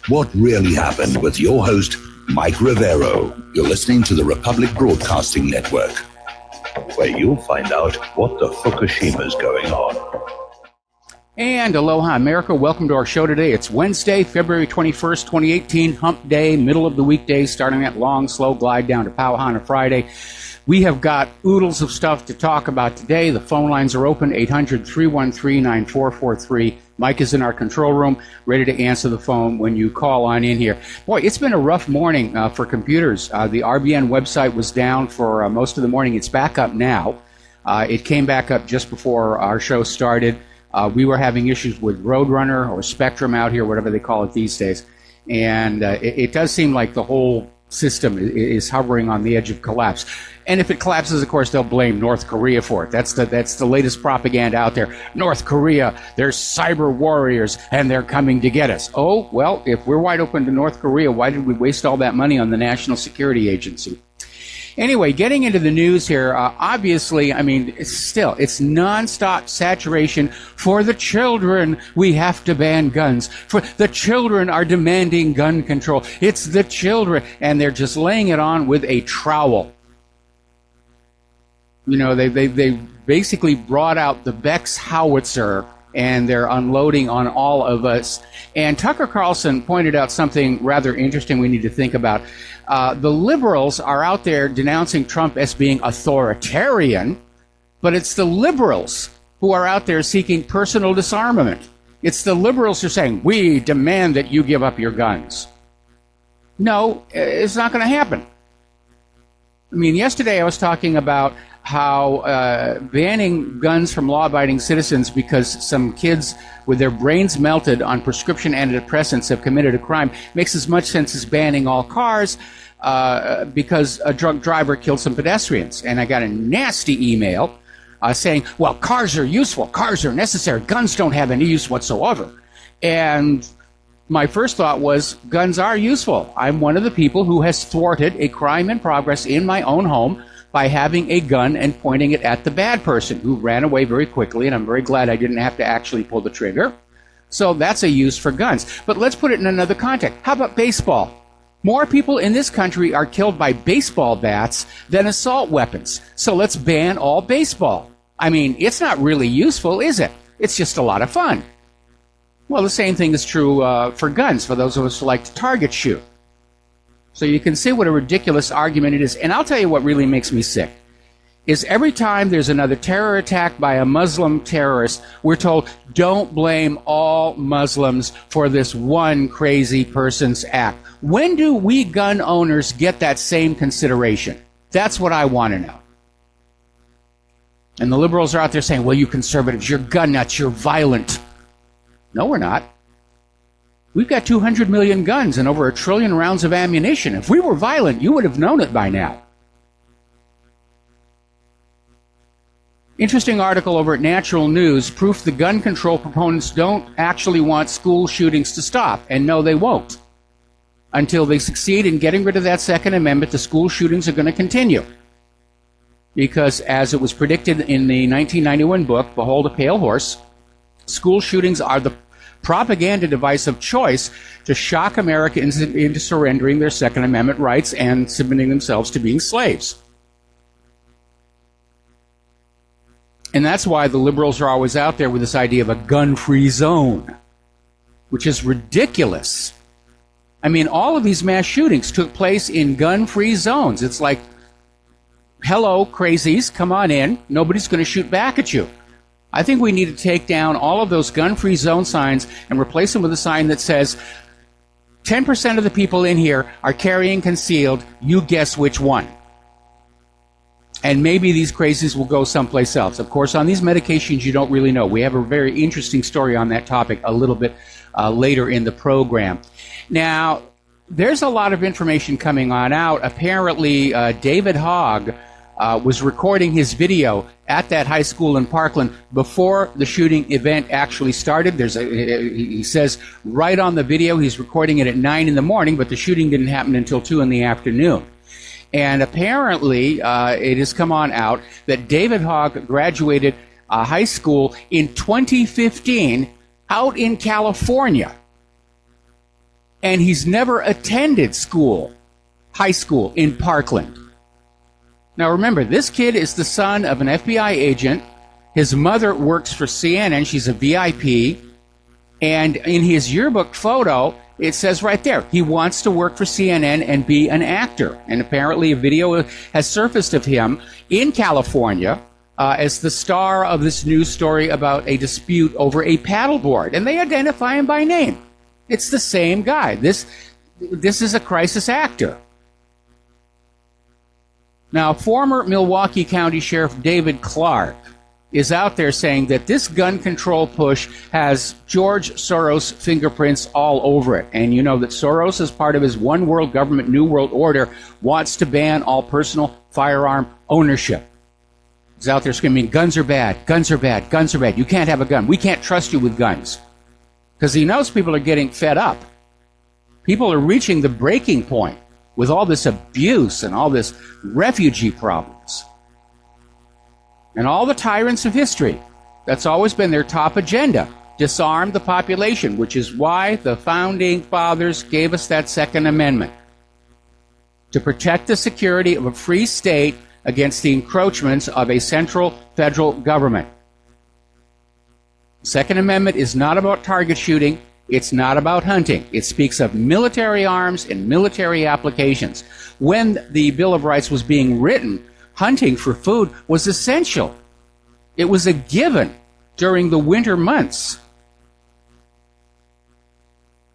What really happened with your host, Mike Rivero. You're listening to the Republic Broadcasting Network, where you'll find out what the Fukushima's going on. And aloha, America. Welcome to our show today. It's Wednesday, February 21st, 2018, hump day, middle of the weekday, starting that long, slow glide down to Pauhana Friday. We have got oodles of stuff to talk about today. The phone lines are open, 800-313-9443. Mike is in our control room, ready to answer the phone when you call on in here. Boy, it's been a rough morning for computers. The RBN website was down for most of the morning. It's back up now. It came back up just before our show started. We were having issues with Roadrunner or Spectrum out here, whatever they call it these days. And it does seem like the whole system is hovering on the edge of collapse. And if it collapses, of course, they'll blame North Korea for it. That's the latest propaganda out there. North Korea, they're cyber warriors, and they're coming to get us. Oh, well, if we're wide open to North Korea, why did we waste all that money on the National Security Agency? Anyway, getting into the news here, obviously, I mean, it's nonstop saturation. For the children, we have to ban guns. For the children are demanding gun control. It's the children, and they're just laying it on with a trowel. You know, they basically brought out the Beck's howitzer, and they're unloading on all of us. And Tucker Carlson pointed out something rather interesting we need to think about. The liberals are out there denouncing Trump as being authoritarian, but it's the liberals who are out there seeking personal disarmament. It's the liberals who are saying, we demand that you give up your guns. No, it's not going to happen. I mean, yesterday I was talking about how banning guns from law-abiding citizens because some kids with their brains melted on prescription antidepressants have committed a crime makes as much sense as banning all cars because a drunk driver killed some pedestrians. And I got a nasty email saying, well, cars are useful, cars are necessary, guns don't have any use whatsoever. And my first thought was, guns are useful. I'm one of the people who has thwarted a crime in progress in my own home by having a gun and pointing it at the bad person who ran away very quickly, and I'm very glad I didn't have to actually pull the trigger. So that's a use for guns. But let's put it in another context. How about baseball? More people in this country are killed by baseball bats than assault weapons. So let's ban all baseball. I mean, it's not really useful, is it? It's just a lot of fun. Well, the same thing is true for guns, for those of us who like to target shoot. So you can see what a ridiculous argument it is. And I'll tell you what really makes me sick, is every time there's another terror attack by a Muslim terrorist, we're told, don't blame all Muslims for this one crazy person's act. When do we gun owners get that same consideration? That's what I want to know. And the liberals are out there saying, well, you conservatives, you're gun nuts, you're violent. No, we're not. We've got 200 million guns and over 1 trillion rounds of ammunition. If we were violent, you would have known it by now. Interesting article over at Natural News, proof the gun control proponents don't actually want school shootings to stop. And no, they won't. Until they succeed in getting rid of that Second Amendment, the school shootings are going to continue. Because as it was predicted in the 1991 book, Behold a Pale Horse, school shootings are the propaganda device of choice to shock Americans into surrendering their Second Amendment rights and submitting themselves to being slaves. And that's why the liberals are always out there with this idea of a gun-free zone, which is ridiculous. I mean, all of these mass shootings took place in gun-free zones. It's like, hello, crazies, come on in. Nobody's going to shoot back at you. I think we need to take down all of those gun-free zone signs and replace them with a sign that says, 10% of the people in here are carrying concealed. You guess which one. And maybe these crazies will go someplace else. Of course, on these medications, you don't really know. We have a very interesting story on that topic a little bit later in the program. Now, there's a lot of information coming on out. Apparently, David Hogg was recording his video at that high school in Parkland before the shooting event actually started. He says right on the video he's recording it at 9 in the morning, but the shooting didn't happen until 2 in the afternoon. And apparently it has come on out that David Hogg graduated high school in 2015 out in California. and he's never attended school, high school in Parkland. Now remember, this kid is the son of an FBI agent. His mother works for CNN. She's a VIP. And in his yearbook photo, it says right there, he wants to work for CNN and be an actor. And apparently a video has surfaced of him in California as the star of this news story about a dispute over a paddleboard. And they identify him by name. It's the same guy. This is a crisis actor. Now, former Milwaukee County Sheriff David Clark is out there saying that this gun control push has George Soros' fingerprints all over it. And you know that Soros, as part of his one world government, new world order, wants to ban all personal firearm ownership. He's out there screaming, guns are bad, guns are bad, guns are bad. You can't have a gun. We can't trust you with guns. Because he knows people are getting fed up. People are reaching the breaking point with all this abuse and all this refugee problems. And all the tyrants of history, that's always been their top agenda. Disarm the population, which is why the founding fathers gave us that Second Amendment. To protect the security of a free state against the encroachments of a central federal government. The Second Amendment is not about target shooting. It's not about hunting. It speaks of military arms and military applications. When the Bill of Rights was being written, hunting for food was essential. It was a given during the winter months.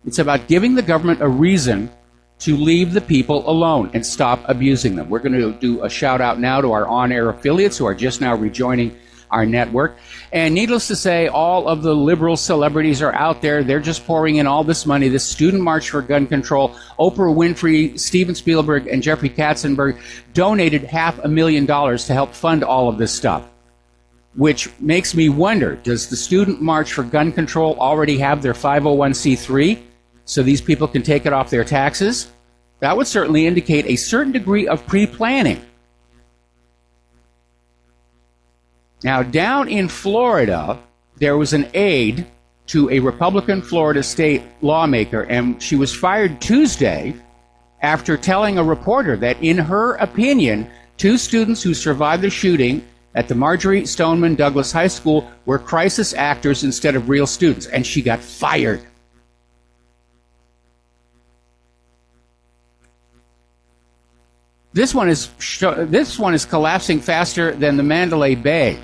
It's about giving the government a reason to leave the people alone and stop abusing them. We're going to do a shout out now to our on-air affiliates who are just now rejoining our network. And needless to say, all of the liberal celebrities are out there. They're just pouring in all this money, this student march for gun control. Oprah Winfrey, Steven Spielberg, and Jeffrey Katzenberg donated $500,000 to help fund all of this stuff. Which makes me wonder, does the student march for gun control already have their 501c3 so these people can take it off their taxes? That would certainly indicate a certain degree of pre-planning. Now, down in Florida, there was an aide to a Republican Florida state lawmaker, and she was fired Tuesday after telling a reporter that, in her opinion, two students who survived the shooting at the Marjorie Stoneman Douglas High School were crisis actors instead of real students, and she got fired. This one is collapsing faster than the Mandalay Bay,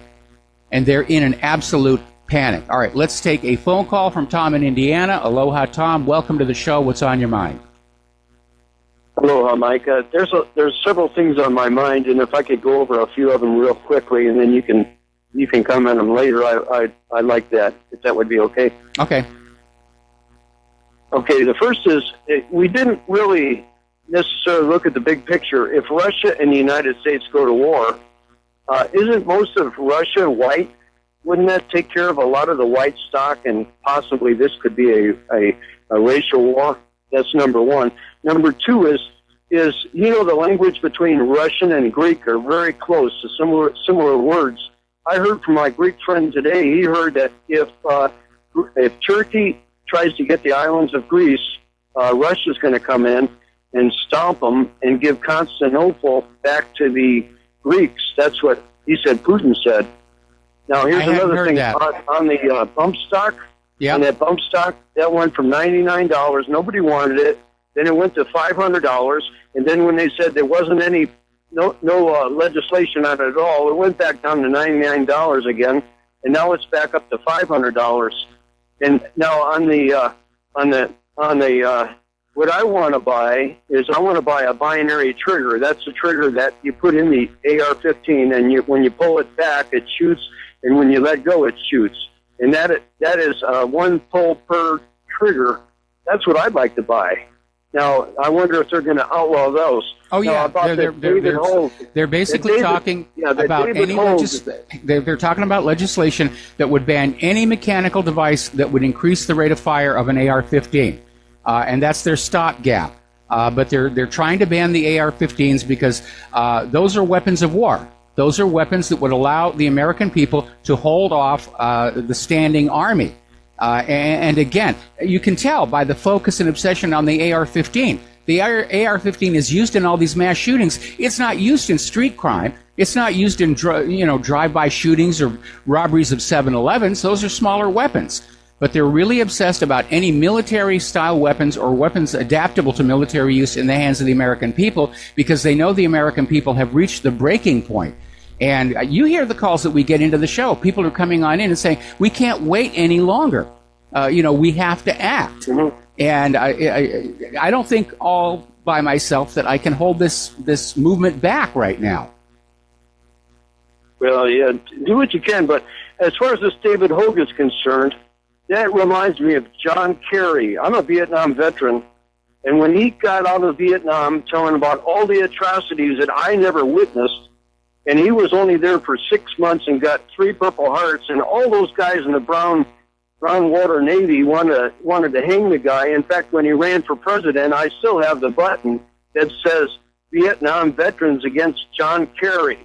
and they're in an absolute panic. All right, let's take a phone call from Tom in Indiana. Aloha, Tom. Welcome to the show. What's on your mind? Aloha, Mike. There's several things on my mind, and if I could go over a few of them real quickly, and then you can comment on them later. I like that, if that would be okay. Okay. Okay. The first is we didn't really necessarily look at the big picture. If Russia and the United States go to war, isn't most of Russia white? Wouldn't that take care of a lot of the white stock, and possibly this could be a racial war? That's number one. Number two is the language between Russian and Greek are very close to similar words. I heard from my Greek friend today. He heard that if Turkey tries to get the islands of Greece, Russia's going to come in and stomp them and give Constantinople back to the Greeks. That's what he said, Putin said. Now, here's another thing on the bump stock. Yeah. On that bump stock, that went from $99. Nobody wanted it. Then it went to $500. And then when they said there wasn't no legislation on it at all, it went back down to $99 again. And now it's back up to $500. And now on the what I want to buy is I want to buy a binary trigger. That's a trigger that you put in the AR-15, and when you pull it back, it shoots, and when you let go, it shoots. And that is one pull per trigger. That's what I'd like to buy. Now, I wonder if they're going to outlaw those. Oh, yeah. They're basically talking about they're talking about legislation that would ban any mechanical device that would increase the rate of fire of an AR-15. And that's their stopgap. But they're trying to ban the AR-15s because those are weapons of war. Those are weapons that would allow the American people to hold off the standing army. And again, you can tell by the focus and obsession on the AR-15. The AR-15 is used in all these mass shootings. It's not used in street crime. It's not used in drive-by shootings or robberies of 7-Elevens. Those are smaller weapons. But they're really obsessed about any military-style weapons or weapons adaptable to military use in the hands of the American people, because they know the American people have reached the breaking point. And you hear the calls that we get into the show. People are coming on in and saying, we can't wait any longer. We have to act. Mm-hmm. And I don't think all by myself that I can hold this movement back right now. Well, yeah, do what you can. But as far as this David Hogue is concerned, that reminds me of John Kerry. I'm a Vietnam veteran. And when he got out of Vietnam, telling about all the atrocities that I never witnessed, and he was only there for 6 months and got 3 Purple Hearts, and all those guys in the Brown Water Navy wanted to hang the guy. In fact, when he ran for president, I still have the button that says Vietnam Veterans Against John Kerry.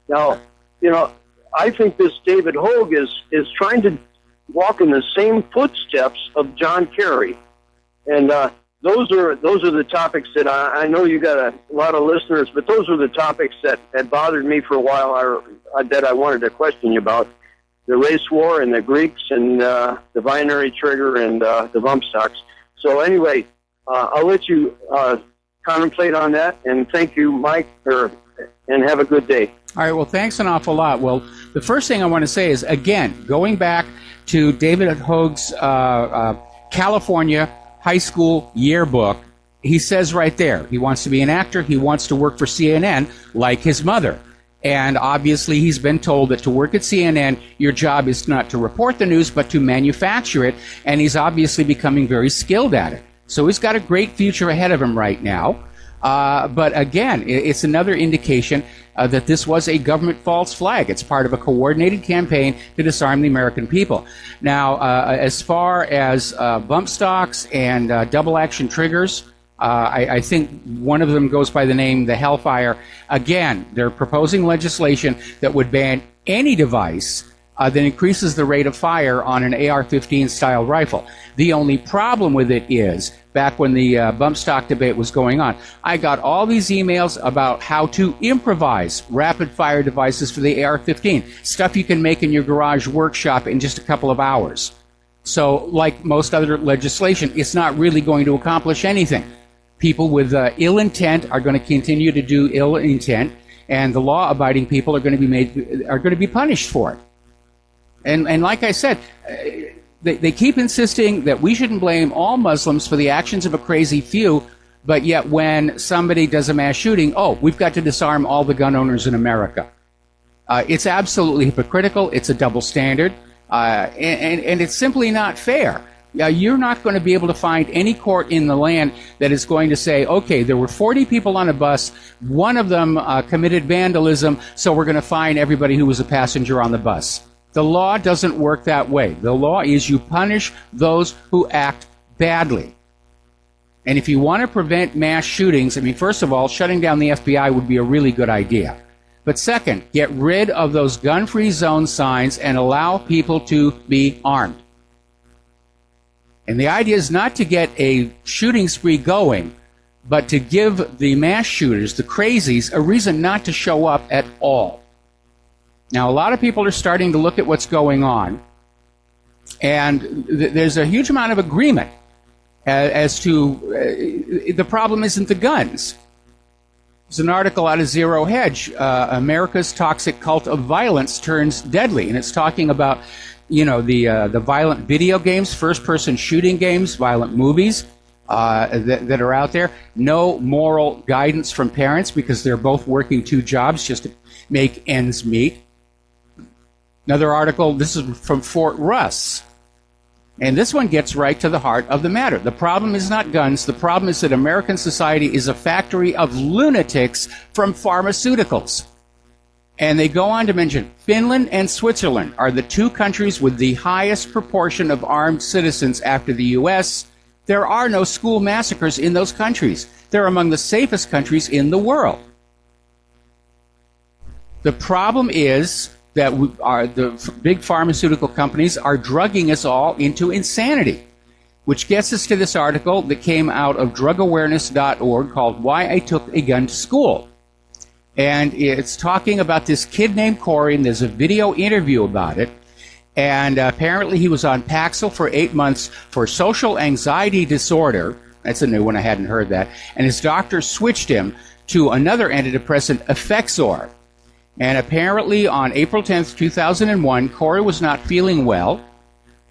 Now, I think this David Hogue is trying to walk in the same footsteps of John Kerry. And those are the topics that I know you got a lot of listeners, but those are the topics that bothered me for a while that I wanted to question you about. The race war and the Greeks and the binary trigger and the bump stocks. So anyway, I'll let you contemplate on that, and thank you, Mike, and have a good day. All right, well, thanks an awful lot. Well, the first thing I want to say is, again, going back to David Hogue's California high school yearbook, he says right there, he wants to be an actor, he wants to work for CNN like his mother. And obviously he's been told that to work at CNN, your job is not to report the news, but to manufacture it. And he's obviously becoming very skilled at it. So he's got a great future ahead of him right now. But again, it's another indication that this was a government false flag. It's part of a coordinated campaign to disarm the American people. Now, as far as bump stocks and double action triggers, I think one of them goes by the name the Hellfire. Again, they're proposing legislation that would ban any device that increases the rate of fire on an AR-15 style rifle. The only problem with it is, back when the bump stock debate was going on, I got all these emails about how to improvise rapid fire devices for the AR-15, stuff you can make in your garage workshop in just a couple of hours. So, like most other legislation, it's not really going to accomplish anything. People with ill intent are going to continue to do ill intent, and the law-abiding people are going to be punished for it. And like I said, they keep insisting that we shouldn't blame all Muslims for the actions of a crazy few, but yet when somebody does a mass shooting, we've got to disarm all the gun owners in America. It's absolutely hypocritical. It's a double standard, and it's simply not fair. You're not going to be able to find any court in the land that is going to say, okay, there were 40 people on a bus, one of them committed vandalism, so we're going to fine everybody who was a passenger on the bus. The law doesn't work that way. The law is you punish those who act badly. And if you want to prevent mass shootings, first of all, shutting down the FBI would be a really good idea. But second, get rid of those gun-free zone signs and allow people to be armed. And the idea is not to get a shooting spree going, but to give the mass shooters, the crazies, a reason not to show up at all. Now, a lot of people are starting to look at what's going on, and there's a huge amount of agreement as to the problem isn't the guns. There's an article out of Zero Hedge, America's Toxic Cult of Violence Turns Deadly, and it's talking about the violent video games, first-person shooting games, violent movies that are out there. No moral guidance from parents because they're both working 2 jobs just to make ends meet. Another article, this is from Fort Russ, and this one gets right to the heart of the matter. The problem is not guns. The problem is that American society is a factory of lunatics from pharmaceuticals. And they go on to mention Finland and Switzerland are the 2 countries with the highest proportion of armed citizens after the U.S. There are no school massacres in those countries. They're among the safest countries in the world. The problem is that the big pharmaceutical companies are drugging us all into insanity. Which gets us to this article that came out of drugawareness.org called Why I Took a Gun to School. And it's talking about this kid named Corey, and there's a video interview about it. And apparently he was on Paxil for 8 months for social anxiety disorder. That's a new one, I hadn't heard that. And his doctor switched him to another antidepressant, Effexor. And apparently on April 10th, 2001, Corey was not feeling well.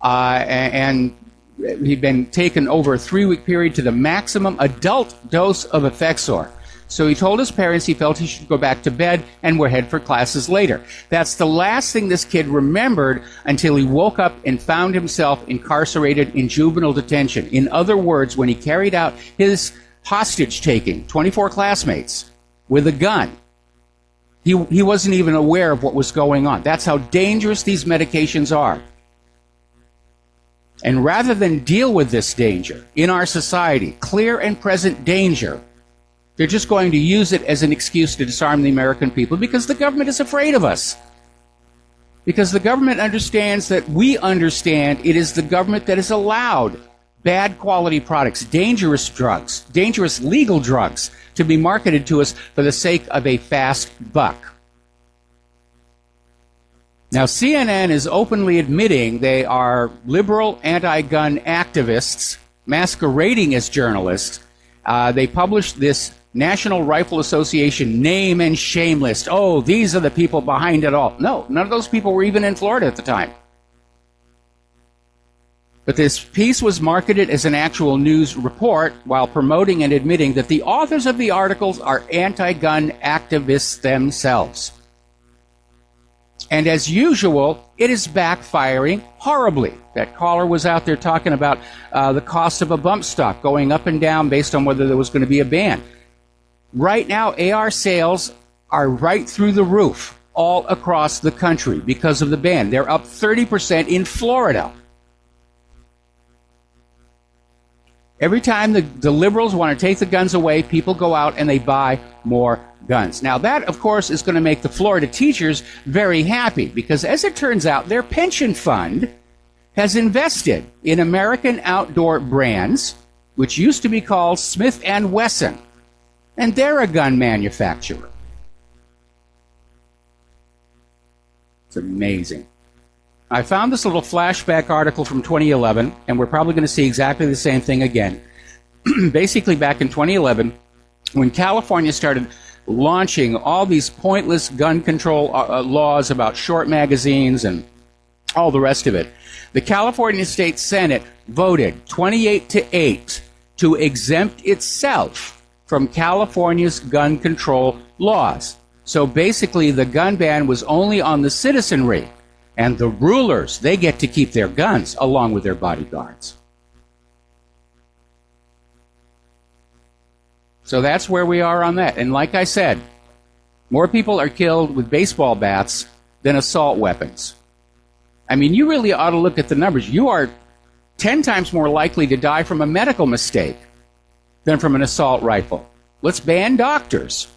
And he'd been taken over a 3-week period to the maximum adult dose of Effexor. So he told his parents he felt he should go back to bed and would head for classes later. That's the last thing this kid remembered until he woke up and found himself incarcerated in juvenile detention. In other words, when he carried out his hostage-taking, 24 classmates, with a gun, he wasn't even aware of what was going on. That's how dangerous these medications are. And rather than deal with this danger in our society, clear and present danger, they're just going to use it as an excuse to disarm the American people because the government is afraid of us. Because the government understands that we understand it is the government that has allowed bad quality products, dangerous drugs, dangerous legal drugs to be marketed to us for the sake of a fast buck. Now, CNN is openly admitting they are liberal anti-gun activists masquerading as journalists. They published this National Rifle Association name and shame list. Oh, these are the people behind it all. No, none of those people were even in Florida at the time. But this piece was marketed as an actual news report while promoting and admitting that the authors of the articles are anti-gun activists themselves. And as usual, it is backfiring horribly. That caller was out there talking about the cost of a bump stock going up and down based on whether there was going to be a ban. Right now, AR sales are right through the roof all across the country because of the ban. They're up 30% in Florida. Every time the liberals want to take the guns away, people go out and they buy more guns. Now that, of course, is going to make the Florida teachers very happy because, as it turns out, their pension fund has invested in American outdoor brands, which used to be called Smith & Wesson, and they're a gun manufacturer. It's amazing. I found this little flashback article from 2011, and we're probably going to see exactly the same thing again. Basically, back in 2011, when California started launching all these pointless gun control laws about short magazines and all the rest of it, the California State Senate voted 28-8 to exempt itself from California's gun control laws. So basically, the gun ban was only on the citizenry. And the rulers, they get to keep their guns along with their bodyguards. So that's where we are on that. And like I said, more people are killed with baseball bats than assault weapons. I mean, you really ought to look at the numbers. You are 10 times more likely to die from a medical mistake than from an assault rifle. Let's ban doctors.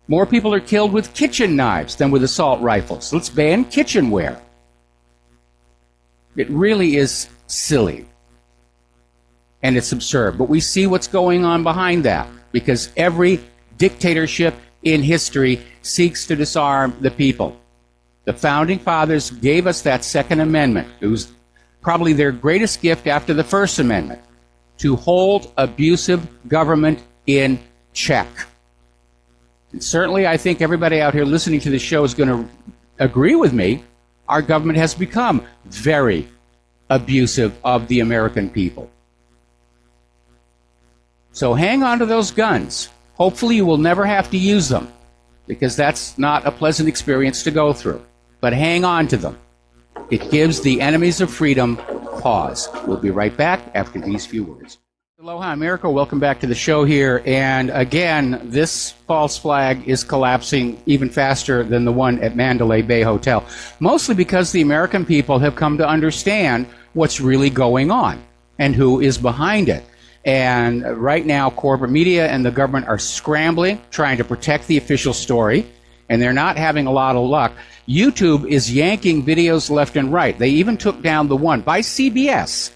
More people are killed with kitchen knives than with assault rifles. Let's ban kitchenware. It really is silly. And it's absurd. But we see what's going on behind that, because every dictatorship in history seeks to disarm the people. The Founding Fathers gave us that Second Amendment. It was probably their greatest gift after the First Amendment, to hold abusive government in check. And certainly, I think everybody out here listening to this show is going to agree with me. Our government has become very abusive of the American people. So hang on to those guns. Hopefully you will never have to use them, because that's not a pleasant experience to go through. But hang on to them. It gives the enemies of freedom pause. We'll be right back after these few words. Aloha, America. Welcome back to the show here. And again, this false flag is collapsing even faster than the one at Mandalay Bay Hotel, mostly because the American people have come to understand what's really going on and who is behind it. And right now, corporate media and the government are scrambling, trying to protect the official story, and they're not having a lot of luck. YouTube is yanking videos left and right. They even took down the one by CBS,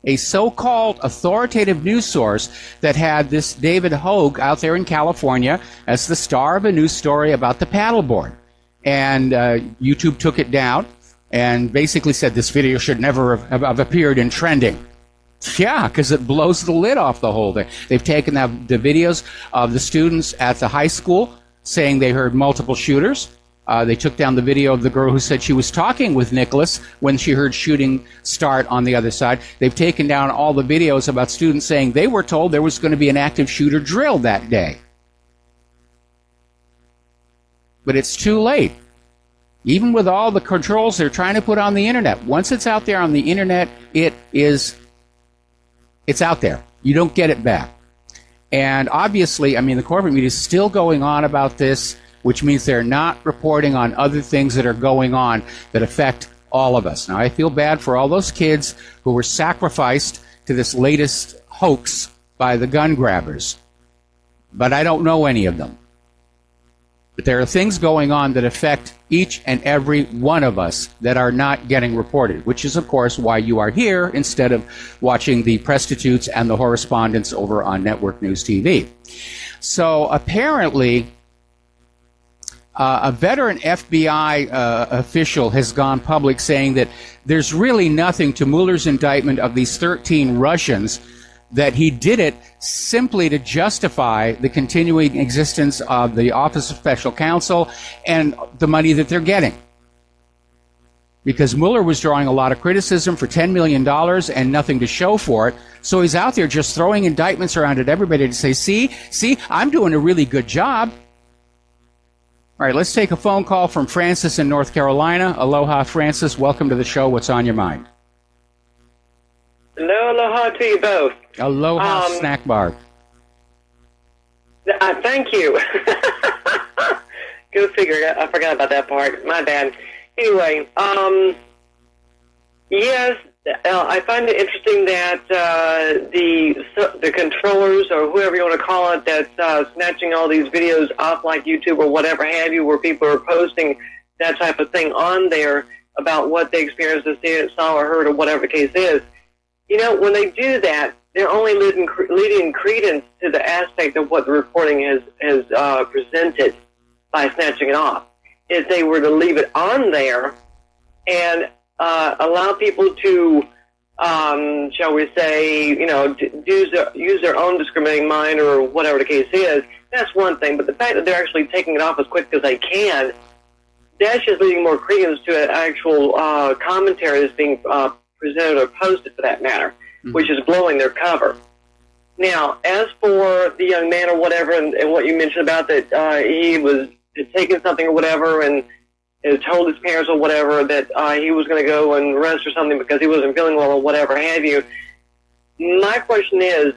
a so-called authoritative news source that had this David Hogue out there in California as the star of a news story about the paddleboard. And YouTube took it down and basically said this video should never have appeared in trending. Yeah, because it blows the lid off the whole thing. They've taken the videos of the students at the high school saying they heard multiple shooters. They took down the video of the girl who said she was talking with Nicholas when she heard shooting start on the other side. They've taken down all the videos about students saying they were told there was going to be an active shooter drill that day. But it's too late. Even with all the controls they're trying to put on the internet, once it's out there on the internet, it's out there. You don't get it back. And obviously, I mean, the corporate media is still going on about this, which means they're not reporting on other things that are going on that affect all of us. Now, I feel bad for all those kids who were sacrificed to this latest hoax by the gun grabbers. But I don't know any of them. But there are things going on that affect each and every one of us that are not getting reported, which is, of course, why you are here instead of watching the prostitutes and the correspondents over on Network News TV. So apparently, a veteran FBI official has gone public saying that there's really nothing to Mueller's indictment of these 13 Russians, that he did it simply to justify the continuing existence of the Office of Special Counsel and the money that they're getting. Because Mueller was drawing a lot of criticism for $10 million and nothing to show for it, so he's out there just throwing indictments around at everybody to say, see, I'm doing a really good job. All right, let's take a phone call from Francis in North Carolina. Aloha, Francis. Welcome to the show. What's on your mind? Hello, aloha to you both. Aloha, snack bar. Thank you. Go figure. I forgot about that part. My bad. Anyway, yes, I find it interesting that the controllers, or whoever you want to call it, that's snatching all these videos off like YouTube or whatever have you, where people are posting that type of thing on there about what they experienced, saw or heard, or whatever the case is. You know, when they do that, they're only leading credence to the aspect of what the reporting has presented by snatching it off. If they were to leave it on there and allow people to, shall we say, you know, use their own discriminating mind or whatever the case is, that's one thing. But the fact that they're actually taking it off as quick as they can, that's just leading more credence to an actual commentary that's being presented or posted, for that matter, which is blowing their cover. Now, as for the young man or whatever, and what you mentioned about that he was taking something or whatever and told his parents or whatever that he was going to go and rest or something because he wasn't feeling well or whatever have you, my question is,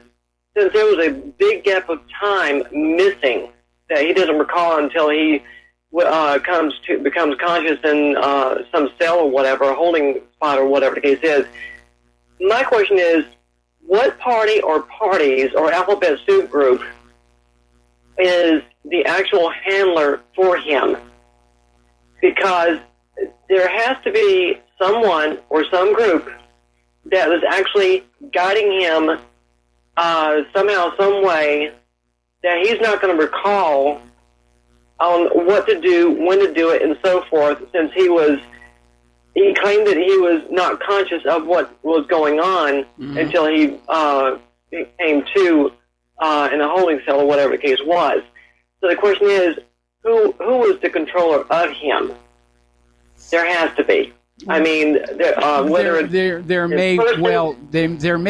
since there was a big gap of time missing that he doesn't recall until he becomes conscious in some cell or whatever, a holding spot or whatever the case is. My question is, what party or parties or alphabet soup group is the actual handler for him? Because there has to be someone or some group that was actually guiding him somehow, some way, that he's not going to recall on what to do, when to do it, and so forth, since he claimed that he was not conscious of what was going on until he came to in a holding cell or whatever the case was. So the question is, who was the controller of him? There has to be. I mean, whether there may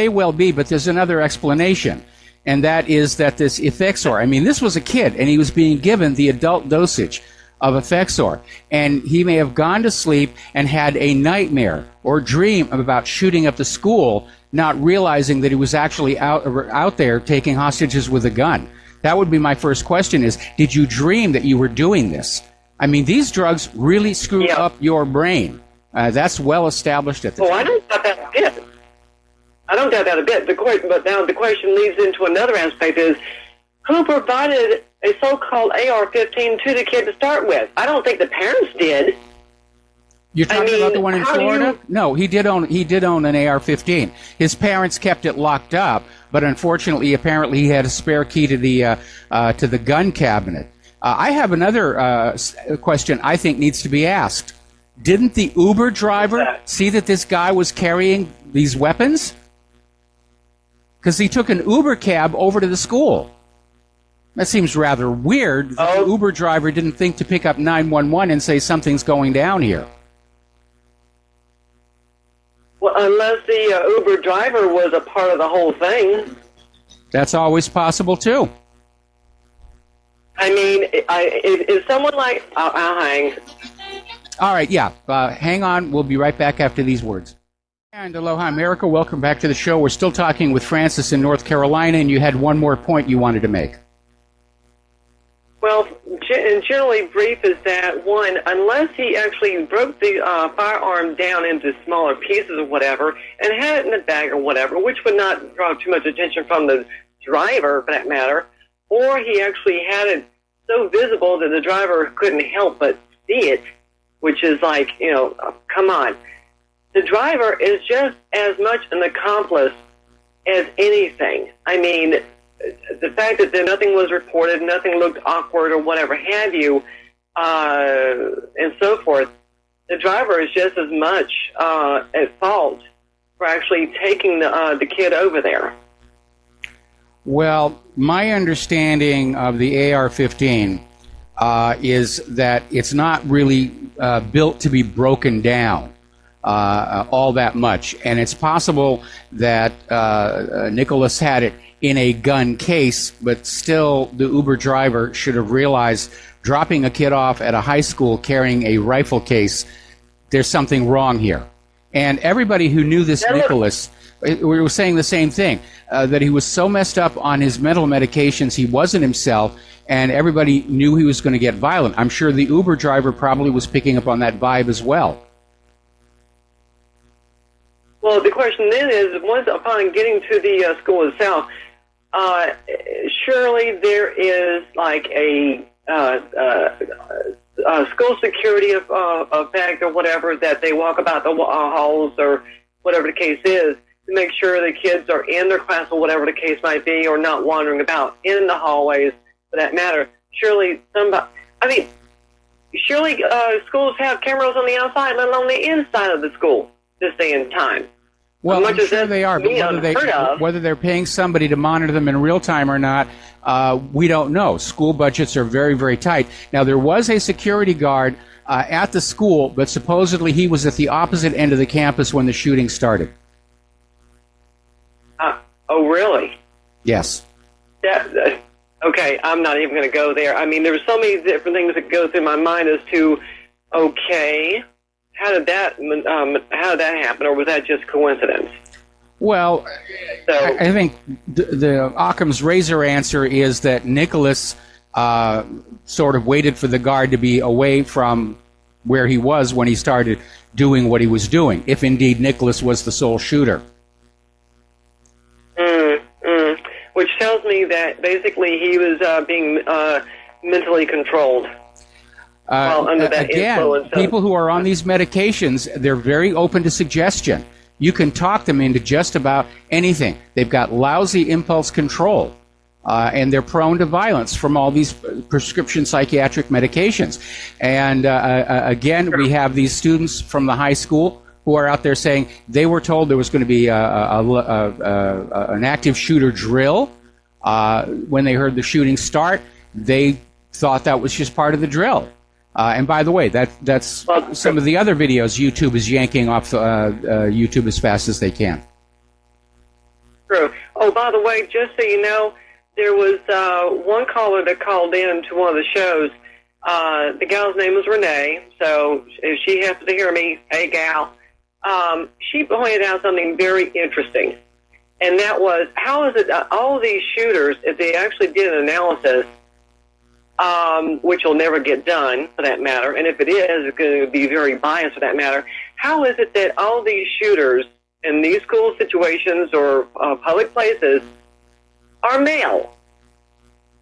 well be, but there's another explanation. And that is that this Effexor, I mean, this was a kid, and he was being given the adult dosage of Effexor. And he may have gone to sleep and had a nightmare or dream about shooting up the school, not realizing that he was actually out there taking hostages with a gun. That would be my first question is, did you dream that you were doing this? I mean, these drugs really screw up your brain. That's well established at the time. I don't doubt that a bit. I don't doubt that a bit. But now the question leads into another aspect is, who provided a so-called AR-15 to the kid to start with? I don't think the parents did. You're talking about the one in Florida? No, he did own an AR-15. His parents kept it locked up, but unfortunately, apparently, he had a spare key to the gun cabinet. I have another question I think needs to be asked. Didn't the Uber driver see that this guy was carrying these weapons? Because he took an Uber cab over to the school. That seems rather weird that the Uber driver didn't think to pick up 911 and say something's going down here. Well, unless the Uber driver was a part of the whole thing. That's always possible, too. I mean, if someone like... I'll hang. All right, yeah. Hang on. We'll be right back after these words. And aloha, America. Welcome back to the show. We're still talking with Francis in North Carolina, and you had one more point you wanted to make. Well, generally brief is that, one, unless he actually broke the firearm down into smaller pieces or whatever and had it in a bag or whatever, which would not draw too much attention from the driver, for that matter, or he actually had it so visible that the driver couldn't help but see it, which is like, come on. The driver is just as much an accomplice as anything. I mean, the fact that nothing was reported, nothing looked awkward or whatever have you, and so forth, the driver is just as much at fault for actually taking the kid over there. Well, my understanding of the AR-15 is that it's not really built to be broken down all that much. And it's possible that Nicholas had it in a gun case, but still the Uber driver should have realized dropping a kid off at a high school carrying a rifle case, there's something wrong here. And everybody who knew this Nicholas, we were saying the same thing, that he was so messed up on his mental medications, he wasn't himself, and everybody knew he was going to get violent. I'm sure the Uber driver probably was picking up on that vibe as well. Well, the question then is, once upon getting to the school itself, surely there is like a school security effect or whatever, that they walk about the halls or whatever the case is to make sure the kids are in their class or whatever the case might be, or not wandering about in the hallways for that matter. Surely surely schools have cameras on the outside, let alone the inside of the school this day and time. Well, I'm sure they are, but whether they're paying somebody to monitor them in real time or not, we don't know. School budgets are very, very tight. Now, there was a security guard at the school, but supposedly he was at the opposite end of the campus when the shooting started. Oh, really? Yes. Okay, I'm not even going to go there. I mean, there's so many different things that go through my mind as to, okay, how did that happen, or was that just coincidence? Well, I think the Occam's razor answer is that Nicholas sort of waited for the guard to be away from where he was when he started doing what he was doing, if indeed Nicholas was the sole shooter. Which tells me that basically he was being mentally controlled. Under that influence. People who are on these medications, they're very open to suggestion. You can talk them into just about anything. They've got lousy impulse control, and they're prone to violence from all these prescription psychiatric medications. And again, we have these students from the high school who are out there saying they were told there was going to be an active shooter drill. When they heard the shooting start, they thought that was just part of the drill. And by the way, that's some of the other videos YouTube is yanking off YouTube as fast as they can. True. Oh, by the way, just so you know, there was one caller that called in to one of the shows. The gal's name was Renee, so if she happens to hear me, hey, gal. She pointed out something very interesting, and that was, how is it that all these shooters, if they actually did an analysis, which will never get done for that matter, and if it is, it's going to be very biased for that matter, how is it that all these shooters in these school situations or public places are male?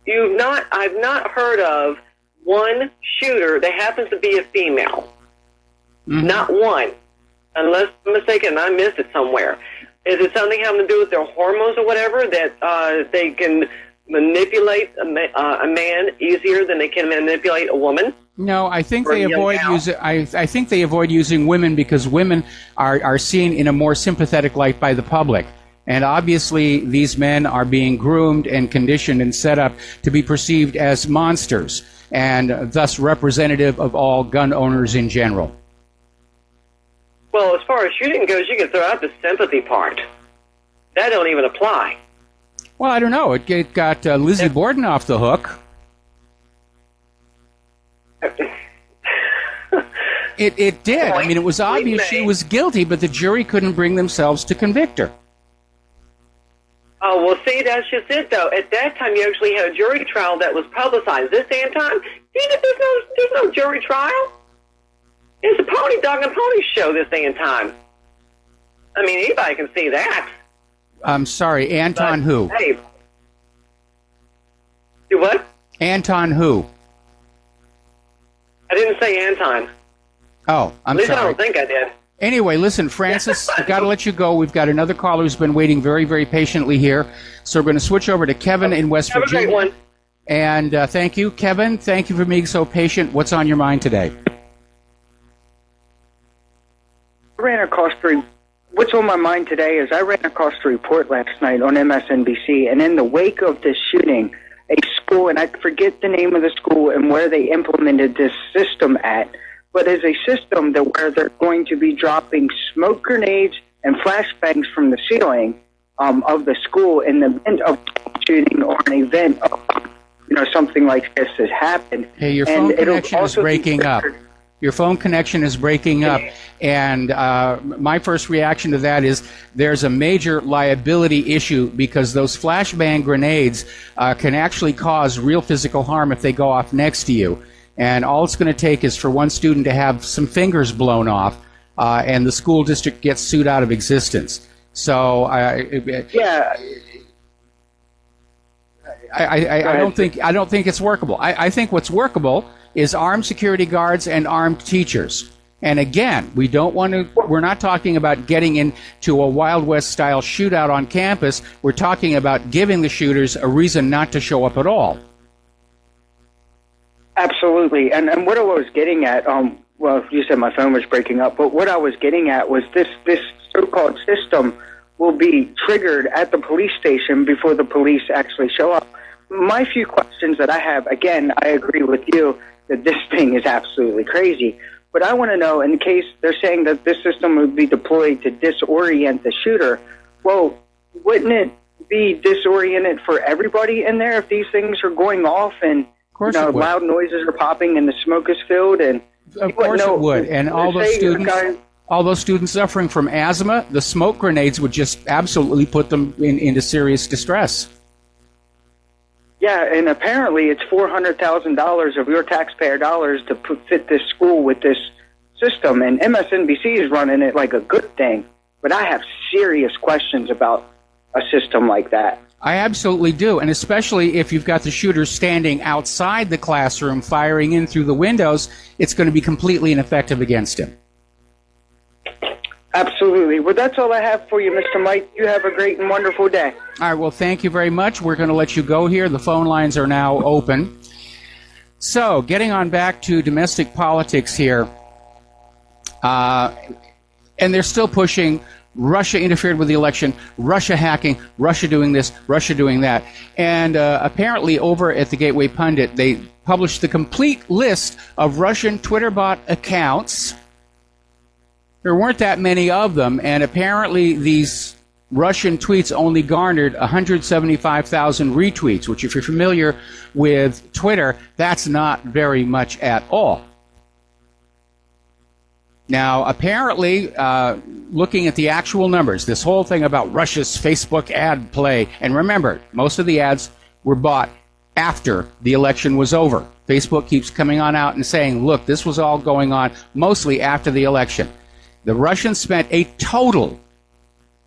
I've not heard of one shooter that happens to be a female. Not one. Unless I'm mistaken, I missed it somewhere. Is it something having to do with their hormones or whatever, that they can manipulate a man easier than they can manipulate a woman? No, I think they avoid using. I think they avoid using women because women are seen in a more sympathetic light by the public, and obviously these men are being groomed and conditioned and set up to be perceived as monsters, and thus representative of all gun owners in general. Well, as far as shooting goes, you can throw out the sympathy part. That don't even apply. Well, I don't know. It got Lizzie Borden off the hook. It did. I mean, it was obvious she was guilty, but the jury couldn't bring themselves to convict her. Oh, well, see, that's just it, though. At that time, you actually had a jury trial that was publicized. This day and time, there's no jury trial. It's a pony dog and pony show this day and time. I mean, anybody can see that. I'm sorry, Anton But, who? Hey. Do what? Anton who? I didn't say Anton. Oh, I'm At least sorry. I don't think I did. Anyway, listen, Francis, I've got to let you go. We've got another caller who's been waiting very, very patiently here. So we're going to switch over to Kevin in West Have Virginia. a great one. And thank you, Kevin. Thank you for being so patient. What's on your mind today? What's on my mind today is I ran across a report last night on MSNBC, and in the wake of this shooting, a school, and I forget the name of the school and where they implemented this system at, but it's a system that where they're going to be dropping smoke grenades and flashbangs from the ceiling of the school in the event of shooting or an event of, something like this has happened. Hey, your phone connection is breaking up. Your phone connection is breaking up, and my first reaction to that is there's a major liability issue because those flashbang grenades can actually cause real physical harm if they go off next to you. And all it's going to take is for one student to have some fingers blown off, and the school district gets sued out of existence. So, I don't think it's workable. I think what's workable is armed security guards and armed teachers. And again, we're not talking about getting into a Wild West style shootout on campus. We're talking about giving the shooters a reason not to show up at all. Absolutely. And what I was getting at, well, you said my phone was breaking up, but what I was getting at was this so-called system will be triggered at the police station before the police actually show up. My few questions that I have, again, I agree with you that this thing is absolutely crazy. But I want to know, in case they're saying that this system would be deployed to disorient the shooter, well, wouldn't it be disoriented for everybody in there if these things are going off and loud noises are popping and the smoke is filled? And of course it would. And all those students suffering from asthma, the smoke grenades would just absolutely put them into serious distress. Yeah, and apparently it's $400,000 of your taxpayer dollars to fit this school with this system, and MSNBC is running it like a good thing. But I have serious questions about a system like that. I absolutely do, and especially if you've got the shooter standing outside the classroom firing in through the windows, it's going to be completely ineffective against him. Absolutely. Well, that's all I have for you, Mr. Mike. You have a great and wonderful day. All right, well, thank you very much. We're going to let you go here. The phone lines are now open. So, getting on back to domestic politics here, and they're still pushing Russia interfered with the election, Russia hacking, Russia doing this, Russia doing that. And apparently over at the Gateway Pundit, they published the complete list of Russian Twitter bot accounts. There weren't that many of them, and apparently these Russian tweets only garnered 175,000 retweets, which if you're familiar with Twitter, that's not very much at all. Now, apparently, looking at the actual numbers, this whole thing about Russia's Facebook ad play, and remember, most of the ads were bought after the election was over. Facebook keeps coming on out and saying, look, this was all going on mostly after the election. The Russians spent a total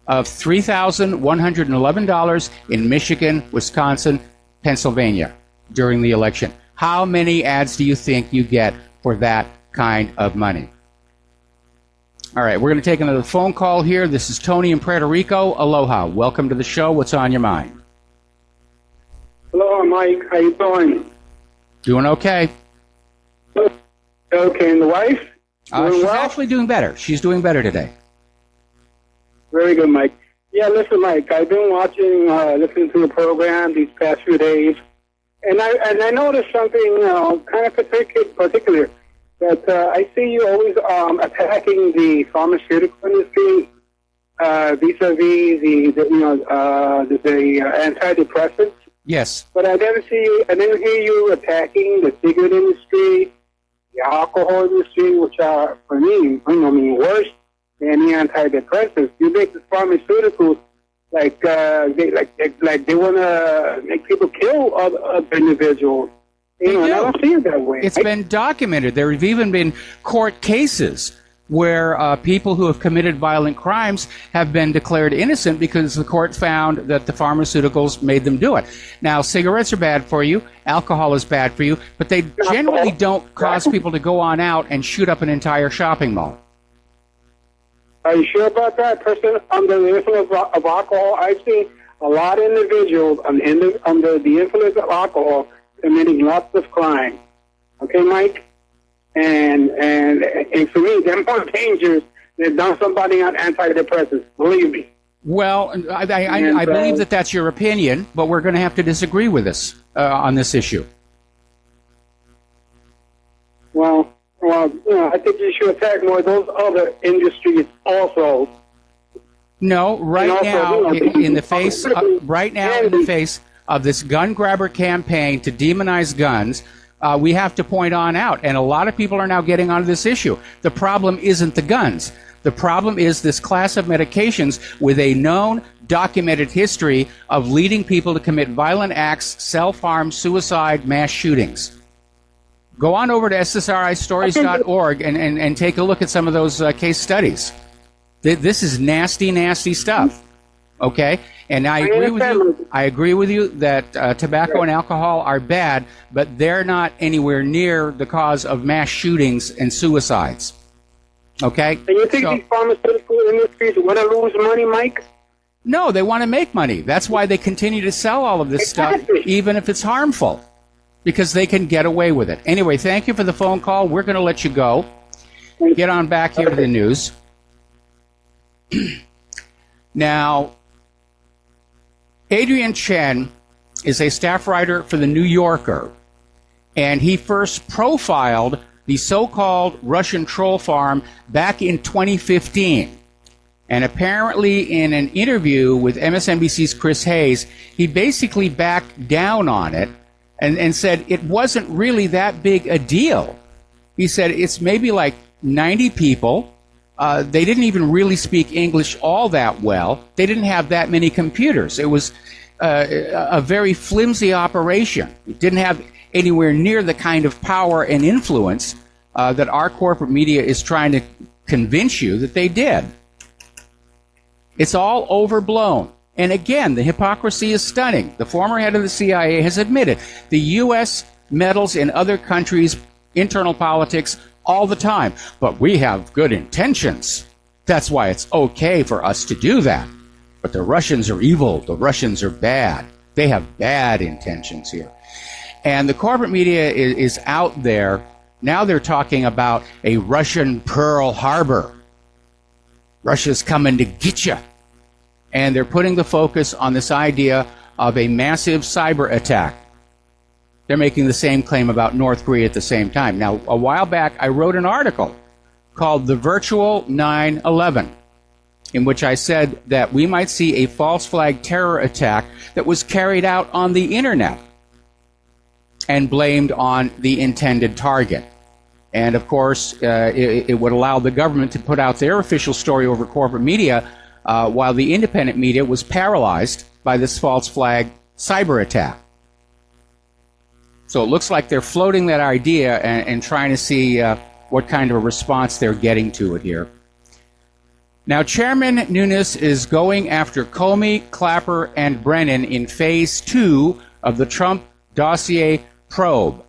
of $3,111 in Michigan, Wisconsin, Pennsylvania during the election. How many ads do you think you get for that kind of money? All right, we're going to take another phone call here. This is Tony in Puerto Rico. Aloha. Welcome to the show. What's on your mind? Hello, Mike. How you doing? Doing okay. Okay, and the wife? She's actually doing better. She's doing better today. Very good, Mike. Yeah, listen, Mike, I've been listening to the program these past few days, and I noticed something kind of particular, that I see you always attacking the pharmaceutical industry vis-a-vis the antidepressants. Yes. But I never hear you attacking the cigarette industry, the alcohol industry, which are, for me, worse than the antidepressants. You make the pharmaceuticals like they want to make people kill other individuals. And I don't see it that way. It's been documented. There have even been court cases where people who have committed violent crimes have been declared innocent because the court found that the pharmaceuticals made them do it. Now, cigarettes are bad for you, alcohol is bad for you, but they generally don't cause people to go on out and shoot up an entire shopping mall. Are you sure about that? Person under the influence of alcohol, I've seen a lot of individuals under the influence of alcohol committing lots of crime. Okay, Mike? And for me, they're more dangerous than somebody on antidepressants. Believe me. Well, I believe that that's your opinion, but we're going to have to disagree with this on this issue. Well, I think you should attack more of those other industries also. No, right now, in the face of this gun grabber campaign to demonize guns, we have to point on out, and a lot of people are now getting onto this issue. The problem isn't the guns. The problem is this class of medications with a known, documented history of leading people to commit violent acts, self-harm, suicide, mass shootings. Go on over to ssristories.org and take a look at some of those case studies. This is nasty, nasty stuff. Okay? And I agree with you that tobacco and alcohol are bad, but they're not anywhere near the cause of mass shootings and suicides. Okay? And you think these pharmaceutical industries want to lose money, Mike? No, they want to make money. That's why they continue to sell all of this stuff, even if it's harmful, because they can get away with it. Anyway, thank you for the phone call. We're going to let you go. Get on back here to the news. Now, Adrian Chen is a staff writer for The New Yorker, and he first profiled the so-called Russian troll farm back in 2015. And apparently in an interview with MSNBC's Chris Hayes, he basically backed down on it and said it wasn't really that big a deal. He said it's maybe like 90 people. They didn't even really speak English all that well. They didn't have that many computers. It was a very flimsy operation. It didn't have anywhere near the kind of power and influence that our corporate media is trying to convince you that they did. It's all overblown. And again, the hypocrisy is stunning. The former head of the CIA has admitted the U.S. meddles in other countries' internal politics all the time. But we have good intentions. That's why it's okay for us to do that. But the Russians are evil. The Russians are bad. They have bad intentions here. And the corporate media is out there. Now they're talking about a Russian Pearl Harbor. Russia's coming to get you. And they're putting the focus on this idea of a massive cyber attack. They're making the same claim about North Korea at the same time. Now, a while back, I wrote an article called The Virtual 9/11, in which I said that we might see a false flag terror attack that was carried out on the internet and blamed on the intended target. And, of course, it would allow the government to put out their official story over corporate media while the independent media was paralyzed by this false flag cyber attack. So it looks like they're floating that idea and trying to see what kind of a response they're getting to it here. Now, Chairman Nunes is going after Comey, Clapper, and Brennan in Phase 2 of the Trump dossier probe.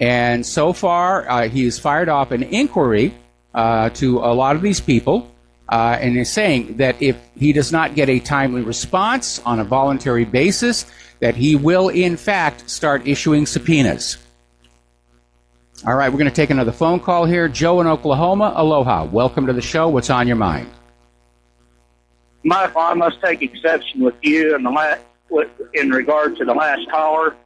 And so far, he's fired off an inquiry to a lot of these people, and is saying that if he does not get a timely response on a voluntary basis, that he will, in fact, start issuing subpoenas. All right, we're going to take another phone call here. Joe in Oklahoma, aloha. Welcome to the show. What's on your mind? Michael, I must take exception with you in regard to the last caller.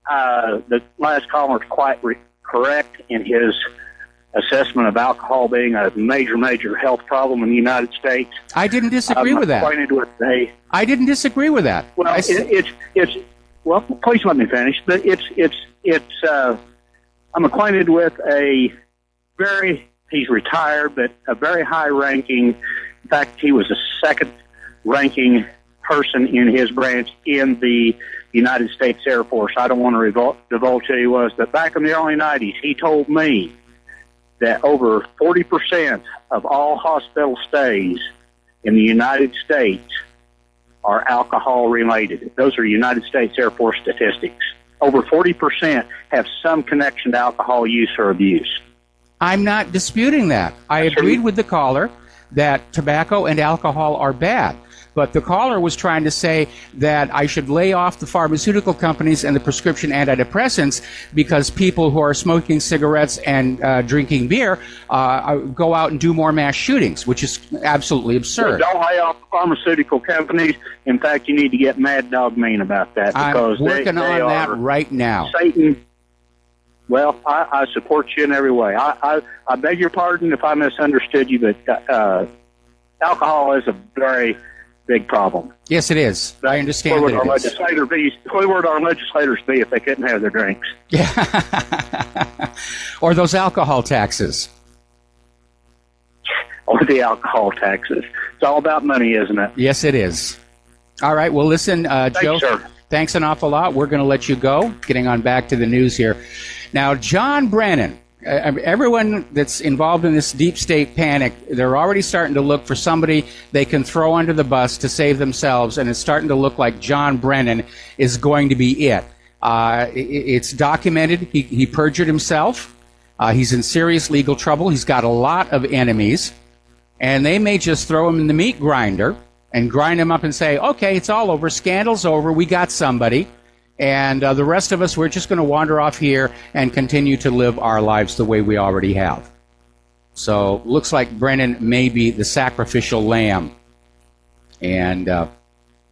The last caller is quite correct in his assessment of alcohol being a major, major health problem in the United States. I didn't disagree with that. I didn't disagree with that. Well, well, please let me finish. But I'm acquainted with he's retired, but a very high-ranking, in fact, he was a second-ranking person in his branch in the United States Air Force. I don't want to divulge who he was, but back in the early 90s, he told me that over 40% of all hospital stays in the United States are alcohol-related. Those are United States Air Force statistics. Over 40% have some connection to alcohol use or abuse. I'm not disputing that. I agreed with the caller that tobacco and alcohol are bad. But the caller was trying to say that I should lay off the pharmaceutical companies and the prescription antidepressants because people who are smoking cigarettes and drinking beer go out and do more mass shootings, which is absolutely absurd. Don't lay off the pharmaceutical companies. In fact, you need to get mad dog mean about that. Because I'm working on that right now. Satan. Well, I support you in every way. I beg your pardon if I misunderstood you, but alcohol is a very big problem. Yes, it is. I understand that it is. Where would our legislators be if they couldn't have their drinks? Yeah. Or those alcohol taxes. Or the alcohol taxes. It's all about money, isn't it? Yes, it is. All right. Well, listen, Joe, sir. Thanks an awful lot. We're going to let you go. Getting on back to the news here. Now, John Brennan. Everyone that's involved in this deep state panic, they're already starting to look for somebody they can throw under the bus to save themselves, and it's starting to look like John Brennan is going to be it. It's documented. He perjured himself. He's in serious legal trouble. He's got a lot of enemies, and they may just throw him in the meat grinder and grind him up and say, okay, it's all over. Scandal's over. We got somebody. And the rest of us, we're just going to wander off here and continue to live our lives the way we already have. So looks like Brennan may be the sacrificial lamb. And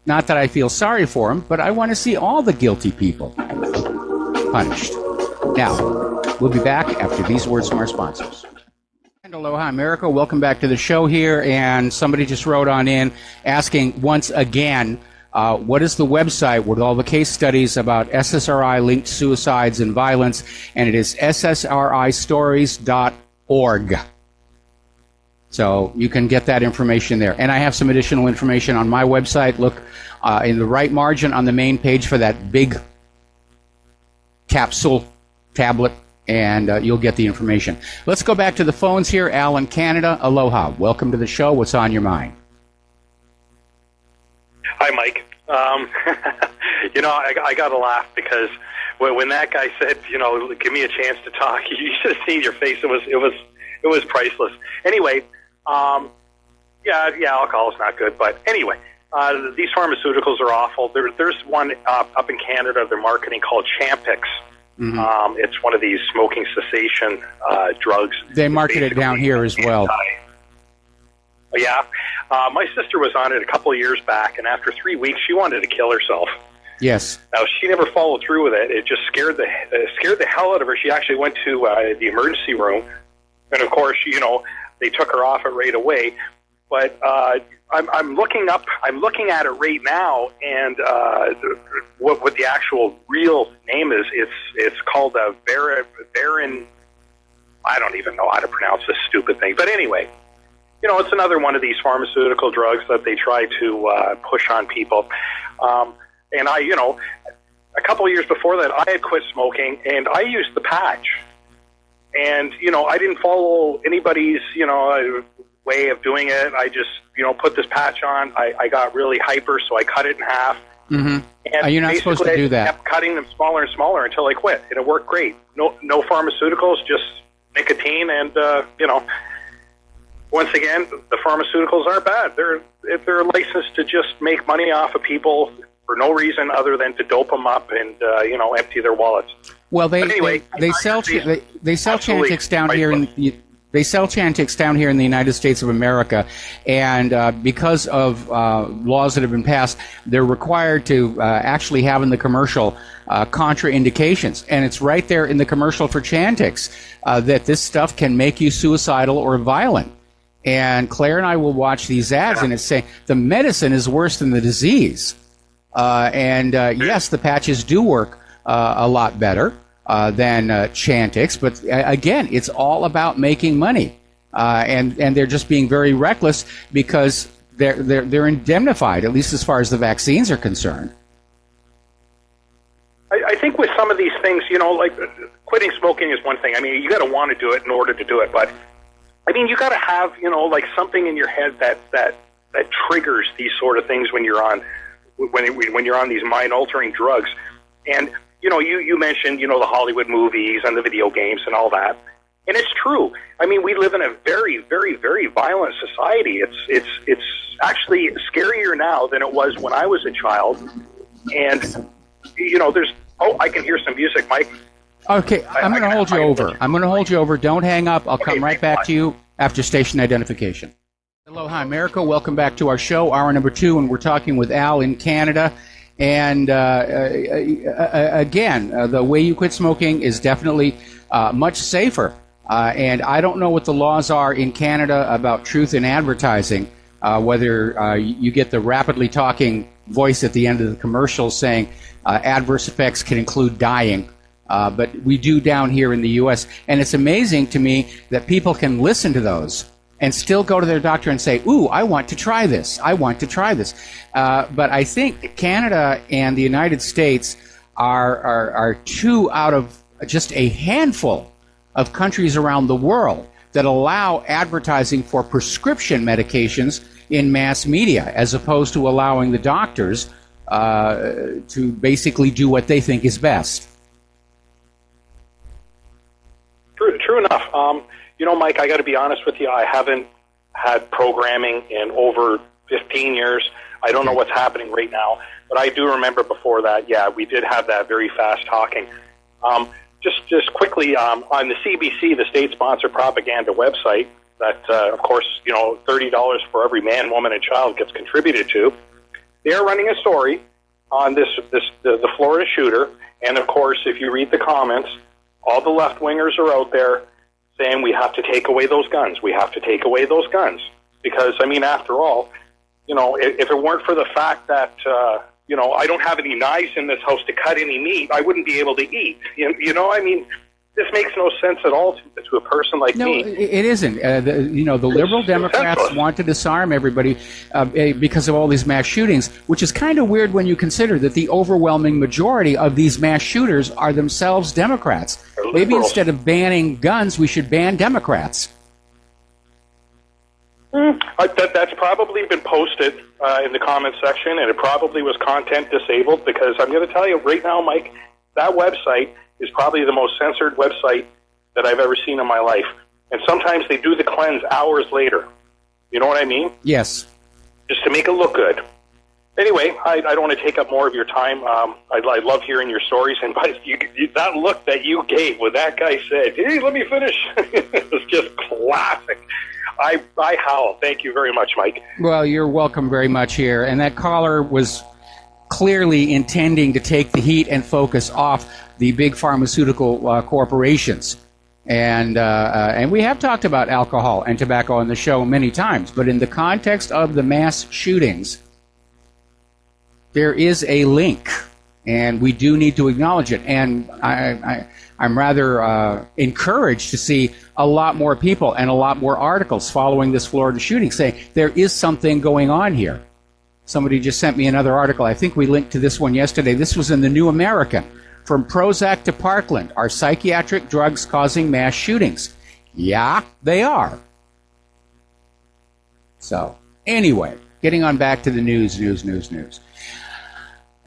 not that I feel sorry for him, but I want to see all the guilty people punished. Now, we'll be back after these words from our sponsors. And aloha, America. Welcome back to the show here. And somebody just wrote on in asking once again, what is the website with all the case studies about SSRI-linked suicides and violence? And it is ssristories.org. So you can get that information there. And I have some additional information on my website. Look in the right margin on the main page for that big capsule tablet, and you'll get the information. Let's go back to the phones here. Al in Canada, aloha. Welcome to the show. What's on your mind? Hi, Mike. I got to laugh because when that guy said, give me a chance to talk, you should have seen your face. It was priceless. Anyway, alcohol is not good, but anyway, these pharmaceuticals are awful. There's one up in Canada they're marketing called Champix. Mm-hmm. It's one of these smoking cessation drugs. They market it down here as well. Yeah. My sister was on it a couple of years back, and after 3 weeks, she wanted to kill herself. Yes. Now, she never followed through with it. It just scared the hell out of her. She actually went to the emergency room, and of course, they took her off it right away. But I'm looking at it right now, and what the actual real name is. It's called Varin. I don't even know how to pronounce this stupid thing. But anyway. It's another one of these pharmaceutical drugs that they try to push on people. And I, a couple of years before that, I had quit smoking, and I used the patch. And, I didn't follow anybody's, way of doing it. I just, put this patch on. I got really hyper, so I cut it in half. Mm-hmm. And you're not supposed to do that. I kept cutting them smaller and smaller until I quit, and it worked great. No pharmaceuticals, just nicotine and, once again, the pharmaceuticals aren't bad. They're licensed to just make money off of people for no reason other than to dope them up and empty their wallets. Well, they sell Absolutely. Chantix down here they sell Chantix down here in the United States of America, and because of laws that have been passed, they're required to actually have in the commercial contraindications, and it's right there in the commercial for Chantix that this stuff can make you suicidal or violent. And Claire and I will watch these ads, and it's saying the medicine is worse than the disease. Yes, the patches do work a lot better than Chantix, but again, it's all about making money, and they're just being very reckless because they're indemnified, at least as far as the vaccines are concerned. I think with some of these things, like quitting smoking is one thing. I mean, you got to want to do it in order to do it, but I mean, you got to have like something in your head that triggers these sort of things when you're on these mind-altering drugs. And you mentioned the Hollywood movies and the video games and all that, and it's true. I mean, we live in a very, very, very violent society. It's actually scarier now than it was when I was a child. And there's I can hear some music, Mike. Okay, I'm going to hold you over. I'm going to hold you over. Don't hang up. I'll come right back to you after station identification. Aloha, America. Welcome back to our show, hour number 2, and we're talking with Al in Canada. And again, the way you quit smoking is definitely much safer. And I don't know what the laws are in Canada about truth in advertising, whether you get the rapidly talking voice at the end of the commercial saying adverse effects can include dying. But we do down here in the U.S. And it's amazing to me that people can listen to those and still go to their doctor and say, ooh, I want to try this. I want to try this. But I think Canada and the United States are two out of just a handful of countries around the world that allow advertising for prescription medications in mass media, as opposed to allowing the doctors to basically do what they think is best. True enough. Mike, I got to be honest with you. I haven't had programming in over 15 years. I don't know what's happening right now, but I do remember before that, yeah, we did have that very fast talking. Just quickly, on the CBC, the state-sponsored propaganda website that, of course, $30 for every man, woman, and child gets contributed to, they are running a story on the Florida shooter, and, of course, if you read the comments, all the left-wingers are out there saying we have to take away those guns. We have to take away those guns. Because, I mean, after all, if it weren't for the fact that, I don't have any knives in this house to cut any meat, I wouldn't be able to eat. I mean, this makes no sense at all to a person like me. No, it isn't. The liberal Democrats want to disarm everybody because of all these mass shootings, which is kind of weird when you consider that the overwhelming majority of these mass shooters are themselves Democrats. Maybe instead of banning guns, we should ban Democrats. That's probably been posted in the comment section, and it probably was content disabled, because I'm going to tell you right now, Mike, that website is probably the most censored website that I've ever seen in my life. And sometimes they do the cleanse hours later. You know what I mean? Yes. Just to make it look good. Anyway, I don't want to take up more of your time. I love hearing your stories. And that look that you gave when that guy said, hey, let me finish, it was just classic. I howl. Thank you very much, Mike. Well, you're welcome very much here. And that caller was clearly intending to take the heat and focus off the big pharmaceutical corporations. And we have talked about alcohol and tobacco on the show many times, but in the context of the mass shootings, there is a link, and we do need to acknowledge it. And I'm rather encouraged to see a lot more people and a lot more articles following this Florida shooting saying there is something going on here. Somebody just sent me another article. I think we linked to this one yesterday. This was in the New American. From Prozac to Parkland, are psychiatric drugs causing mass shootings? Yeah, they are. So, anyway, getting on back to the news.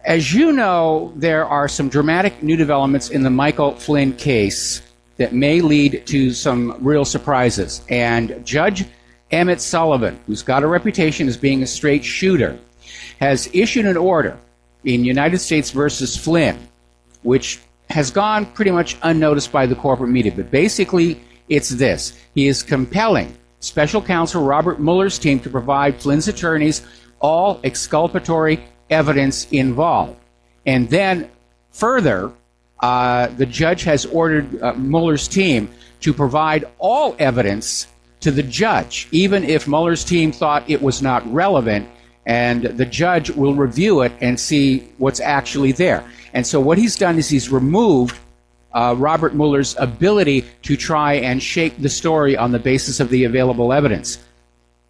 As you know, there are some dramatic new developments in the Michael Flynn case that may lead to some real surprises. And Judge Emmett Sullivan, who's got a reputation as being a straight shooter, has issued an order in United States versus Flynn, which has gone pretty much unnoticed by the corporate media. But basically, it's this. He is compelling special counsel Robert Mueller's team to provide Flynn's attorneys all exculpatory evidence involved. And then further, the judge has ordered Mueller's team to provide all evidence to the judge, even if Mueller's team thought it was not relevant, and the judge will review it and see what's actually there. And so what he's done is he's removed Robert Mueller's ability to try and shape the story on the basis of the available evidence.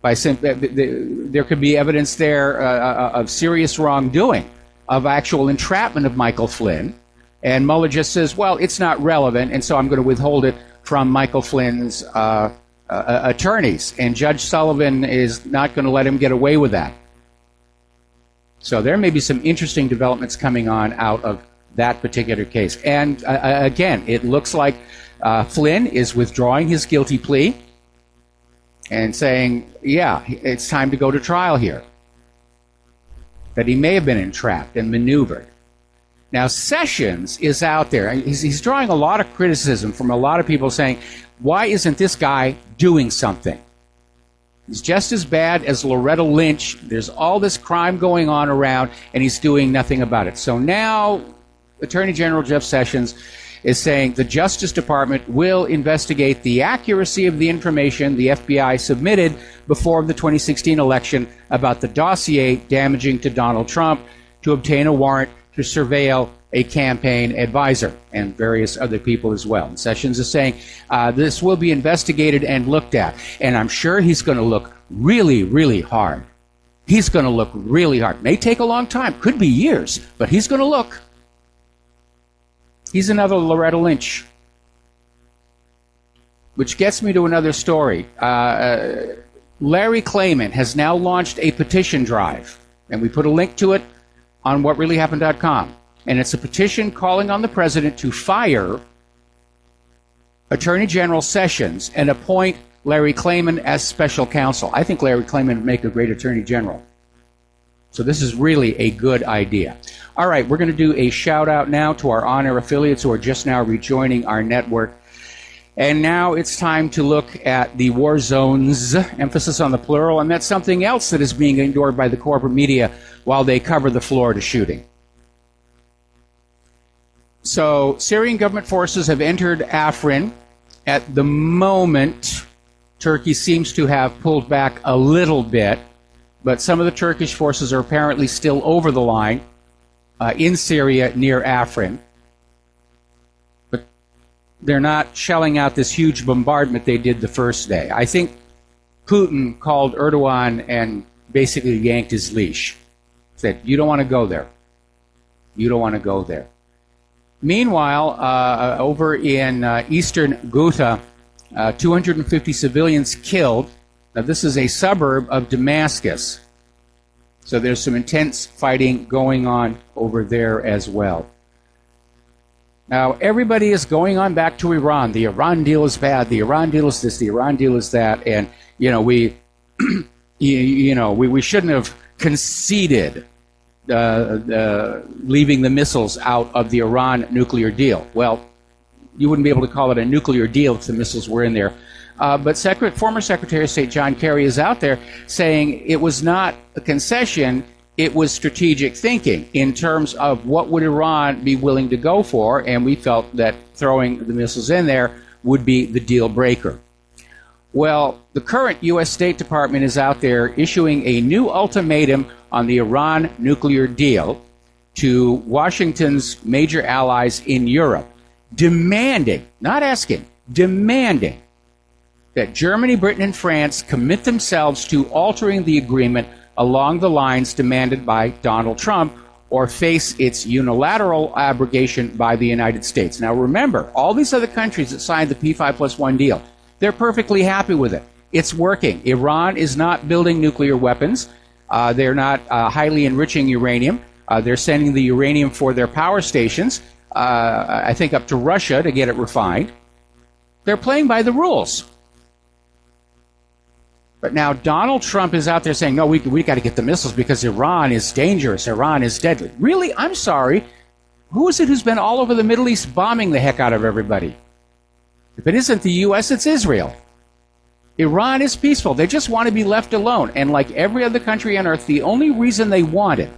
There could be evidence there of serious wrongdoing, of actual entrapment of Michael Flynn, and Mueller just says, well, it's not relevant, and so I'm going to withhold it from Michael Flynn's attorneys. And Judge Sullivan is not going to let him get away with that. So there may be some interesting developments coming on out of that particular case. And again, it looks like Flynn is withdrawing his guilty plea and saying, yeah, it's time to go to trial here. That he may have been entrapped and maneuvered. Now, Sessions is out there. He's drawing a lot of criticism from a lot of people saying, why isn't this guy doing something? He's just as bad as Loretta Lynch. There's all this crime going on around, and he's doing nothing about it. So now, Attorney General Jeff Sessions is saying the Justice Department will investigate the accuracy of the information the FBI submitted before the 2016 election about the dossier damaging to Donald Trump to obtain a warrant to surveil a campaign advisor and various other people as well. And Sessions is saying this will be investigated and looked at. And I'm sure he's going to look really, really hard. He's going to look really hard. May take a long time. Could be years. But he's going to look. He's another Loretta Lynch. Which gets me to another story. Larry Klayman has now launched a petition drive. And we put a link to it on whatreallyhappened.com. And it's a petition calling on the president to fire Attorney General Sessions and appoint Larry Klayman as special counsel. I think Larry Klayman would make a great attorney general. So this is really a good idea. All right, we're going to do a shout out now to our on-air affiliates who are just now rejoining our network. And now it's time to look at the war zones, emphasis on the plural, and that's something else that is being ignored by the corporate media while they cover the Florida shooting. So Syrian government forces have entered Afrin. At the moment, Turkey seems to have pulled back a little bit, but some of the Turkish forces are apparently still over the line in Syria near Afrin. But they're not shelling out this huge bombardment they did the first day. I think Putin called Erdogan and basically yanked his leash. Said, you don't want to go there. You don't want to go there. Meanwhile, over in eastern Ghouta, 250 civilians killed. Now, this is a suburb of Damascus. So there's some intense fighting going on over there as well. Now, everybody is going on back to Iran. The Iran deal is bad. The Iran deal is this. The Iran deal is that. And, we shouldn't have conceded leaving the missiles out of the Iran nuclear deal. Well, you wouldn't be able to call it a nuclear deal if the missiles were in there. But former Secretary of State John Kerry is out there saying it was not a concession, it was strategic thinking in terms of what would Iran be willing to go for, and we felt that throwing the missiles in there would be the deal breaker. Well, the current U.S. State Department is out there issuing a new ultimatum on the Iran nuclear deal to Washington's major allies in Europe, demanding, not asking, demanding that Germany, Britain, and France commit themselves to altering the agreement along the lines demanded by Donald Trump or face its unilateral abrogation by the United States. Now remember, all these other countries that signed the P5+1 deal, they're perfectly happy with it. It's working. Iran is not building nuclear weapons. They're not highly enriching uranium. They're sending the uranium for their power stations, I think up to Russia to get it refined. They're playing by the rules. But now Donald Trump is out there saying, no, we got to get the missiles because Iran is dangerous. Iran is deadly. Really? I'm sorry. Who is it who's been all over the Middle East bombing the heck out of everybody? If it isn't the U.S., it's Israel. Iran is peaceful. They just want to be left alone. And like every other country on earth, the only reason they wanted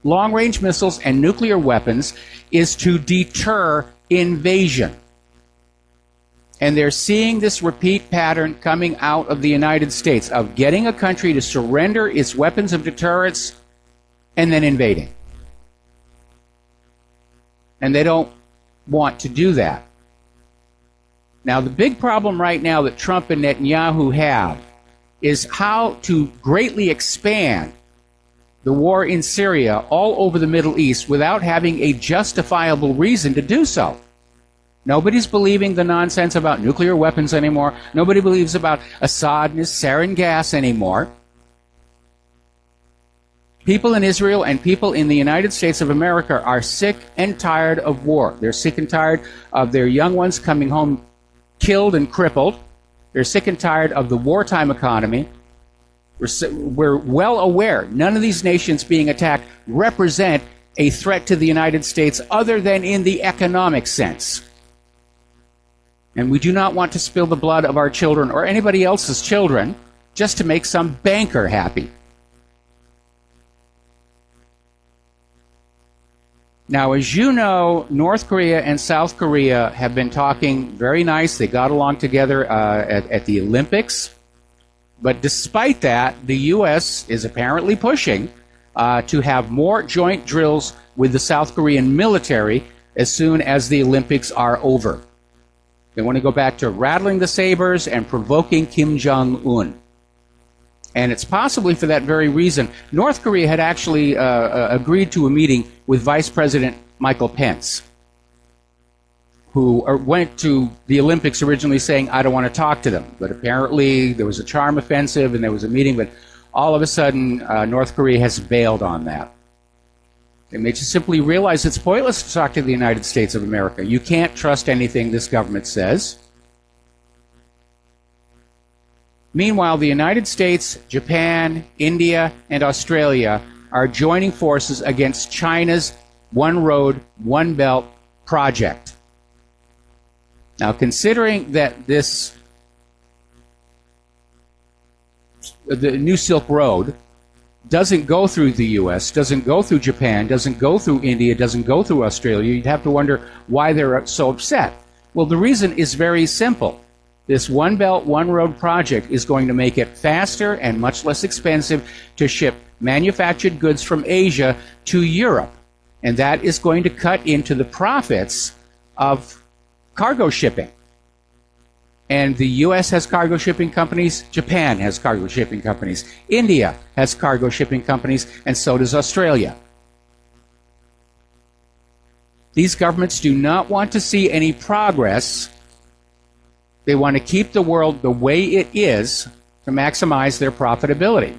long-range missiles and nuclear weapons is to deter invasion. And they're seeing this repeat pattern coming out of the United States of getting a country to surrender its weapons of deterrence and then invading. And they don't want to do that. Now, the big problem right now that Trump and Netanyahu have is how to greatly expand the war in Syria all over the Middle East without having a justifiable reason to do so. Nobody's believing the nonsense about nuclear weapons anymore. Nobody believes about Assad and his sarin gas anymore. People in Israel and people in the United States of America are sick and tired of war. They're sick and tired of their young ones coming home killed and crippled. They're sick and tired of the wartime economy. We're well aware none of these nations being attacked represent a threat to the United States other than in the economic sense. And we do not want to spill the blood of our children or anybody else's children just to make some banker happy. Now, as you know, North Korea and South Korea have been talking very nice. They got along together at the Olympics. But despite that, the U.S. is apparently pushing to have more joint drills with the South Korean military as soon as the Olympics are over. They want to go back to rattling the sabers and provoking Kim Jong-un. And it's possibly for that very reason. North Korea had actually agreed to a meeting with Vice President Michael Pence, who went to the Olympics originally saying, I don't want to talk to them. But apparently there was a charm offensive and there was a meeting, but all of a sudden North Korea has bailed on that. They may just simply realize it's pointless to talk to the United States of America. You can't trust anything this government says. Meanwhile, the United States, Japan, India, and Australia are joining forces against China's One Road, One Belt project. Now, considering that the New Silk Road doesn't go through the U.S., doesn't go through Japan, doesn't go through India, doesn't go through Australia, you'd have to wonder why they're so upset. Well, the reason is very simple. This One Belt, One Road project is going to make it faster and much less expensive to ship manufactured goods from Asia to Europe. And that is going to cut into the profits of cargo shipping. And the U.S. has cargo shipping companies, Japan has cargo shipping companies, India has cargo shipping companies, and so does Australia. These governments do not want to see any progress. They want to keep the world the way it is to maximize their profitability.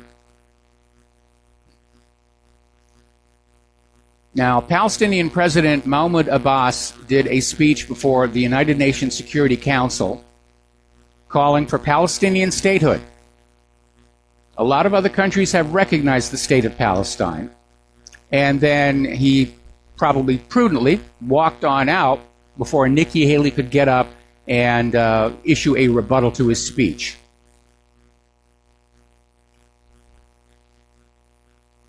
Now, Palestinian President Mahmoud Abbas did a speech before the United Nations Security Council calling for Palestinian statehood. A lot of other countries have recognized the state of Palestine. And then he probably prudently walked on out before Nikki Haley could get up and issue a rebuttal to his speech.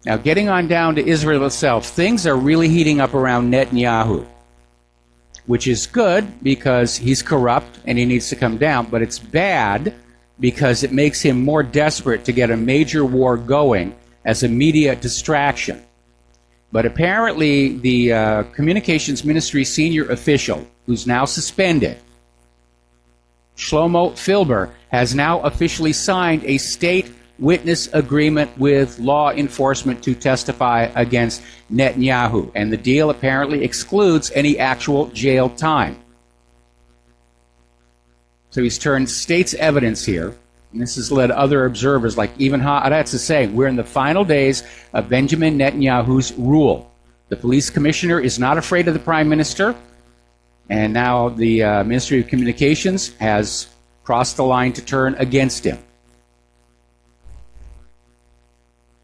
Now, getting on down to Israel itself, things are really heating up around Netanyahu, which is good because he's corrupt and he needs to come down, but it's bad because it makes him more desperate to get a major war going as a media distraction. But apparently the communications ministry senior official, who's now suspended, Shlomo Filber, has now officially signed a state witness agreement with law enforcement to testify against Netanyahu. And the deal apparently excludes any actual jail time. So he's turned state's evidence here. And this has led other observers like even Haaretz to say, we're in the final days of Benjamin Netanyahu's rule. The police commissioner is not afraid of the prime minister. And now the Ministry of Communications has crossed the line to turn against him.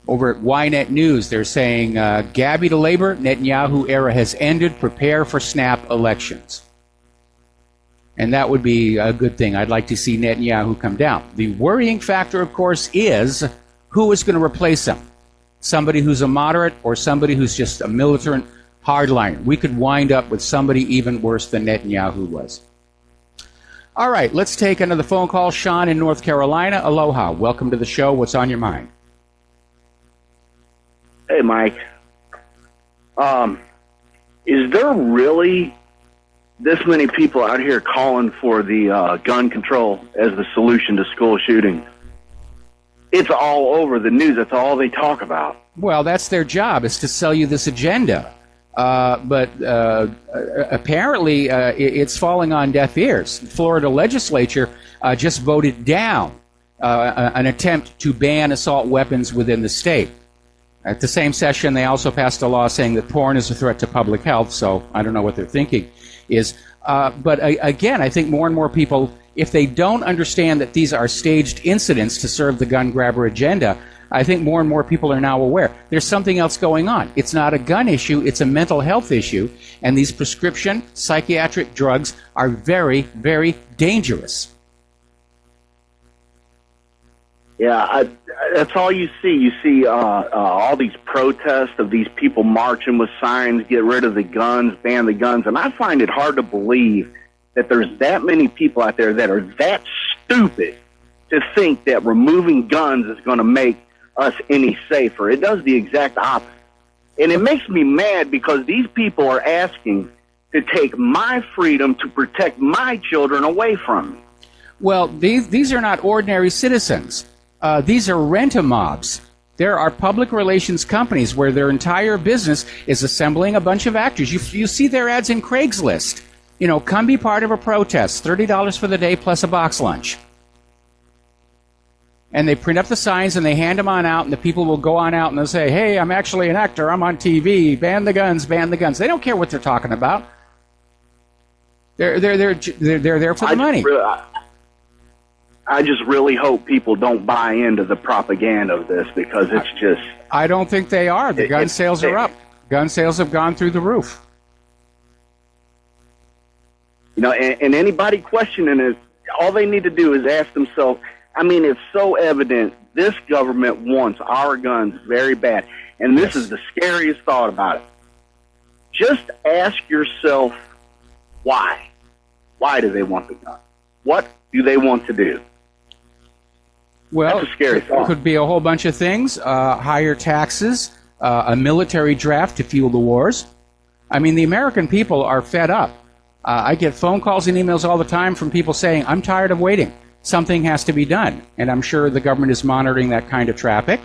Over at Ynet News, they're saying, Gabi to labor, Netanyahu era has ended, prepare for snap elections. And that would be a good thing. I'd like to see Netanyahu come down. The worrying factor, of course, is who is going to replace him? Somebody who's a moderate or somebody who's just a militant hardliner. We could wind up with somebody even worse than Netanyahu was. All right, let's take another phone call. Sean in North Carolina. Aloha. Welcome to the show. What's on your mind? Hey, Mike. Is there really this many people out here calling for the gun control as the solution to school shootings? It's all over the news. That's all they talk about. Well, that's their job, is to sell you this agenda. But apparently it's falling on deaf ears. The Florida legislature just voted down an attempt to ban assault weapons within the state. At the same session, they also passed a law saying that porn is a threat to public health, so I don't know what they're thinking is. But again, I think more and more people, if they don't understand that these are staged incidents to serve the gun grabber agenda, I think more and more people are now aware. There's something else going on. It's not a gun issue, it's a mental health issue, and these prescription psychiatric drugs are very, very dangerous. Yeah, that's all you see. You see all these protests of these people marching with signs, get rid of the guns, ban the guns, and I find it hard to believe that there's that many people out there that are that stupid to think that removing guns is going to make us any safer. It does the exact opposite. And it makes me mad because these people are asking to take my freedom to protect my children away from me. Well, these are not ordinary citizens. These are rent-a-mobs. There are public relations companies where their entire business is assembling a bunch of actors. You see their ads in Craigslist. You know, come be part of a protest, $30 for the day plus a box lunch. And they print up the signs and they hand them on out, and the people will go on out and they'll say, hey, I'm actually an actor, I'm on TV, ban the guns, ban the guns. They don't care what they're talking about. They're there for the money. I just really hope people don't buy into the propaganda of this, because it's just... I don't think they are. The gun sales are up. Gun sales have gone through the roof. You know, and anybody questioning it, all they need to do is ask themselves, I mean, it's so evident this government wants our guns very bad. And this is the scariest thought about it. Just ask yourself why. Why do they want the gun? What do they want to do? Well, that's a scary thought. It could be a whole bunch of things. Higher taxes, a military draft to fuel the wars. I mean, the American people are fed up. I get phone calls and emails all the time from people saying, I'm tired of waiting. Something has to be done. And I'm sure the government is monitoring that kind of traffic.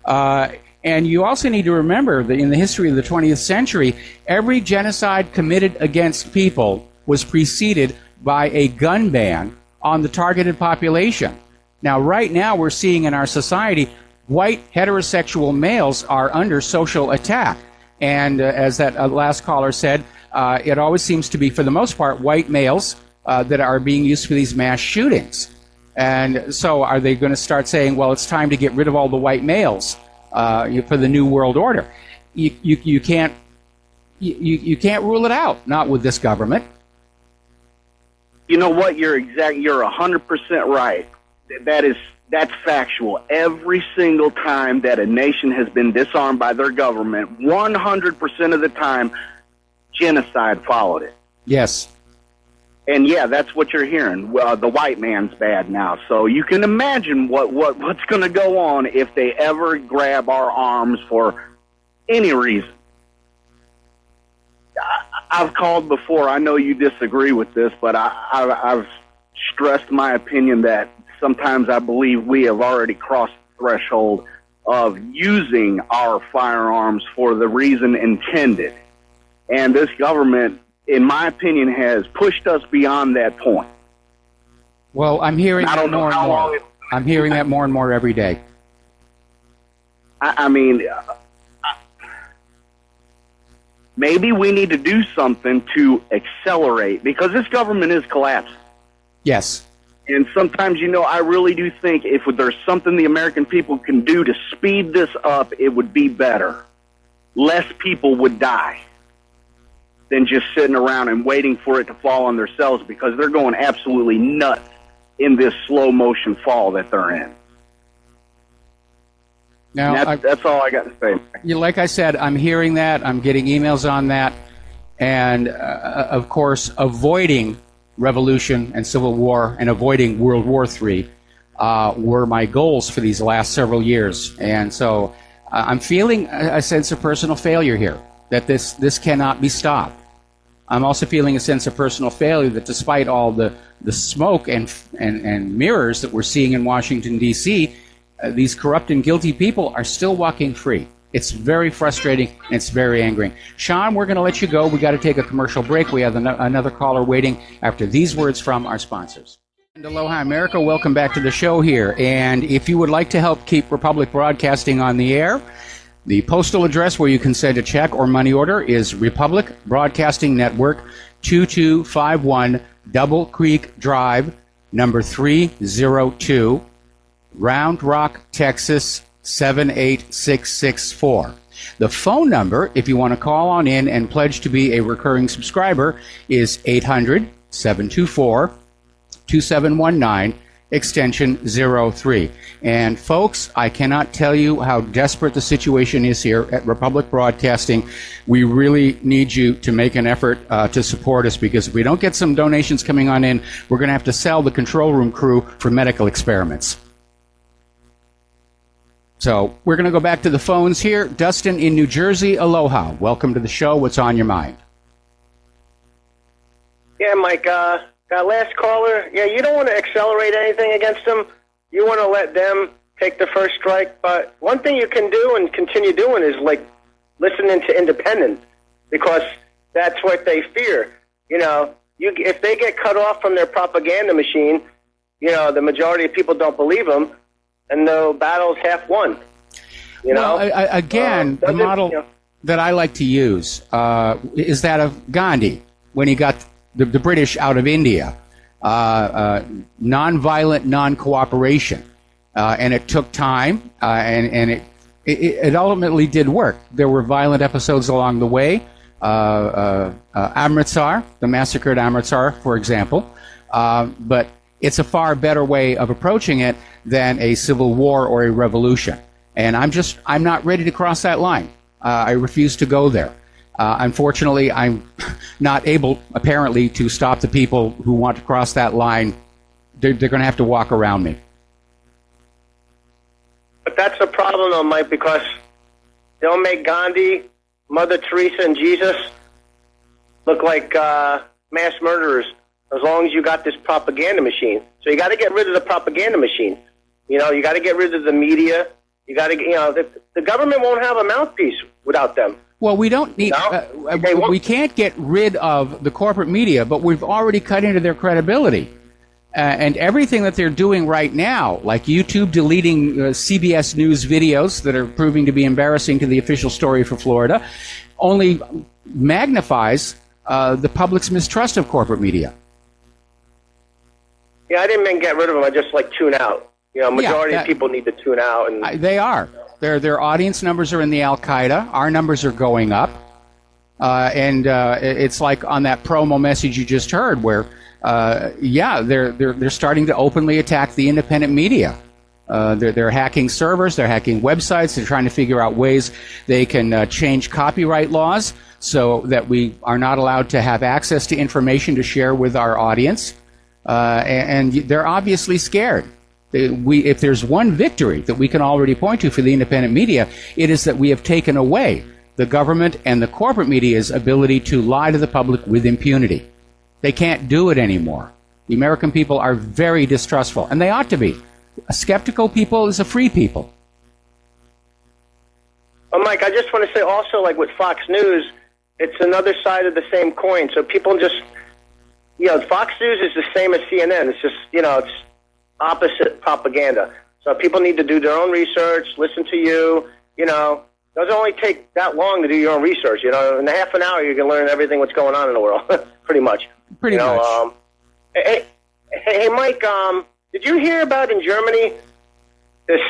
And you also need to remember that in the history of the 20th century, every genocide committed against people was preceded by a gun ban on the targeted population. Now, right now, we're seeing in our society, white heterosexual males are under social attack. And as that last caller said, it always seems to be, for the most part, white males that are being used for these mass shootings. And so are they going to start saying, well, it's time to get rid of all the white males for the New World Order? You can't rule it out, not with this government. You know what? You're 100% right. That's factual. Every single time that a nation has been disarmed by their government, 100% of the time, genocide followed it. Yes. And yeah, that's what you're hearing. Well, the white man's bad now. So you can imagine what's going to go on if they ever grab our arms for any reason. I've called before. I know you disagree with this, but I've stressed my opinion that sometimes I believe we have already crossed the threshold of using our firearms for the reason intended. And this government, in my opinion, has pushed us beyond that point. Well, I'm hearing that more and more. I'm hearing that more and more every day. I mean, maybe we need to do something to accelerate, because this government is collapsing. Yes. And sometimes, I really do think if there's something the American people can do to speed this up, it would be better. Less people would die than just sitting around and waiting for it to fall on themselves, because they're going absolutely nuts in this slow motion fall that they're in. Now, that's all I got to say. Like I said, I'm hearing that. I'm getting emails on that. And, of course, avoiding revolution and civil war and avoiding World War III were my goals for these last several years. And so I'm feeling a sense of personal failure here, that this cannot be stopped. I'm also feeling a sense of personal failure that despite all the smoke and mirrors that we're seeing in Washington, D.C., these corrupt and guilty people are still walking free. It's very frustrating, and it's very angering. Sean, we're going to let you go. We got to take a commercial break. We have another caller waiting after these words from our sponsors. And Aloha America, welcome back to the show here. And if you would like to help keep Republic Broadcasting on the air, the postal address where you can send a check or money order is Republic Broadcasting Network, 2251 Double Creek Drive, number 302, Round Rock, Texas, 78664. The phone number, if you want to call on in and pledge to be a recurring subscriber, is 800-724-2719, extension 03. And folks, I cannot tell you how desperate the situation is here at Republic Broadcasting. We really need you to make an effort to support us, because if we don't get some donations coming on in, we're going to have to sell the control room crew for medical experiments. So we're going to go back to the phones here. Dustin in New Jersey, aloha. Welcome to the show. What's on your mind? Yeah, Mike, that last caller, you don't want to accelerate anything against them. You want to let them take the first strike. But one thing you can do and continue doing is, listening to independent, because that's what they fear. If they get cut off from their propaganda machine, the majority of people don't believe them, and the battle's half won. Well, again, the model that I like to use is that of Gandhi when he got the British out of India. Non-violent, non-cooperation. And it took time, and it ultimately did work. There were violent episodes along the way. Amritsar, the massacre at Amritsar, for example. But it's a far better way of approaching it than a civil war or a revolution. And I'm not ready to cross that line. I refuse to go there. Unfortunately, I'm not able, apparently, to stop the people who want to cross that line. They're going to have to walk around me. But that's the problem, though, Mike, because they'll make Gandhi, Mother Teresa, and Jesus look like mass murderers as long as you got this propaganda machine. So you got to get rid of the propaganda machine. You got to get rid of the media. You got to, the government won't have a mouthpiece without them. Well, we don't need. We can't get rid of the corporate media, but we've already cut into their credibility. And everything that they're doing right now, like YouTube deleting CBS News videos that are proving to be embarrassing to the official story for Florida, only magnifies the public's mistrust of corporate media. Yeah, I didn't mean get rid of them. I just tune out. Majority of people need to tune out. And they are. Their audience numbers are in the Al-Qaeda. Our numbers are going up. And it's like on that promo message you just heard where, they're starting to openly attack the independent media. They're hacking servers. They're hacking websites. They're trying to figure out ways they can change copyright laws so that we are not allowed to have access to information to share with our audience. And they're obviously scared. If there's one victory that we can already point to for the independent media, it is that we have taken away the government and the corporate media's ability to lie to the public with impunity. They can't do it anymore. The American people are very distrustful, and they ought to be. A skeptical people is a free people. Well, Mike, I just want to say also, with Fox News, it's another side of the same coin. So people just, Fox News is the same as CNN. It's just, it's opposite propaganda. So people need to do their own research, listen to you, It doesn't only take that long to do your own research. In a half an hour, you can learn everything what's going on in the world, pretty much. Pretty much. Hey, Mike, did you hear about in Germany this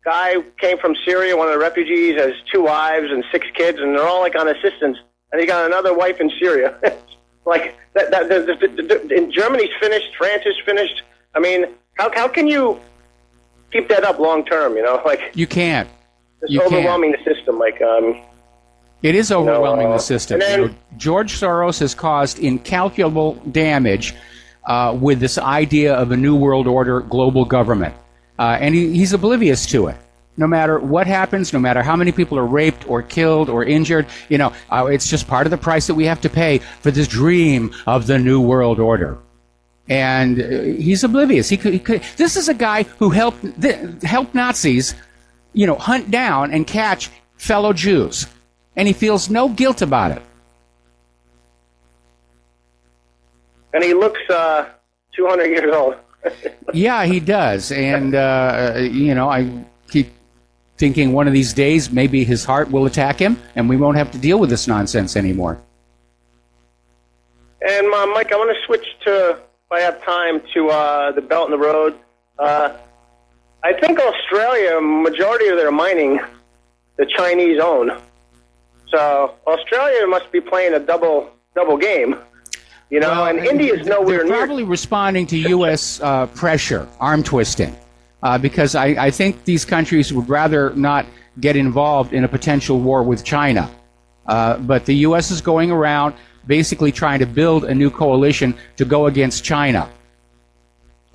guy came from Syria, one of the refugees, has 2 wives and 6 kids, and they're all like on assistance, and he got another wife in Syria. Like in Germany's finished, France is finished. I mean, how can you keep that up long term? You know, like you can't. It's overwhelming the system. Like it is overwhelming the system. Then, George Soros has caused incalculable damage with this idea of a new world order, global government. And he's oblivious to it. No matter what happens, no matter how many people are raped or killed or injured, it's just part of the price that we have to pay for this dream of the new world order. And he's oblivious. He could. This is a guy who helped Nazis, hunt down and catch fellow Jews, and he feels no guilt about it. And he looks 200 years old. Yeah, he does. And, I keep thinking one of these days maybe his heart will attack him and we won't have to deal with this nonsense anymore. And, Mike, I want to switch to, if I have time, to the Belt and the Road. I think Australia, majority of their mining, the Chinese own. So Australia must be playing a double game. And India's nowhere near. They're probably responding to U.S. Pressure, arm twisting, because I think these countries would rather not get involved in a potential war with China. But the U.S. is going around basically trying to build a new coalition to go against China.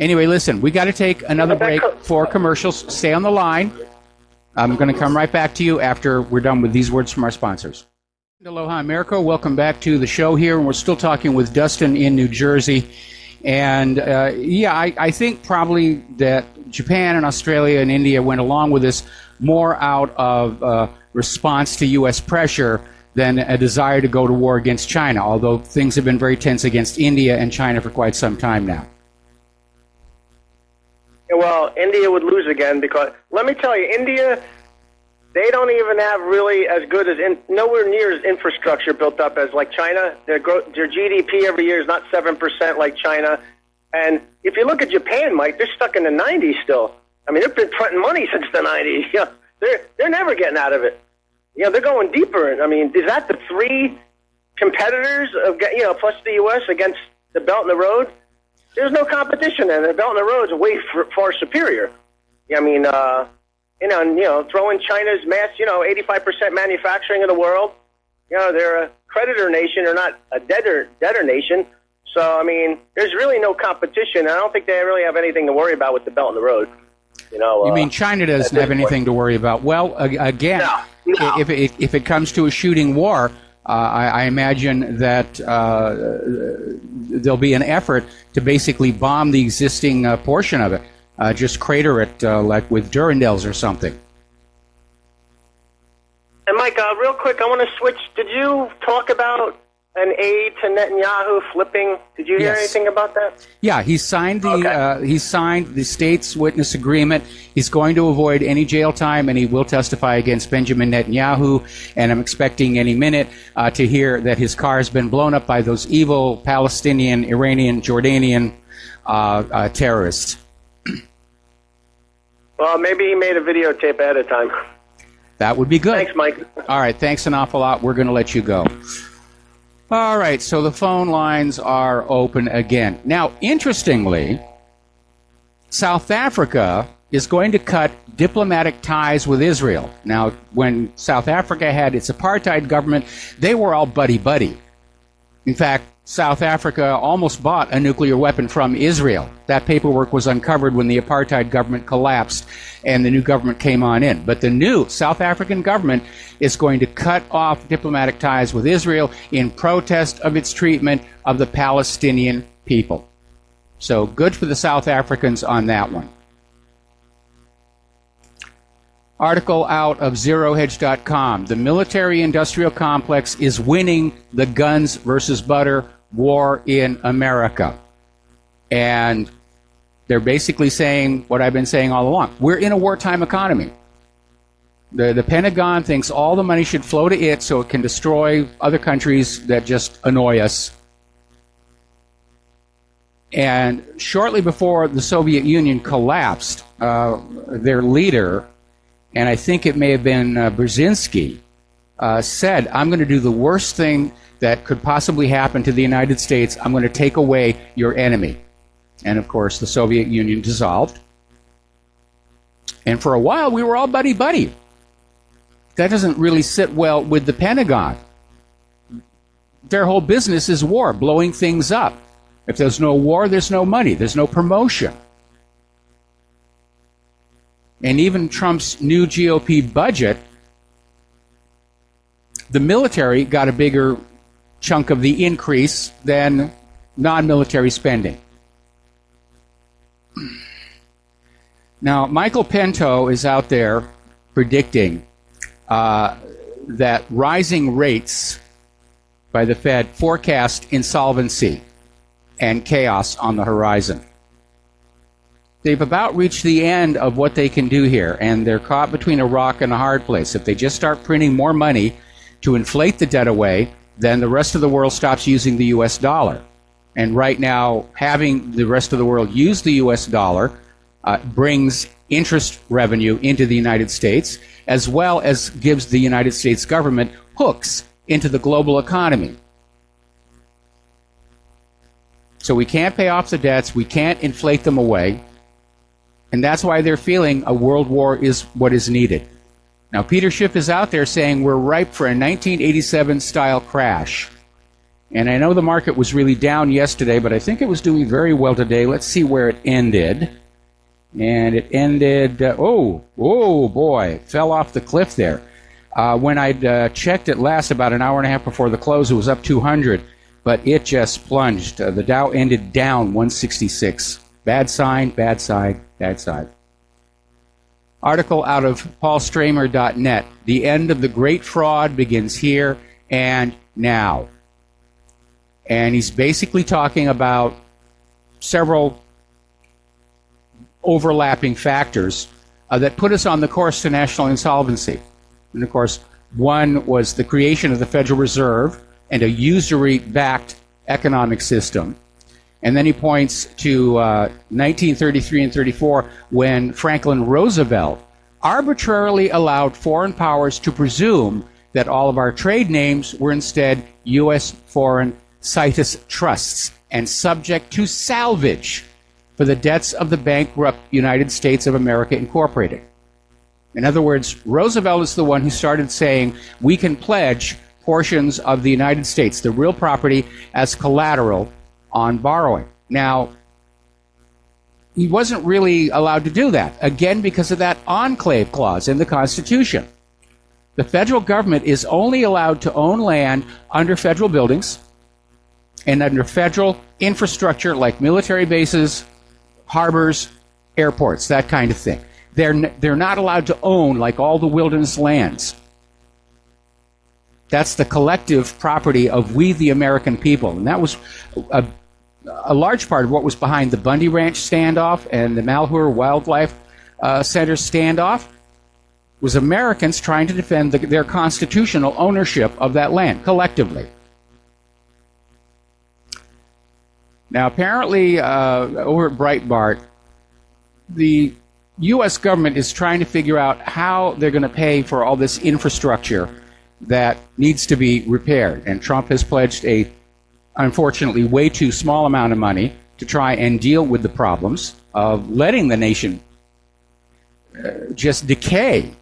Anyway, listen, we got to take another break for commercials. Stay on the line. I'm going to come right back to you after we're done with these words from our sponsors. Aloha America, welcome back to the show here, and we're still talking with Dustin in New Jersey. And I think probably that Japan and Australia and India went along with this more out of response to U.S. pressure than a desire to go to war against China, although things have been very tense against India and China for quite some time now. Well, India would lose again because, let me tell you, India, they don't even have really as good as, nowhere near as infrastructure built up as like China. Their GDP every year is not 7% like China. And if you look at Japan, Mike, they're stuck in the 90s still. I mean, they've been printing money since the 90s. Yeah, they're never getting out of it. They're going deeper. I mean, is that the 3 competitors of, plus the U.S. against the Belt and the Road? There's no competition, and the Belt and the Road is way far superior. I mean, throw in China's mass, 85% manufacturing in the world. They're a creditor nation, they're not a debtor nation. So, I mean, there's really no competition. I don't think they really have anything to worry about with the Belt and the Road. You mean China doesn't have anything to worry about? Well, again, no. If it comes to a shooting war, I imagine that there'll be an effort to basically bomb the existing portion of it. Just crater it like with Durandals or something. And Mike, real quick, I want to switch. Did you talk about an aide to Netanyahu flipping? Did you hear anything about that? Yeah, he signed the state's witness agreement. He's going to avoid any jail time, and he will testify against Benjamin Netanyahu. And I'm expecting any minute to hear that his car has been blown up by those evil Palestinian, Iranian, Jordanian terrorists. Well, maybe he made a videotape ahead of time. That would be good. Thanks, Mike. All right, thanks an awful lot. We're going to let you go. All right, so the phone lines are open again. Now, interestingly, South Africa is going to cut diplomatic ties with Israel. Now, when South Africa had its apartheid government, they were all buddy-buddy. In fact, South Africa almost bought a nuclear weapon from Israel. That paperwork was uncovered when the apartheid government collapsed and the new government came on in. But the new South African government is going to cut off diplomatic ties with Israel in protest of its treatment of the Palestinian people. So good for the South Africans on that one. Article out of ZeroHedge.com. The military-industrial complex is winning the guns versus butter war in America. And they're basically saying what I've been saying all along. We're in a wartime economy. The Pentagon thinks all the money should flow to it so it can destroy other countries that just annoy us. And shortly before the Soviet Union collapsed, their leader, and I think it may have been Brzezinski, said, I'm going to do the worst thing that could possibly happen to the United States. I'm going to take away your enemy. And of course, the Soviet Union dissolved. And for a while, we were all buddy-buddy. That doesn't really sit well with the Pentagon. Their whole business is war, blowing things up. If there's no war, there's no money, there's no promotion. And even Trump's new GOP budget, the military got a bigger chunk of the increase than non-military spending. Now, Michael Pinto is out there predicting that rising rates by the Fed forecast insolvency and chaos on the horizon. They've about reached the end of what they can do here, and they're caught between a rock and a hard place. If they just start printing more money to inflate the debt away, then the rest of the world stops using the U.S. dollar. And right now, having the rest of the world use the U.S. dollar brings interest revenue into the United States, as well as gives the United States government hooks into the global economy. So we can't pay off the debts, we can't inflate them away, and that's why they're feeling a world war is what is needed. Now, Peter Schiff is out there saying we're ripe for a 1987-style crash. And I know the market was really down yesterday, but I think it was doing very well today. Let's see where it ended. And it ended, oh boy, fell off the cliff there. When I'd checked it last about an hour and a half before the close, it was up 200, but it just plunged. The Dow ended down 166. Bad sign, bad side, bad side. Article out of paulstramer.net. The end of the great fraud begins here and now. And he's basically talking about several overlapping factors that put us on the course to national insolvency. And of course, one was the creation of the Federal Reserve and a usury-backed economic system. And then he points to 1933 and 34, when Franklin Roosevelt arbitrarily allowed foreign powers to presume that all of our trade names were instead U.S. foreign situs trusts and subject to salvage for the debts of the bankrupt United States of America Incorporated. In other words, Roosevelt is the one who started saying we can pledge portions of the United States, the real property, as collateral on borrowing. Now, he wasn't really allowed to do that, again, because of that enclave clause in the Constitution. The federal government is only allowed to own land under federal buildings and under federal infrastructure like military bases, harbors, airports, that kind of thing. They're not allowed to own like all the wilderness lands. That's the collective property of we, the American people. And that was a large part of what was behind the Bundy Ranch standoff and the Malheur Wildlife Center standoff, was Americans trying to defend their constitutional ownership of that land collectively. Now, apparently, over at Breitbart, the U.S. government is trying to figure out how they're going to pay for all this infrastructure that needs to be repaired. And Trump has pledged a, unfortunately, way too small amount of money to try and deal with the problems of letting the nation just decay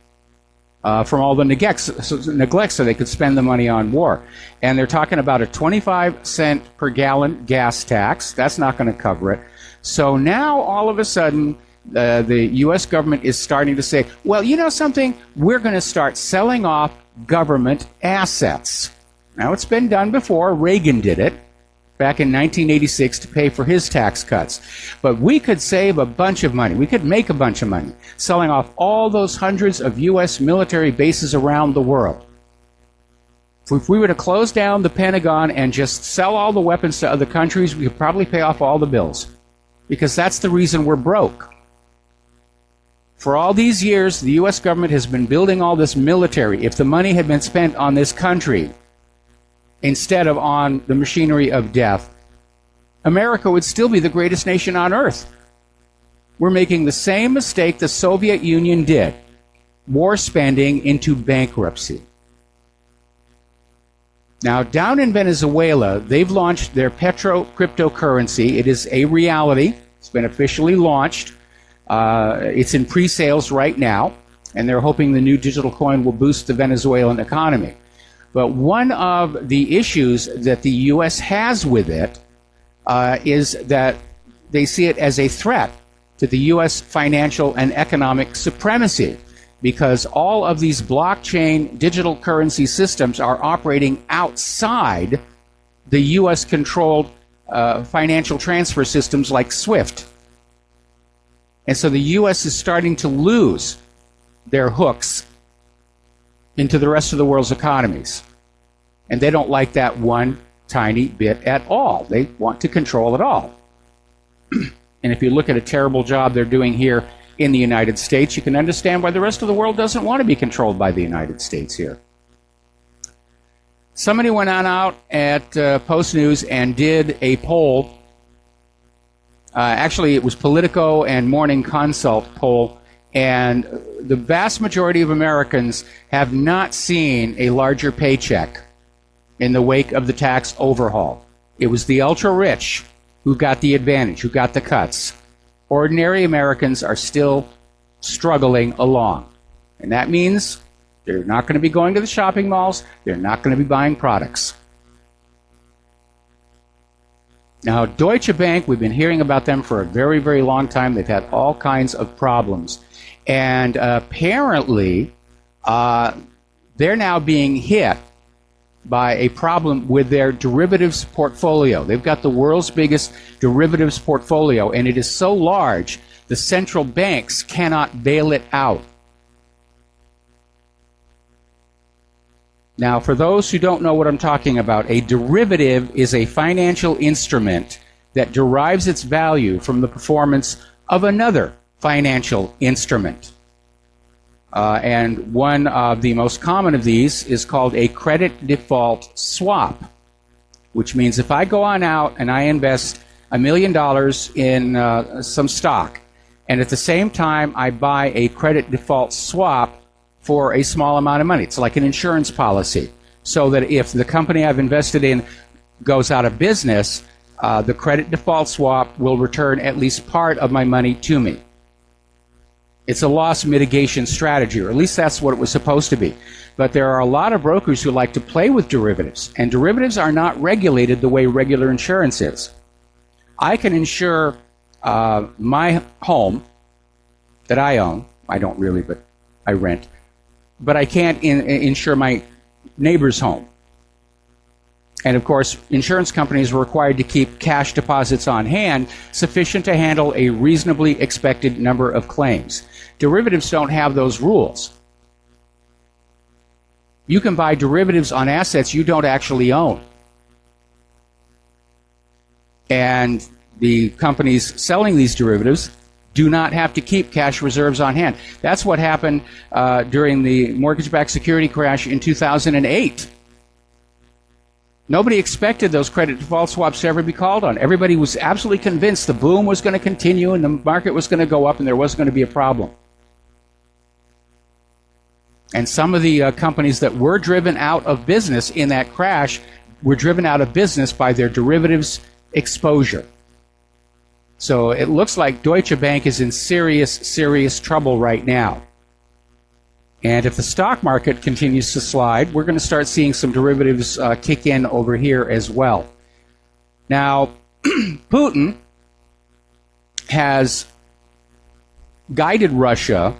from all the neglect so they could spend the money on war. And they're talking about a 25-cent per gallon gas tax. That's not going to cover it. So now, all of a sudden, the U.S. government is starting to say, well, you know something? We're going to start selling off government assets. Now, it's been done before. Reagan did it back in 1986 to pay for his tax cuts. But we could save a bunch of money. We could make a bunch of money selling off all those hundreds of U.S. military bases around the world. If we were to close down the Pentagon and just sell all the weapons to other countries, we could probably pay off all the bills. Because that's the reason we're broke. For all these years, the U.S. government has been building all this military. If the money had been spent on this country instead of on the machinery of death, America would still be the greatest nation on earth. We're making the same mistake the Soviet Union did. More spending into bankruptcy. Now, down in Venezuela, they've launched their petro cryptocurrency. It is a reality. It's been officially launched. It's in pre-sales right now, and they're hoping the new digital coin will boost the Venezuelan economy. But one of the issues that the U.S. has with it is that they see it as a threat to the U.S. financial and economic supremacy, because all of these blockchain digital currency systems are operating outside the U.S.-controlled financial transfer systems like SWIFT. And so the U.S. is starting to lose their hooks into the rest of the world's economies. And they don't like that one tiny bit at all. They want to control it all. And if you look at a terrible job they're doing here in the United States, you can understand why the rest of the world doesn't want to be controlled by the United States here. Somebody went on out at Post News and did a poll. Actually, it was Politico and Morning Consult poll, and the vast majority of Americans have not seen a larger paycheck in the wake of the tax overhaul. It was the ultra-rich who got the advantage, who got the cuts. Ordinary Americans are still struggling along. And that means they're not going to be going to the shopping malls. They're not going to be buying products. Now, Deutsche Bank, we've been hearing about them for a very, very long time. They've had all kinds of problems. And apparently, they're now being hit by a problem with their derivatives portfolio. They've got the world's biggest derivatives portfolio, and it is so large, the central banks cannot bail it out. Now, for those who don't know what I'm talking about, a derivative is a financial instrument that derives its value from the performance of another financial instrument. And one of the most common of these is called a credit default swap, which means if I go on out and I invest $1 million in some stock, and at the same time I buy a credit default swap for a small amount of money. It's like an insurance policy, so that if the company I've invested in goes out of business, the credit default swap will return at least part of my money to me. It's a loss mitigation strategy, or at least that's what it was supposed to be. But there are a lot of brokers who like to play with derivatives, and derivatives are not regulated the way regular insurance is. I can insure my home that I own. I don't really, but I rent. But I can't insure my neighbor's home. And of course, insurance companies are required to keep cash deposits on hand sufficient to handle a reasonably expected number of claims. Derivatives don't have those rules. You can buy derivatives on assets you don't actually own. And the companies selling these derivatives do not have to keep cash reserves on hand. That's what happened during the mortgage-backed security crash in 2008. Nobody expected those credit default swaps to ever be called on. Everybody was absolutely convinced the boom was going to continue and the market was going to go up and there wasn't going to be a problem. And some of the companies that were driven out of business in that crash were driven out of business by their derivatives exposure. So it looks like Deutsche Bank is in serious, serious trouble right now. And if the stock market continues to slide, we're going to start seeing some derivatives kick in over here as well. Now, Putin has guided Russia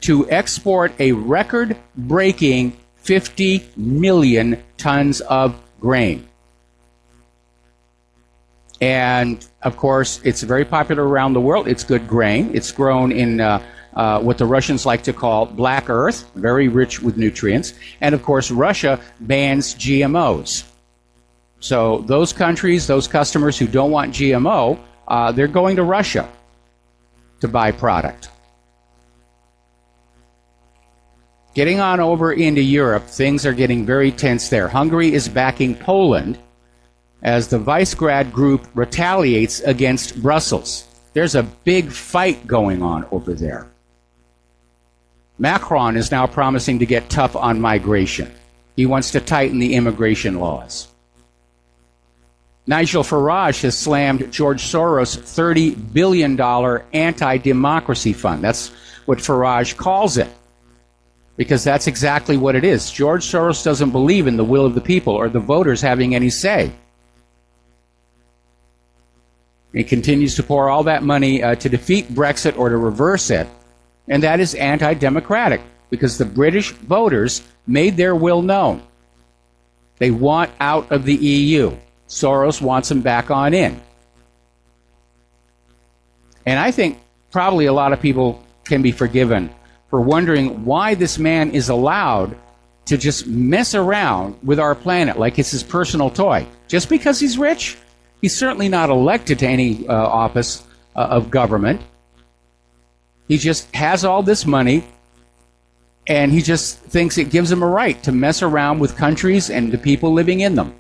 to export a record-breaking 50 million tons of grain. And, of course, it's very popular around the world. It's good grain. It's grown in what the Russians like to call black earth, very rich with nutrients. And, of course, Russia bans GMOs. So those countries, those customers who don't want GMO, they're going to Russia to buy product. Getting on over into Europe, things are getting very tense there. Hungary is backing Poland as the Visegrad group retaliates against Brussels. There's a big fight going on over there. Macron is now promising to get tough on migration. He wants to tighten the immigration laws. Nigel Farage has slammed George Soros' $30 billion anti-democracy fund. That's what Farage calls it, because that's exactly what it is. George Soros doesn't believe in the will of the people or the voters having any say. He continues to pour all that money to defeat Brexit or to reverse it, and that is anti-democratic, because the British voters made their will known. They want out of the EU. Soros wants them back on in. And I think probably a lot of people can be forgiven for wondering why this man is allowed to just mess around with our planet like it's his personal toy. Just because he's rich? He's certainly not elected to any office of government. He just has all this money, and he just thinks it gives him a right to mess around with countries and the people living in them.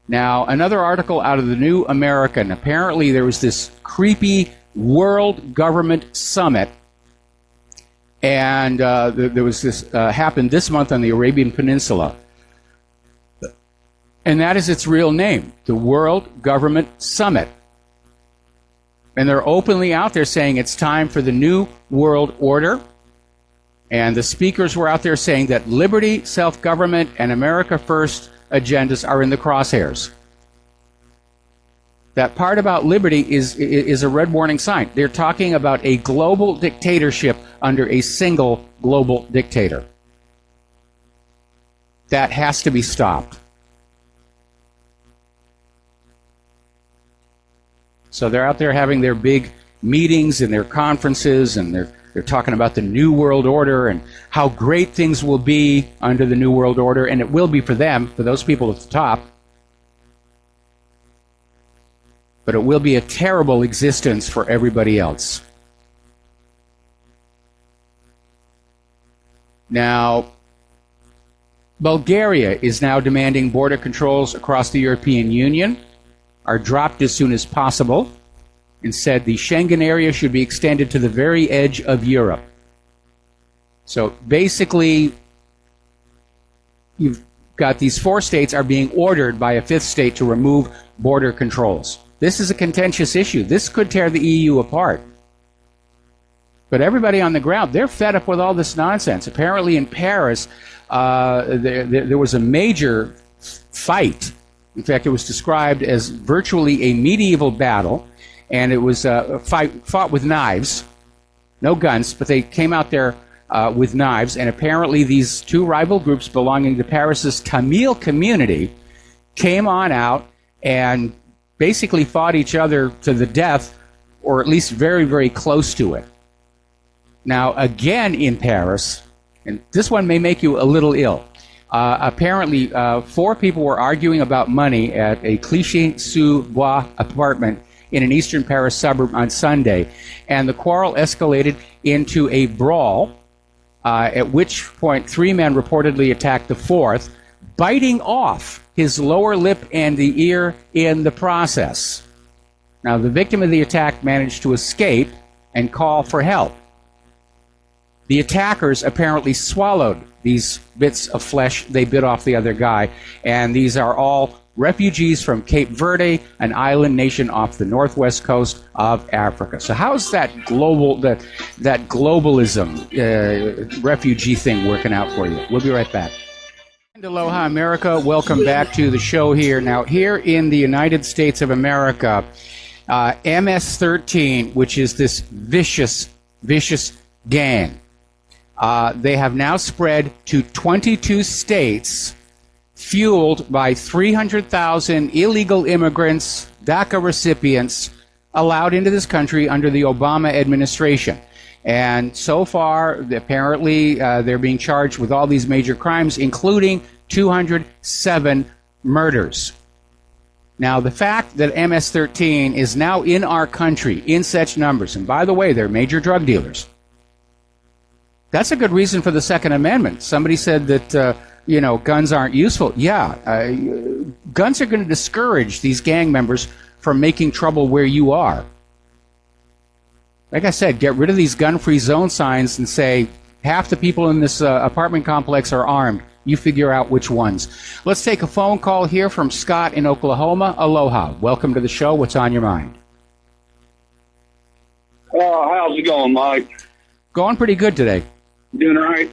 Now, another article out of the New American. Apparently there was this creepy World Government Summit, and there was this happened this month on the Arabian Peninsula. And that is its real name, the World Government Summit. And they're openly out there saying it's time for the new world order. And the speakers were out there saying that liberty, self-government, and America First agendas are in the crosshairs. That part about liberty is a red warning sign. They're talking about a global dictatorship under a single global dictator. That has to be stopped. So they're out there having their big meetings and their conferences, and they're talking about the New World Order and how great things will be under the New World Order, and it will be for them, for those people at the top. But it will be a terrible existence for everybody else. Now, Bulgaria is now demanding border controls across the European Union are dropped as soon as possible, and said the Schengen area should be extended to the very edge of Europe. So basically, you've got these 4 states are being ordered by a 5th state to remove border controls. This is a contentious issue. This could tear the EU apart. But everybody on the ground, they're fed up with all this nonsense. Apparently in Paris, there was a major fight. In fact, it was described as virtually a medieval battle, and it was fought with knives, no guns, but they came out there with knives, and apparently these 2 rival groups belonging to Paris's Tamil community came on out and basically fought each other to the death, or at least very, very close to it. Now, again in Paris, and this one may make you a little ill, apparently 4 people were arguing about money at a Clichy-sous-Bois apartment in an eastern Paris suburb on Sunday, and the quarrel escalated into a brawl, at which point 3 men reportedly attacked the 4th, biting off his lower lip and the ear in the process. Now, the victim of the attack managed to escape and call for help. The attackers apparently swallowed these bits of flesh they bit off the other guy, and these are all refugees from Cape Verde, an island nation off the northwest coast of Africa. So how's that globalism refugee thing working out for you? We'll be right back. And aloha, America. Welcome back to the show here. Now, here in the United States of America, MS-13, which is this vicious gang, they have now spread to 22 states, fueled by 300,000 illegal immigrants, DACA recipients, allowed into this country under the Obama administration. And so far, apparently, they're being charged with all these major crimes, including 207 murders. Now, the fact that MS-13 is now in our country in such numbers, and by the way, they're major drug dealers, that's a good reason for the Second Amendment. Somebody said that guns aren't useful. Yeah, guns are going to discourage these gang members from making trouble where you are. Like I said, get rid of these gun-free zone signs and say half the people in this apartment complex are armed. You figure out which ones. Let's take a phone call here from Scott in Oklahoma. Aloha. Welcome to the show. What's on your mind? How's it going, Mike? Going pretty good today. Doing all right?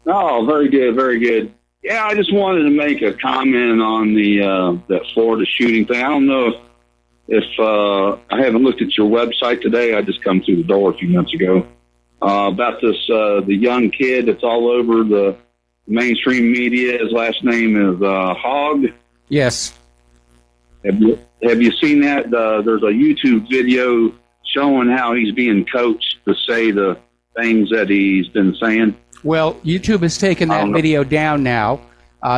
Oh, very good, very good. Yeah, I just wanted to make a comment on that Florida shooting thing. I don't know if I haven't looked at your website today. I just come through the door a few minutes ago about this the young kid that's all over the mainstream media. His last name is Hogg. Yes. Have you seen that? There's a YouTube video showing how he's being coached to say the things that he's been saying. Well, YouTube has taken that video down now.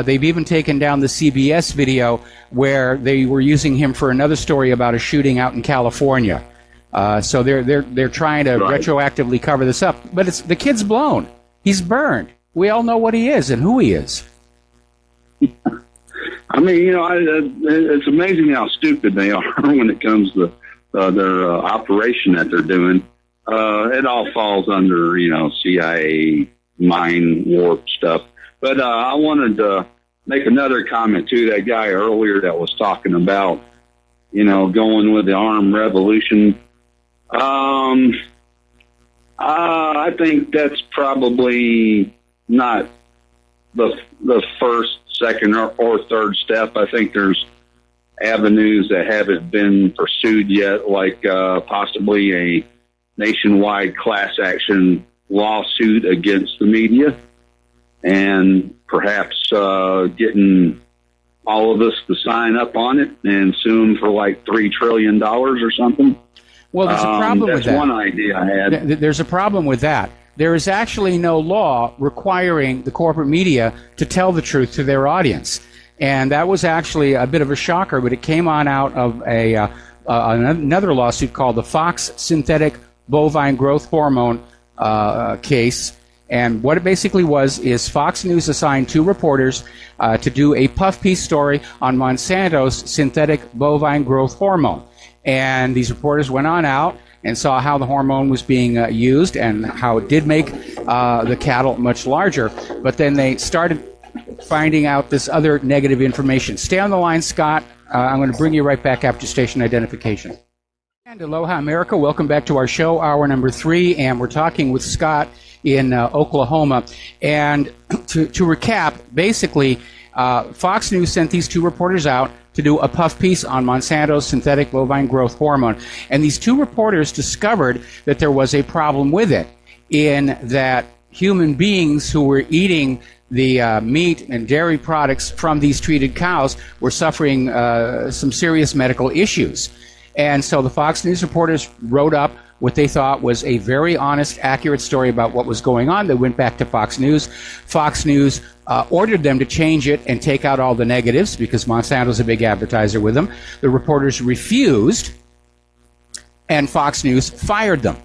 They've even taken down the CBS video where they were using him for another story about a shooting out in California. So they're trying to retroactively cover this up. But the kid's blown. He's burned. We all know what he is and who he is. I mean, it's amazing how stupid they are when it comes to their operation that they're doing. It all falls under, CIA mind warp stuff. But I wanted to make another comment to that guy earlier that was talking about, going with the armed revolution. I think that's probably not the first, second, or third step. I think there's avenues that haven't been pursued yet, like possibly a nationwide class action lawsuit against the media, and perhaps getting all of us to sign up on it and sue them for like $3 trillion or something. Well, there's a problem with that. That's one idea I had. There's a problem with that. There is actually no law requiring the corporate media to tell the truth to their audience. And that was actually a bit of a shocker, but it came on out of another lawsuit called the Fox Synthetic Bovine Growth Hormone case. And what it basically was is Fox News assigned 2 reporters to do a puff piece story on Monsanto's synthetic bovine growth hormone. And these reporters went on out and saw how the hormone was being used and how it did make the cattle much larger. But then they started finding out this other negative information. Stay on the line, Scott. I'm going to bring you right back after station identification. And aloha, America. Welcome back to our show, hour number 3. And we're talking with Scott in Oklahoma. And to recap, basically, Fox News sent these 2 reporters out to do a puff piece on Monsanto's synthetic bovine growth hormone. And these 2 reporters discovered that there was a problem with it, in that human beings who were eating the meat and dairy products from these treated cows were suffering some serious medical issues. And so the Fox News reporters wrote up what they thought was a very honest, accurate story about what was going on. They went back to Fox News. Fox News ordered them to change it and take out all the negatives because Monsanto's a big advertiser with them. The reporters refused, and Fox News fired them.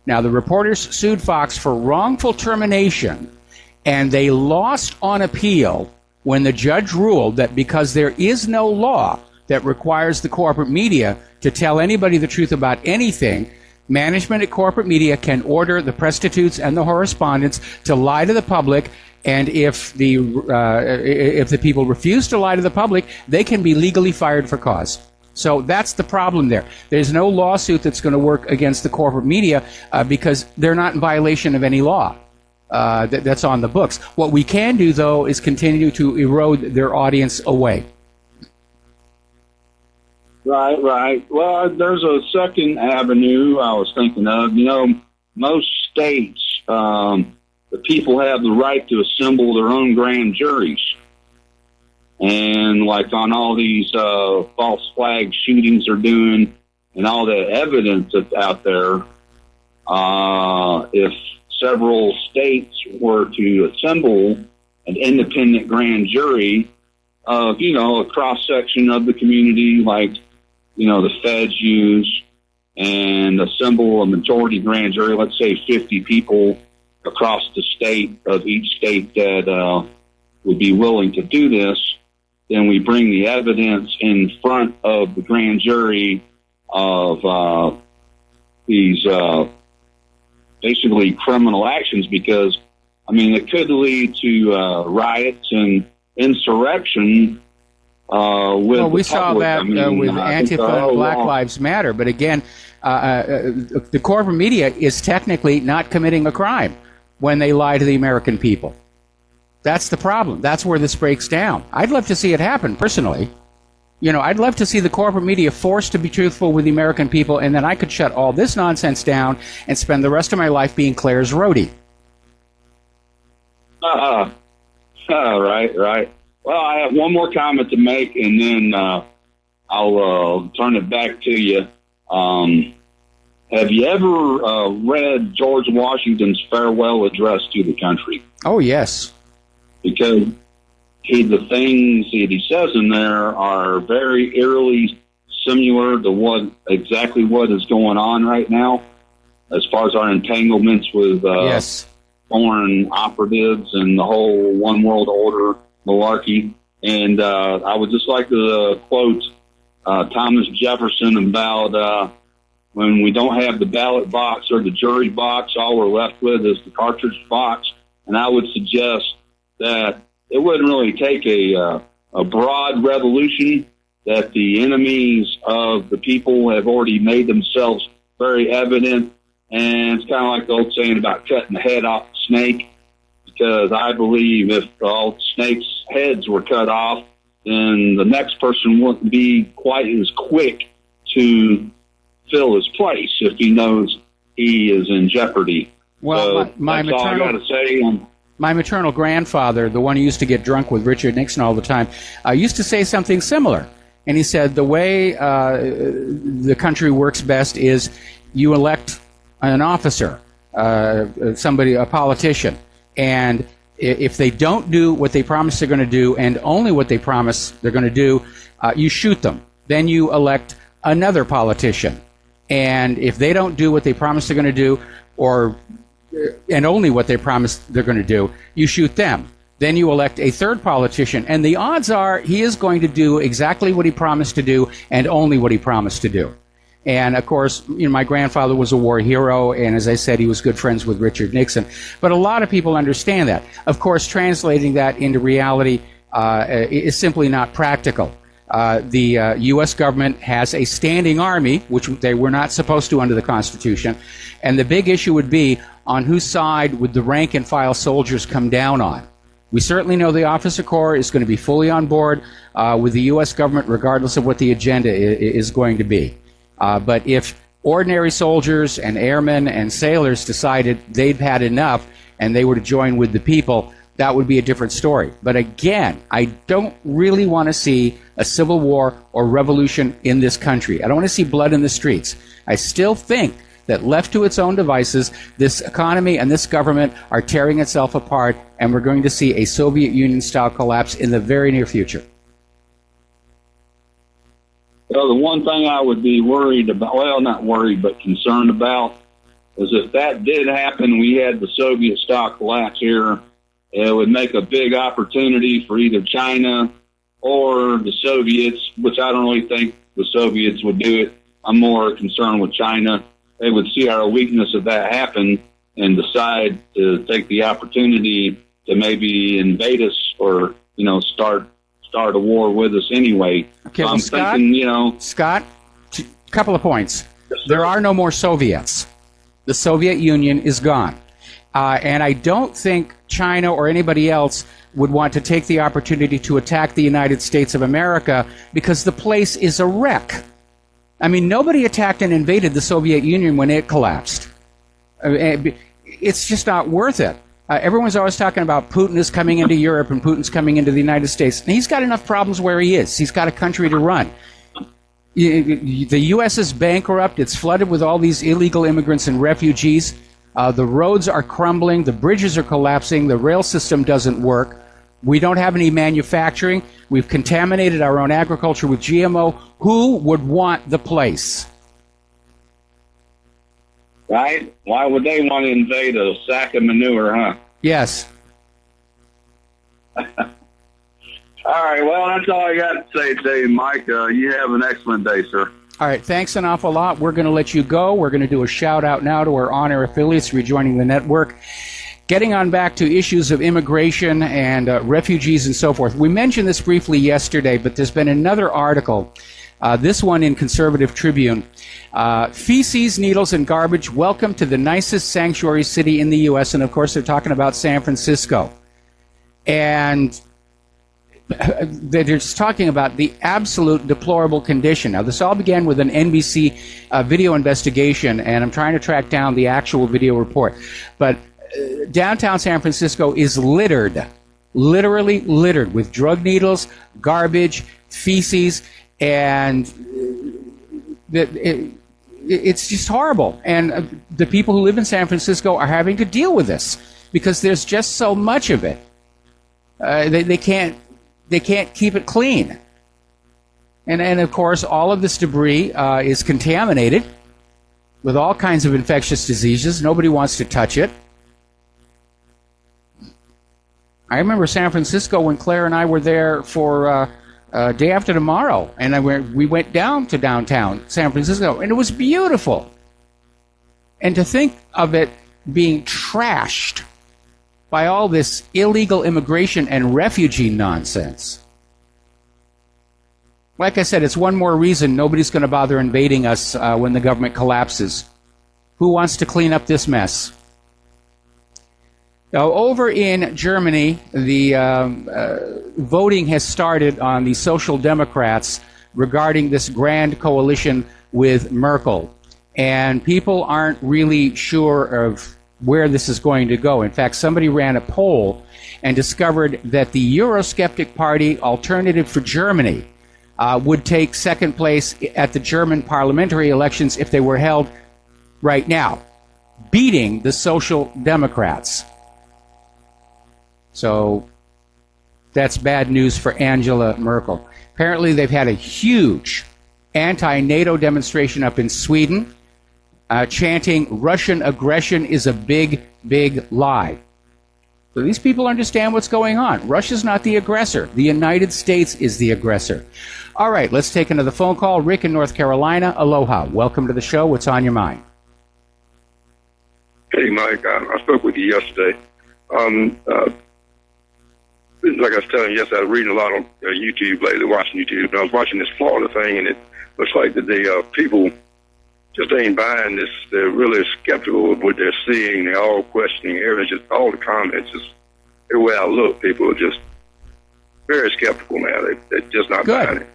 Now, the reporters sued Fox for wrongful termination, and they lost on appeal when the judge ruled that because there is no law that requires the corporate media to tell anybody the truth about anything, management at corporate media can order the prostitutes and the correspondents to lie to the public, and if the people refuse to lie to the public, they can be legally fired for cause. So that's the problem there. There's no lawsuit that's going to work against the corporate media because they're not in violation of any law that's on the books. What we can do, though, is continue to erode their audience away. Right. Well, there's a second avenue I was thinking of. Most states, the people have the right to assemble their own grand juries. And like on all these false flag shootings they're doing and all the evidence that's out there, if several states were to assemble an independent grand jury of, a cross-section of the community like, the feds use, and assemble a majority grand jury, let's say 50 people across the state of each state that would be willing to do this, then we bring the evidence in front of the grand jury of these basically criminal actions, because, I mean, it could lead to riots and insurrection. We saw that with Antifa and Black Lives Matter. But again, the corporate media is technically not committing a crime when they lie to the American people. That's the problem. That's where this breaks down. I'd love to see it happen, personally. You know, I'd love to see the corporate media forced to be truthful with the American people, and then I could shut all this nonsense down and spend the rest of my life being Claire's roadie. Right. Well, I have one more comment to make, and then I'll turn it back to you. Have you ever read George Washington's farewell address to the country? Oh, yes. Because the things that he says in there are very eerily similar to exactly what is going on right now, as far as our entanglements with foreign operatives and the whole one world order malarkey. And I would just like to quote Thomas Jefferson about when we don't have the ballot box or the jury box, all we're left with is the cartridge box. And I would suggest that it wouldn't really take a broad revolution, that the enemies of the people have already made themselves very evident. And it's kind of like the old saying about cutting the head off the snake, because I believe if all snakes' heads were cut off, then the next person wouldn't be quite as quick to fill his place if he knows he is in jeopardy. Well, so that's all I got to say. My maternal grandfather, the one who used to get drunk with Richard Nixon all the time, used to say something similar. And he said the way the country works best is you elect an officer, a politician. And if they don't do what they promise they're going to do, and only what they promise they're going to do, you shoot them. Then you elect another politician. And if they don't do what they promise they're going to do, and only what they promise they're going to do, you shoot them. Then you elect a third politician, and the odds are he is going to do exactly what he promised to do and only what he promised to do. And of course, my grandfather was a war hero, and as I said, he was good friends with Richard Nixon. But a lot of people understand that. Of course, translating that into reality is simply not practical. The U.S. government has a standing army, which they were not supposed to under the Constitution, and the big issue would be on whose side would the rank-and-file soldiers come down on. We certainly know the Officer Corps is going to be fully on board with the U.S. government, regardless of what the agenda is going to be. But if ordinary soldiers and airmen and sailors decided they'd had enough and they were to join with the people, that would be a different story. But again, I don't really want to see a civil war or revolution in this country. I don't want to see blood in the streets. I still think that left to its own devices, this economy and this government are tearing itself apart, and we're going to see a Soviet Union-style collapse in the very near future. Well, the one thing I would be worried about, well, not worried, but concerned about, is if that did happen, we had the Soviet-style collapse here, it would make a big opportunity for either China or the Soviets, which I don't really think the Soviets would do it. I'm more concerned with China. They would see our weakness if that happened and decide to take the opportunity to maybe invade us or, start a war with us anyway. Okay, so well, I'm Scott, thinking, Scott, a couple of points. There are no more Soviets. The Soviet Union is gone. And I don't think China or anybody else would want to take the opportunity to attack the United States of America because the place is a wreck. I mean, nobody attacked and invaded the Soviet Union when it collapsed. It's just not worth it. Everyone's always talking about Putin is coming into Europe and Putin's coming into the United States. And he's got enough problems where he is. He's got a country to run. The U.S. is bankrupt. It's flooded with all these illegal immigrants and refugees. The roads are crumbling. The bridges are collapsing. The rail system doesn't work. We don't have any manufacturing. We've contaminated our own agriculture with GMO. Who would want the place? right? Why would they want to invade a sack of manure, huh? Yes. All right. Well, that's all I got to say today, Mike. You have an excellent day, sir. All right, thanks an awful lot. We're going to let you go. We're going to do a shout-out now to our on-air affiliates rejoining the network. Getting on back to issues of immigration and refugees and so forth. We mentioned this briefly yesterday, but there's been another article, this one in Conservative Tribune. Feces, needles, and garbage, welcome to the nicest sanctuary city in the U.S. And, of course, they're talking about San Francisco. And they're just talking about the absolute deplorable condition. Now, this all began with an NBC video investigation, and I'm trying to track down the actual video report. But downtown San Francisco is littered, literally littered with drug needles, garbage, feces, and it's just horrible. And the people who live in San Francisco are having to deal with this because there's just so much of it. They can't keep it clean. And of course, all of this debris is contaminated with all kinds of infectious diseases. Nobody wants to touch it. I remember San Francisco when Claire and I were there for Day After Tomorrow, and we went down to downtown San Francisco, and it was beautiful. And to think of it being trashed by all this illegal immigration and refugee nonsense. Like I said, it's one more reason nobody's going to bother invading us when the government collapses. Who wants to clean up this mess? Now, over in Germany, the voting has started on the Social Democrats regarding this grand coalition with Merkel. And people aren't really sure of where this is going to go. In fact, somebody ran a poll and discovered that the Eurosceptic Party, Alternative for Germany, would take second place at the German parliamentary elections if they were held right now, beating the Social Democrats. So that's bad news for Angela Merkel. Apparently, they've had a huge anti-NATO demonstration up in Sweden, chanting Russian aggression is a big, big lie. So these people understand what's going on. Russia's not the aggressor. The United States is the aggressor. All right, let's take another phone call. Rick in North Carolina, aloha. Welcome to the show. What's on your mind? Hey, Mike. I spoke with you yesterday. Like I was telling you yesterday, I was reading a lot on YouTube lately, watching YouTube, and I was watching this Florida thing, and it looks like that the people just ain't buying this. They're really skeptical of what they're seeing. They're all questioning everything. Just all the comments, just everywhere I look, people are just very skeptical now. They're just not buying it.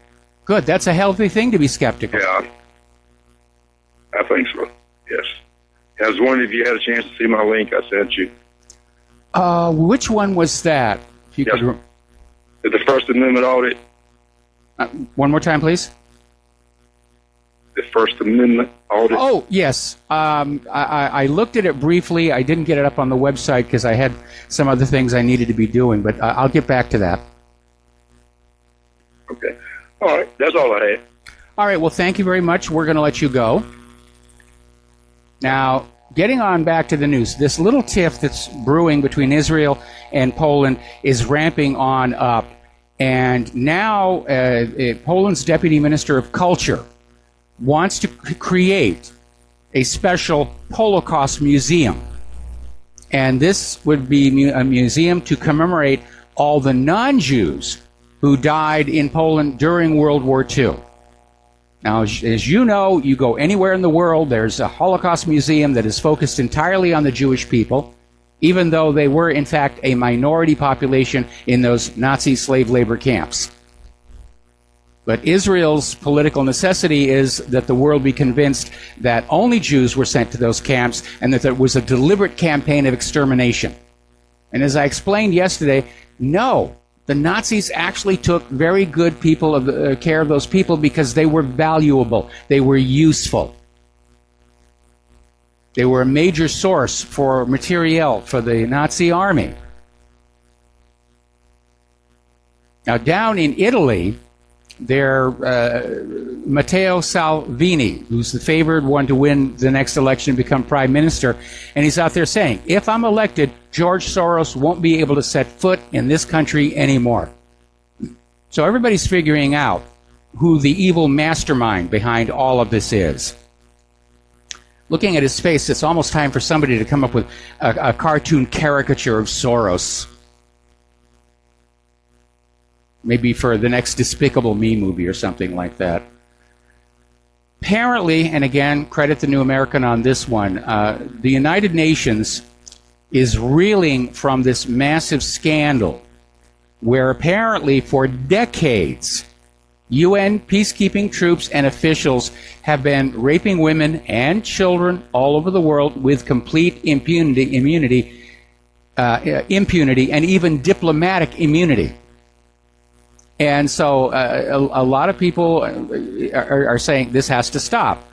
Good. That's a healthy thing to be skeptical. Yeah, I think so. Yes. I was wondering if you had a chance to see my link I sent you. Which one was that? If you could the First Amendment audit. One more time, please. The First Amendment audit. Oh, yes. I looked at it briefly. I didn't get it up on the website because I had some other things I needed to be doing, but I'll get back to that. Okay. All right. That's all I had. All right. Well, thank you very much. We're going to let you go. Now, getting on back to the news, this little tiff that's brewing between Israel and Poland is ramping on up. And now Poland's Deputy Minister of Culture wants to create a special Holocaust museum. And this would be a museum to commemorate all the non-Jews who died in Poland during World War II. Now, as you know, you go anywhere in the world, there's a Holocaust museum that is focused entirely on the Jewish people, even though they were, in fact, a minority population in those Nazi slave labor camps. But Israel's political necessity is that the world be convinced that only Jews were sent to those camps and that there was a deliberate campaign of extermination. And as I explained yesterday, no, the Nazis actually took very good care of those people because they were valuable. They were useful. They were a major source for materiel for the Nazi army. Now, down in Italy, Matteo Salvini, who's the favored one to win the next election and become prime minister, and he's out there saying, if I'm elected, George Soros won't be able to set foot in this country anymore. So everybody's figuring out who the evil mastermind behind all of this is. Looking at his face, it's almost time for somebody to come up with a cartoon caricature of Soros. Maybe for the next Despicable Me movie or something like that. Apparently, and again, credit the New American on this one, the United Nations is reeling from this massive scandal where apparently for decades UN peacekeeping troops and officials have been raping women and children all over the world with complete impunity, and even diplomatic immunity. And so a lot of people are saying this has to stop.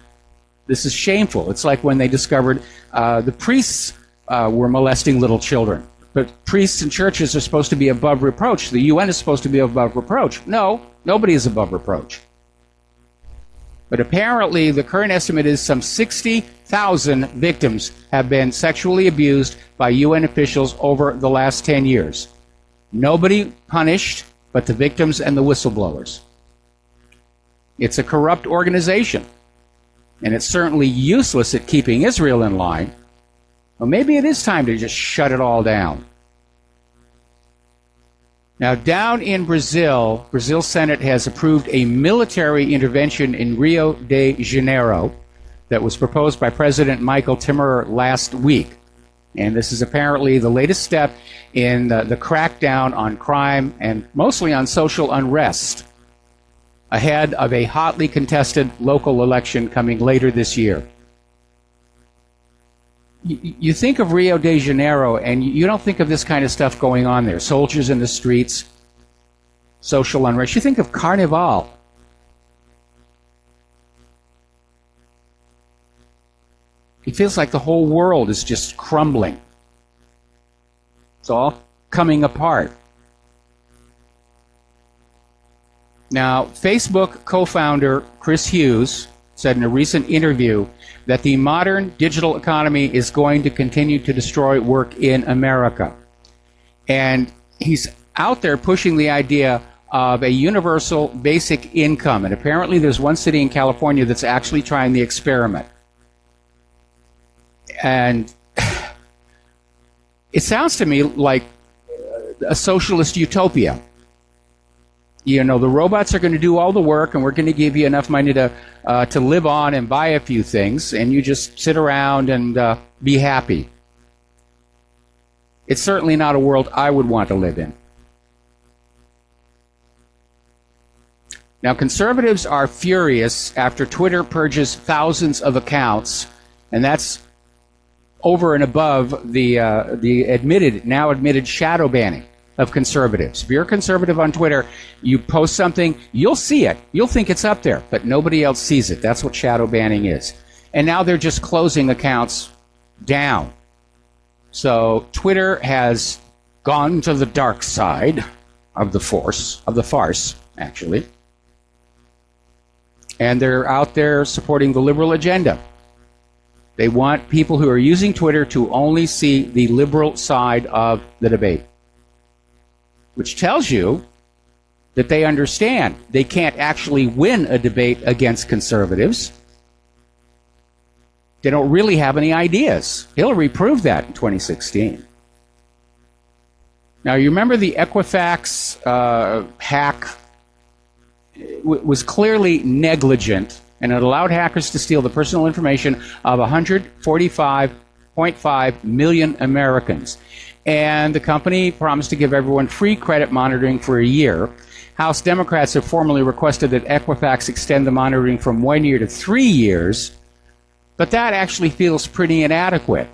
This is shameful. It's like when they discovered the priests were molesting little children. But priests and churches are supposed to be above reproach. The UN is supposed to be above reproach. No, nobody is above reproach. But apparently the current estimate is some 60,000 victims have been sexually abused by UN officials over the last 10 years. Nobody punished but the victims and the whistleblowers. It's a corrupt organization, and it's certainly useless at keeping Israel in line. Well, maybe it is time to just shut it all down. Now, down in Brazil, Brazil's Senate has approved a military intervention in Rio de Janeiro that was proposed by President Michael Temer last week. And this is apparently the latest step in the crackdown on crime and mostly on social unrest ahead of a hotly contested local election coming later this year. You think of Rio de Janeiro and you don't think of this kind of stuff going on there. Soldiers in the streets, social unrest. You think of Carnival. It feels like the whole world is just crumbling. It's all coming apart. Now, Facebook co-founder Chris Hughes said in a recent interview that the modern digital economy is going to continue to destroy work in America. And he's out there pushing the idea of a universal basic income. And apparently there's one city in California that's actually trying the experiment. And it sounds to me like a socialist utopia. You know, the robots are going to do all the work, and we're going to give you enough money to live on and buy a few things, and you just sit around and be happy. It's certainly not a world I would want to live in. Now, conservatives are furious after Twitter purges thousands of accounts, and that's over and above the now admitted shadow banning of conservatives. If you're a conservative on Twitter, you post something, you'll see it. You'll think it's up there, but nobody else sees it. That's what shadow banning is. And now they're just closing accounts down. So Twitter has gone to the dark side of the farce, actually. And they're out there supporting the liberal agenda. They want people who are using Twitter to only see the liberal side of the debate, which tells you that they understand they can't actually win a debate against conservatives. They don't really have any ideas. Hillary proved that in 2016. Now, you remember the Equifax hack was clearly negligent, and it allowed hackers to steal the personal information of 145.5 million Americans. And the company promised to give everyone free credit monitoring for a year. House Democrats have formally requested that Equifax extend the monitoring from 1 year to 3 years, but that actually feels pretty inadequate.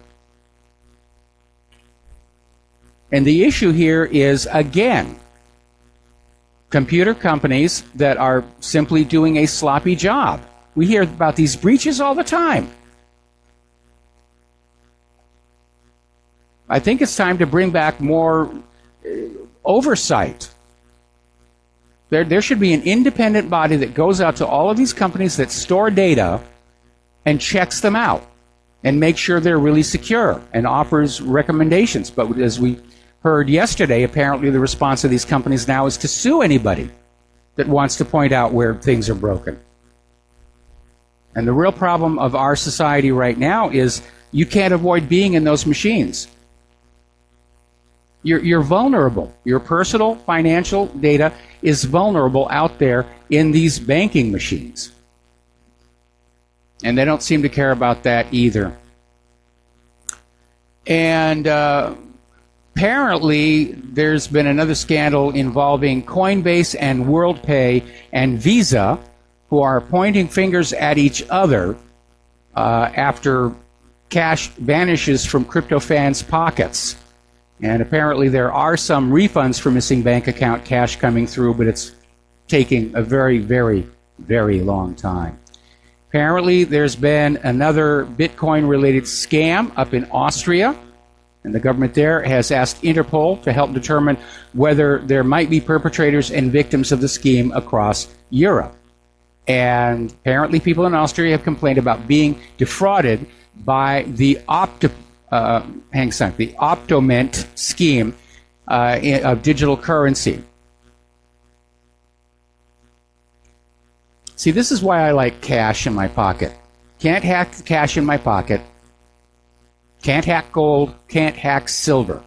And the issue here is, again, computer companies that are simply doing a sloppy job. We hear about these breaches all the time. I think it's time to bring back more oversight. There should be an independent body that goes out to all of these companies that store data and checks them out and makes sure they're really secure and offers recommendations. But as we heard yesterday, apparently the response of these companies now is to sue anybody that wants to point out where things are broken. And the real problem of our society right now is you can't avoid being in those machines. You're vulnerable. Your personal financial data is vulnerable out there in these banking machines. And they don't seem to care about that either. And apparently there's been another scandal involving Coinbase and WorldPay and Visa, who are pointing fingers at each other after cash vanishes from crypto fans' pockets. And apparently there are some refunds for missing bank account cash coming through, but it's taking a very, very, very long time. Apparently there's been another Bitcoin-related scam up in Austria, and the government there has asked Interpol to help determine whether there might be perpetrators and victims of the scheme across Europe. And apparently people in Austria have complained about being defrauded by the Optoment scheme of digital currency. See, this is why I like cash in my pocket. Can't hack the cash in my pocket. Can't hack gold. Can't hack silver.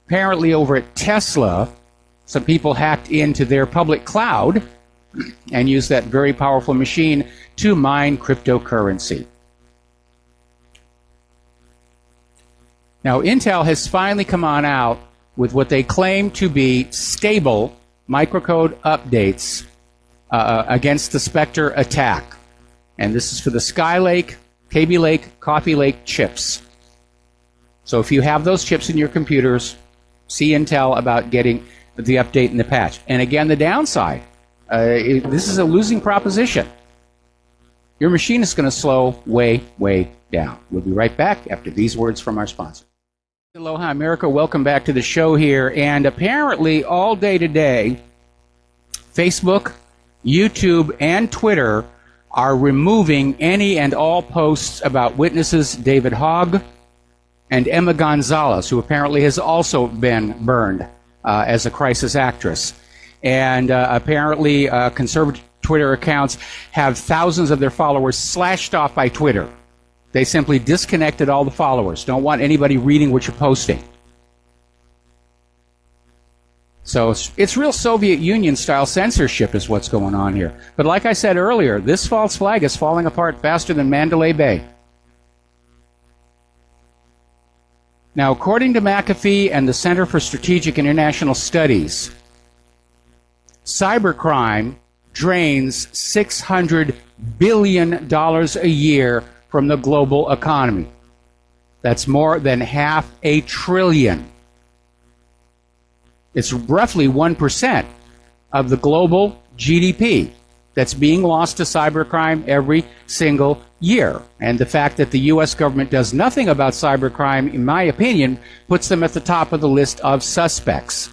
Apparently over at Tesla, some people hacked into their public cloud and used that very powerful machine to mine cryptocurrency. Now, Intel has finally come on out with what they claim to be stable microcode updates against the Spectre attack. And this is for the Skylake, Kaby Lake, Coffee Lake chips. So if you have those chips in your computers, see Intel about getting the update and the patch. And again, the downside, this is a losing proposition. Your machine is going to slow way, way down. We'll be right back after these words from our sponsor. Aloha America, welcome back to the show here. And apparently all day today, Facebook, YouTube, and Twitter are removing any and all posts about witnesses David Hogg and Emma Gonzalez, who apparently has also been burned as a crisis actress. And apparently conservative Twitter accounts have thousands of their followers slashed off by Twitter. They simply disconnected all the followers. Don't want anybody reading what you're posting. So it's real Soviet Union style censorship is what's going on here. But like I said earlier, this false flag is falling apart faster than Mandalay Bay. Now, according to McAfee and the Center for Strategic International Studies, cybercrime drains $600 billion a year from the global economy. That's more than $500 billion. It's roughly 1% of the global GDP that's being lost to cybercrime every single year. And the fact that the U.S. government does nothing about cybercrime, in my opinion, puts them at the top of the list of suspects.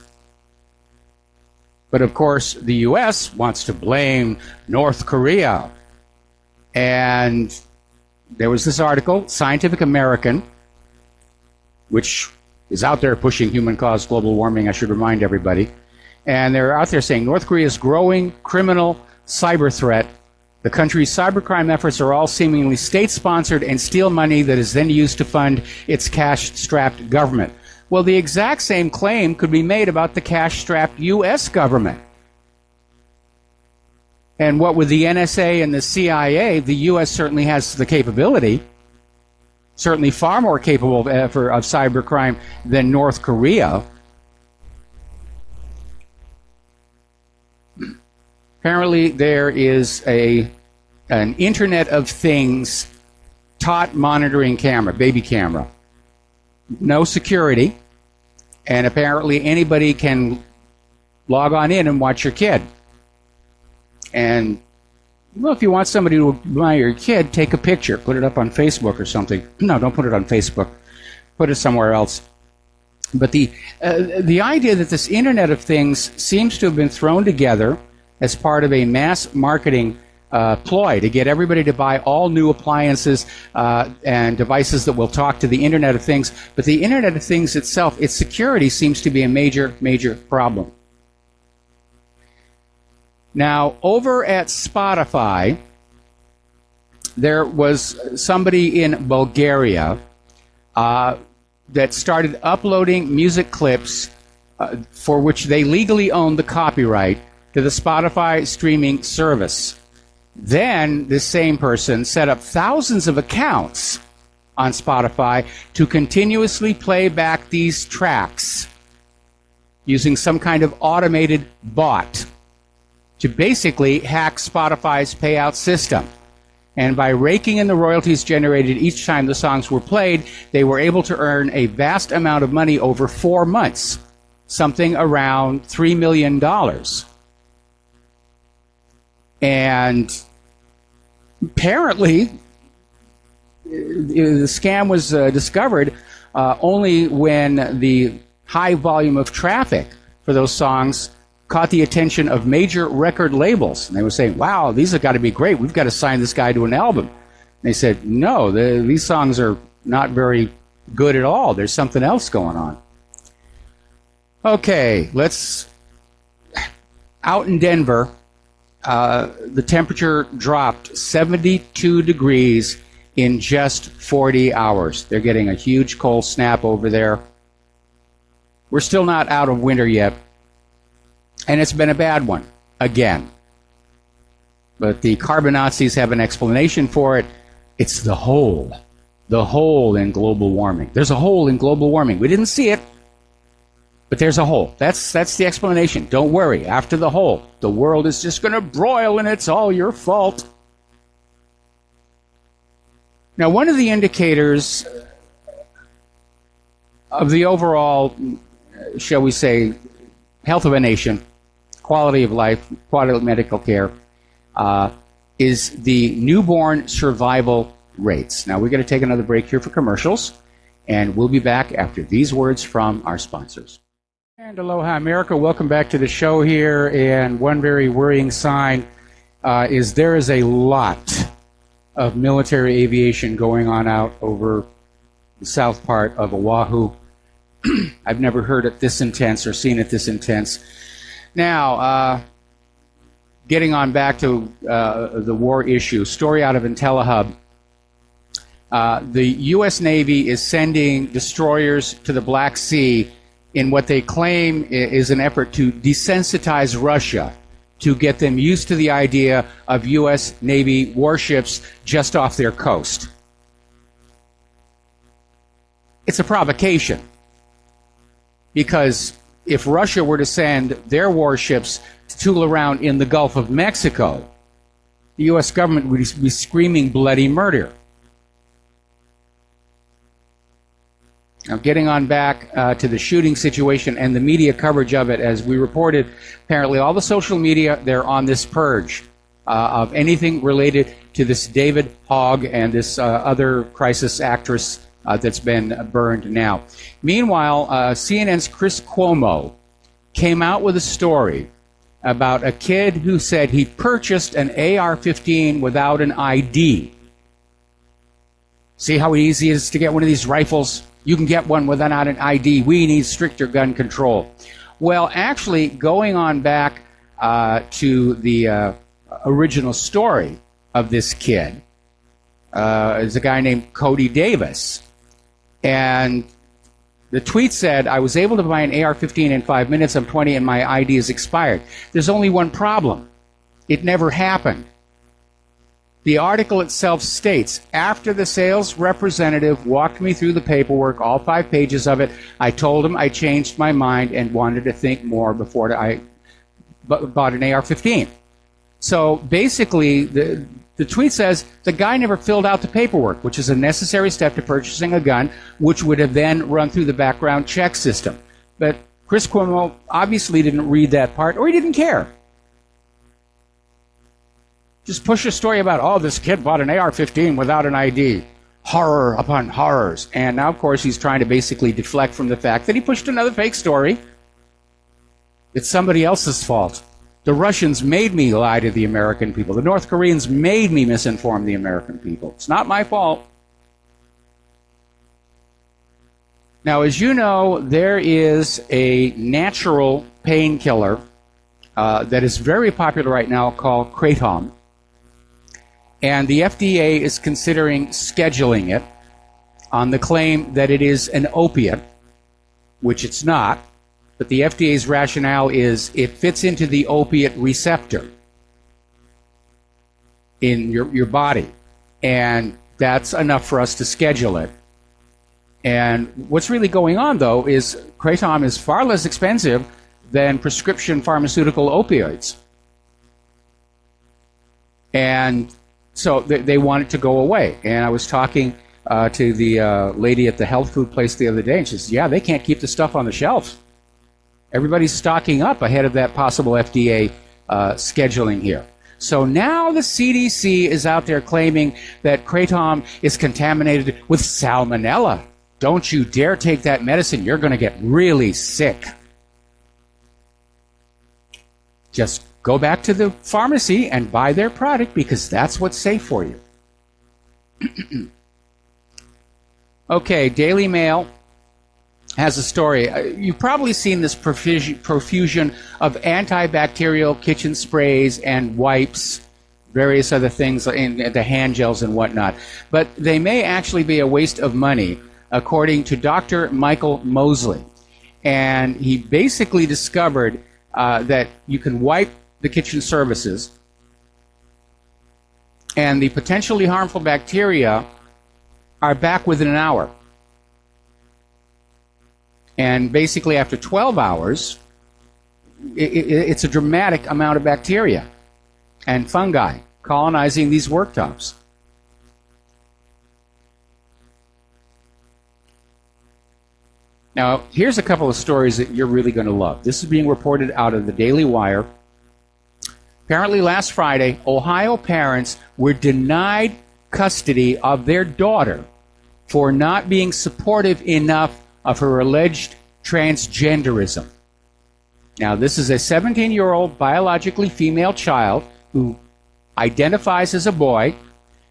But of course, the U.S. wants to blame North Korea. And there was this article, Scientific American, which is out there pushing human-caused global warming, I should remind everybody. And they're out there saying North Korea's growing criminal cyber threat. The country's cybercrime efforts are all seemingly state-sponsored and steal money that is then used to fund its cash-strapped government. Well, the exact same claim could be made about the cash-strapped U.S. government. And what with the NSA and the CIA, the U.S. certainly has the capability, certainly far more capable of cybercrime than North Korea. Apparently there is an Internet of Things tot monitoring camera, baby camera. No security. And apparently anybody can log on in and watch your kid. And, well, if you want somebody to admire your kid, take a picture, put it up on Facebook or something. No, don't put it on Facebook. Put it somewhere else. But the idea that this Internet of Things seems to have been thrown together as part of a mass marketing ploy to get everybody to buy all new appliances and devices that will talk to the Internet of Things. But the Internet of Things itself, its security seems to be a major, major problem. Now, over at Spotify, there was somebody in Bulgaria that started uploading music clips for which they legally own the copyright to the Spotify streaming service. Then this same person set up thousands of accounts on Spotify to continuously play back these tracks using some kind of automated bot to basically hack Spotify's payout system. And by raking in the royalties generated each time the songs were played, they were able to earn a vast amount of money over 4 months, something around $3 million. And apparently, the scam was discovered only when the high volume of traffic for those songs caught the attention of major record labels. And they were saying, wow, these have got to be great. We've got to sign this guy to an album. And they said, no, these songs are not very good at all. There's something else going on. Okay, out in Denver, the temperature dropped 72 degrees in just 40 hours. They're getting a huge cold snap over there. We're still not out of winter yet. And it's been a bad one, again. But the carbon Nazis have an explanation for it. It's the hole in global warming. There's a hole in global warming. We didn't see it, but there's a hole. That's the explanation. Don't worry. After the hole, the world is just going to broil, and it's all your fault. Now, one of the indicators of the overall, shall we say, health of a nation, quality of life, quality of medical care, is the newborn survival rates. Now, we're going to take another break here for commercials, and we'll be back after these words from our sponsors. And aloha, America. Welcome back to the show here. And one very worrying sign is there is a lot of military aviation going on out over the south part of Oahu. I've never heard it this intense or seen it this intense. Now, getting on back to the war issue, story out of IntelliHub. The U.S. Navy is sending destroyers to the Black Sea in what they claim is an effort to desensitize Russia, to get them used to the idea of U.S. Navy warships just off their coast. It's a provocation, because if Russia were to send their warships to tool around in the Gulf of Mexico, the U.S. government would be screaming bloody murder. Now, getting on back to the shooting situation and the media coverage of it, as we reported, apparently all the social media, they're on this purge of anything related to this David Hogg and this other crisis actress that's been burned now. Meanwhile, CNN's Chris Cuomo came out with a story about a kid who said he purchased an AR-15 without an ID. See how easy it is to get one of these rifles? You can get one without an ID. We need stricter gun control. Well, actually, going on back to the original story of this kid is a guy named Cody Davis. And the tweet said, I was able to buy an AR-15 in 5 minutes. I'm 20 and my ID is expired. There's only one problem. It never happened. The article itself states, after the sales representative walked me through the paperwork, all 5 pages of it, I told him I changed my mind and wanted to think more before I bought an AR-15. So basically, the tweet says the guy never filled out the paperwork, which is a necessary step to purchasing a gun, which would have then run through the background check system. But Chris Cuomo obviously didn't read that part, or he didn't care. Just push a story about, oh, this kid bought an AR-15 without an ID. Horror upon horrors. And now, of course, he's trying to basically deflect from the fact that he pushed another fake story. It's somebody else's fault. The Russians made me lie to the American people. The North Koreans made me misinform the American people. It's not my fault. Now, as you know, there is a natural painkiller that is very popular right now called Kratom. And the FDA is considering scheduling it on the claim that it is an opiate, which it's not. But the FDA's rationale is it fits into the opiate receptor in your body. And that's enough for us to schedule it. And what's really going on, though, is Kratom is far less expensive than prescription pharmaceutical opioids. And so they want it to go away. And I was talking to the lady at the health food place the other day, and she says, yeah, they can't keep the stuff on the shelf. Everybody's stocking up ahead of that possible FDA scheduling here. So now the CDC is out there claiming that Kratom is contaminated with salmonella. Don't you dare take that medicine. You're going to get really sick. Just go back to the pharmacy and buy their product because that's what's safe for you. Okay, Daily Mail has a story. You've probably seen this profusion of antibacterial kitchen sprays and wipes, various other things, in the hand gels and whatnot. But they may actually be a waste of money, according to Dr. Michael Mosley. And he basically discovered that you can wipe the kitchen surfaces, and the potentially harmful bacteria are back within an hour. And basically after 12 hours, it's a dramatic amount of bacteria and fungi colonizing these worktops. Now, here's a couple of stories that you're really going to love. This is being reported out of the Daily Wire. Apparently last Friday, Ohio parents were denied custody of their daughter for not being supportive enough of her alleged transgenderism. Now, this is a 17-year-old biologically female child who identifies as a boy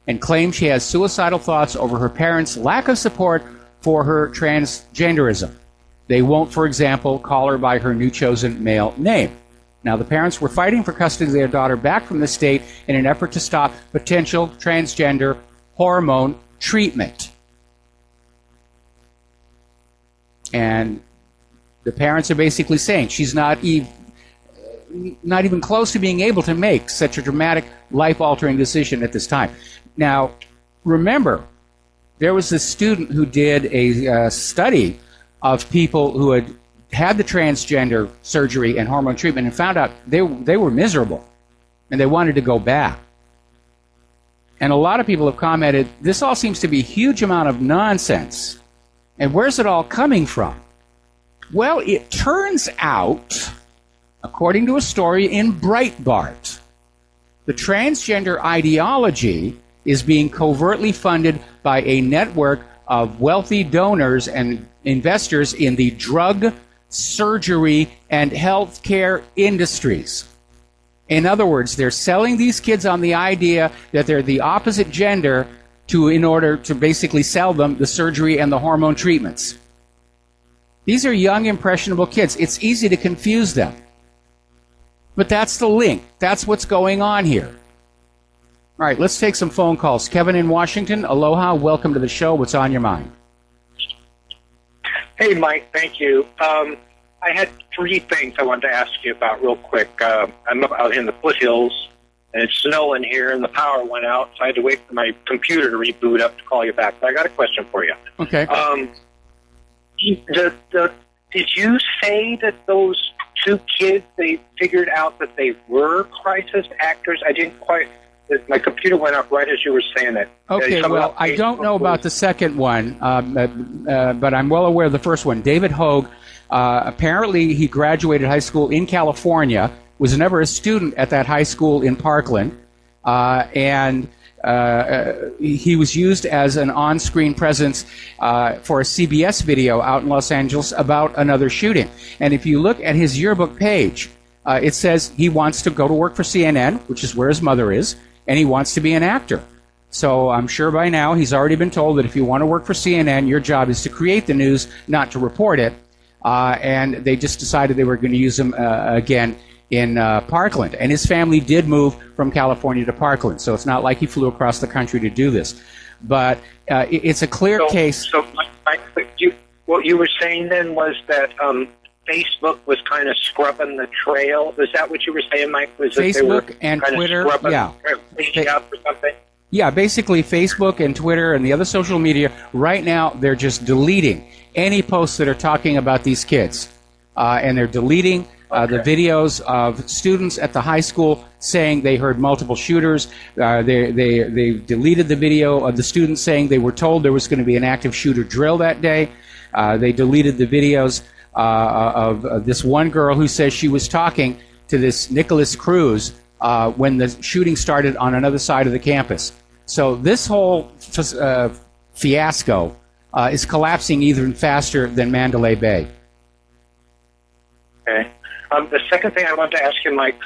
and claims she has suicidal thoughts over her parents' lack of support for her transgenderism. They won't, for example, call her by her new chosen male name. Now, the parents were fighting for custody of their daughter back from the state in an effort to stop potential transgender hormone treatment. And the parents are basically saying she's not even close to being able to make such a dramatic, life-altering decision at this time. Now, remember, there was this student who did a study of people who had the transgender surgery and hormone treatment and found out they were miserable and they wanted to go back. And a lot of people have commented, this all seems to be a huge amount of nonsense. And where's it all coming from? Well, it turns out, according to a story in Breitbart, the transgender ideology is being covertly funded by a network of wealthy donors and investors in the drug, surgery, and healthcare industries. In other words, they're selling these kids on the idea that they're the opposite gender in order to basically sell them the surgery and the hormone treatments. These are young, impressionable kids. It's easy to confuse them. But that's the link. That's what's going on here. All right, let's take some phone calls. Kevin in Washington, aloha, welcome to the show. What's on your mind? Hey, Mike, thank you. I had three things I wanted to ask you about real quick. I'm out in the foothills, and it's snowing here, and the power went out, so I had to wait for my computer to reboot up to call you back. But I got a question for you. Okay. Did you say that those two kids, they figured out that they were crisis actors? I didn't quite... My computer went up right as you were saying it. Okay, well, I don't know about the second one, but I'm well aware of the first one. David Hogue, apparently he graduated high school in California, was never a student at that high school in Parkland, and he was used as an on-screen presence for a CBS video out in Los Angeles about another shooting. And if you look at his yearbook page, it says he wants to go to work for CNN, which is where his mother is, and he wants to be an actor. So I'm sure by now he's already been told that if you want to work for CNN, your job is to create the news, not to report it. And they just decided they were going to use him again in Parkland. And his family did move from California to Parkland, so it's not like he flew across the country to do this. But it's a clear case. So, Mike, what you were saying then was that Facebook was kind of scrubbing the trail. Was that what you were saying, Mike? Was Facebook that and Twitter, yeah, cleaning up or something? Yeah, basically Facebook and Twitter and the other social media, right now they're just deleting any posts that are talking about these kids. And they're deleting the videos of students at the high school saying they heard multiple shooters. They deleted the video of the students saying they were told there was going to be an active shooter drill that day. They deleted the videos of this one girl who says she was talking to this Nicholas Cruz when the shooting started on another side of the campus. So this whole fiasco is collapsing even faster than Mandalay Bay. Okay. The second thing I wanted to ask you, Mike,